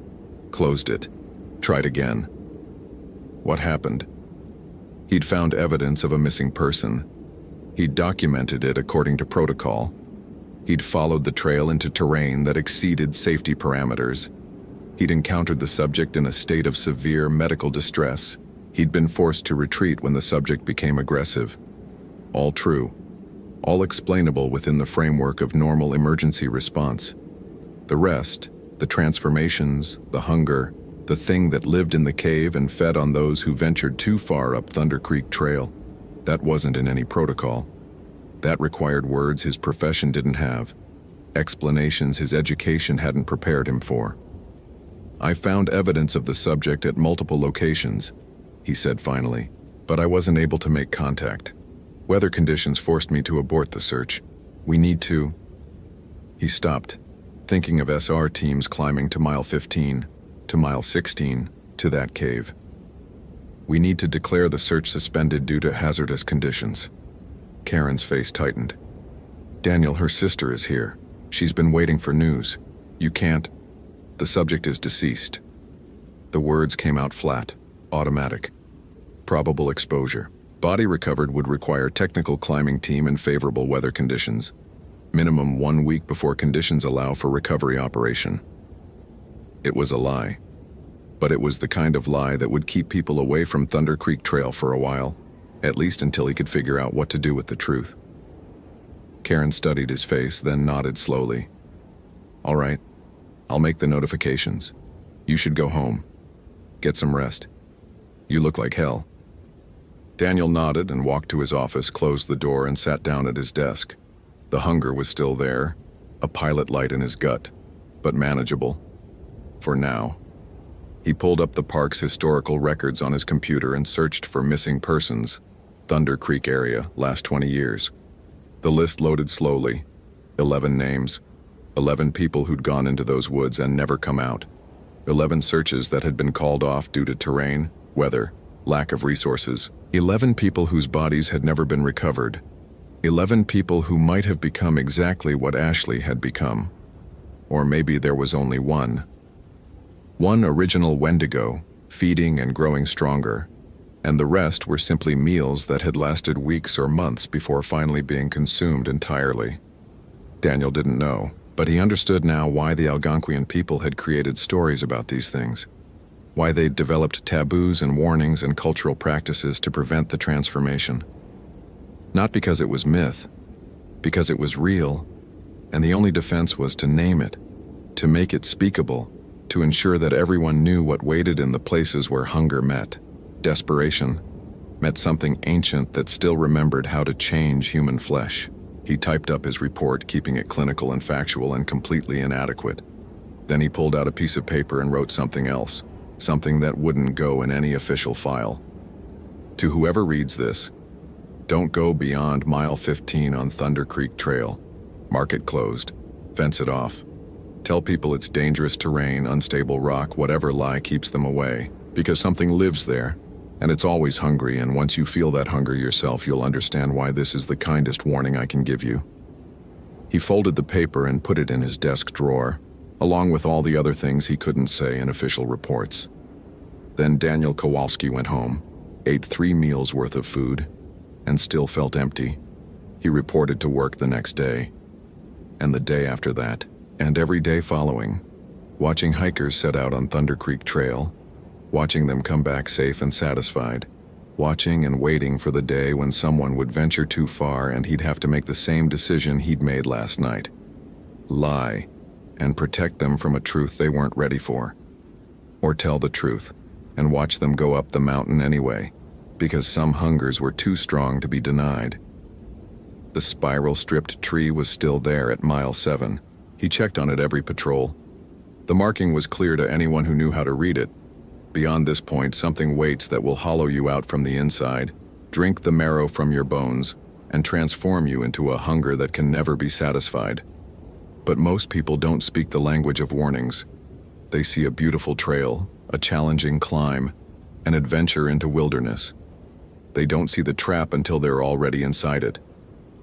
closed it, tried again. What happened? He'd found evidence of a missing person. He'd documented it according to protocol. He'd followed the trail into terrain that exceeded safety parameters. He'd encountered the subject in a state of severe medical distress. He'd been forced to retreat when the subject became aggressive. All true. All explainable within the framework of normal emergency response. The rest, the transformations, the hunger, the thing that lived in the cave and fed on those who ventured too far up Thunder Creek Trail, that wasn't in any protocol. That required words his profession didn't have, explanations his education hadn't prepared him for. "I found evidence of the subject at multiple locations," he said finally, "but I wasn't able to make contact. Weather conditions forced me to abort the search. We need to..." He stopped, thinking of SR teams climbing to mile 15, to mile 16, to that cave. "We need to declare the search suspended due to hazardous conditions." Karen's face tightened. "Daniel, her sister is here. She's been waiting for news. You can't... The subject is deceased." The words came out flat, automatic. Probable exposure. Body recovered would require technical climbing team in favorable weather conditions. Minimum 1 week before conditions allow for recovery operation. It was a lie. But it was the kind of lie that would keep people away from Thunder Creek Trail for a while, at least until he could figure out what to do with the truth. Karen studied his face, then nodded slowly. "All right, I'll make the notifications. You should go home. Get some rest. You look like hell." Daniel nodded and walked to his office, closed the door, and sat down at his desk. The hunger was still there, a pilot light in his gut, but manageable. For now. He pulled up the park's historical records on his computer and searched for missing persons. Thunder Creek area, last 20 years. The list loaded slowly. 11 names. 11 people who'd gone into those woods and never come out. 11 searches that had been called off due to terrain, weather, lack of resources. 11 people whose bodies had never been recovered. 11 people who might have become exactly what Ashley had become. Or maybe there was only one. One original Wendigo, feeding and growing stronger, and the rest were simply meals that had lasted weeks or months before finally being consumed entirely. Daniel didn't know, but he understood now why the Algonquian people had created stories about these things, why they'd developed taboos and warnings and cultural practices to prevent the transformation. Not because it was myth, because it was real, and the only defense was to name it, to make it speakable, to ensure that everyone knew what waited in the places where hunger met. Desperation met something ancient that still remembered how to change human flesh. He typed up his report, keeping it clinical and factual and completely inadequate. Then he pulled out a piece of paper and wrote something else, something that wouldn't go in any official file. To whoever reads this, don't go beyond mile 15 on Thunder Creek Trail. Mark it closed. Fence it off. Tell people it's dangerous terrain, unstable rock, whatever lie keeps them away, because something lives there, And it's always hungry, and once you feel that hunger yourself, you'll understand why this is the kindest warning I can give you. He folded the paper and put it in his desk drawer, along with all the other things he couldn't say in official reports. Then Daniel Kowalski went home, ate 3 meals worth of food, and still felt empty. He reported to work the next day, and the day after that, and every day following, watching hikers set out on Thunder Creek Trail, watching them come back safe and satisfied, watching and waiting for the day when someone would venture too far and he'd have to make the same decision he'd made last night. Lie, and protect them from a truth they weren't ready for. Or tell the truth, and watch them go up the mountain anyway, because some hungers were too strong to be denied. The spiral-stripped tree was still there at mile 7. He checked on it every patrol. The marking was clear to anyone who knew how to read it. Beyond this point, something waits that will hollow you out from the inside, drink the marrow from your bones, and transform you into a hunger that can never be satisfied. But most people don't speak the language of warnings. They see a beautiful trail, a challenging climb, an adventure into wilderness. They don't see the trap until they're already inside it.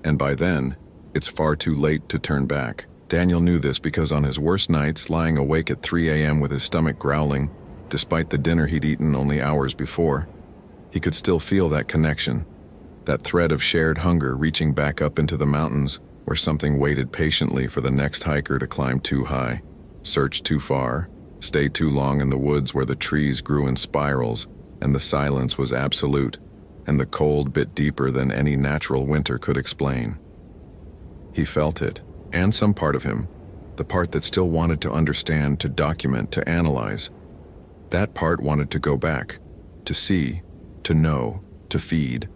And by then, it's far too late to turn back. Daniel knew this because on his worst nights, lying awake at 3 a.m. with his stomach growling, despite the dinner he'd eaten only hours before, he could still feel that connection, that thread of shared hunger reaching back up into the mountains where something waited patiently for the next hiker to climb too high, search too far, stay too long in the woods where the trees grew in spirals and the silence was absolute, and the cold bit deeper than any natural winter could explain. He felt it, and some part of him, the part that still wanted to understand, to document, to analyze. That part wanted to go back, to see, to know, to feed.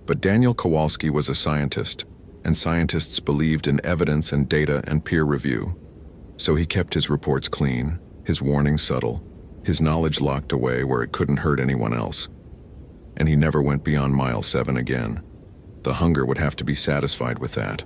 But Daniel Kowalski was a scientist, and scientists believed in evidence and data and peer review. So he kept his reports clean, his warnings subtle, his knowledge locked away where it couldn't hurt anyone else. And he never went beyond mile 7 again. The hunger would have to be satisfied with that.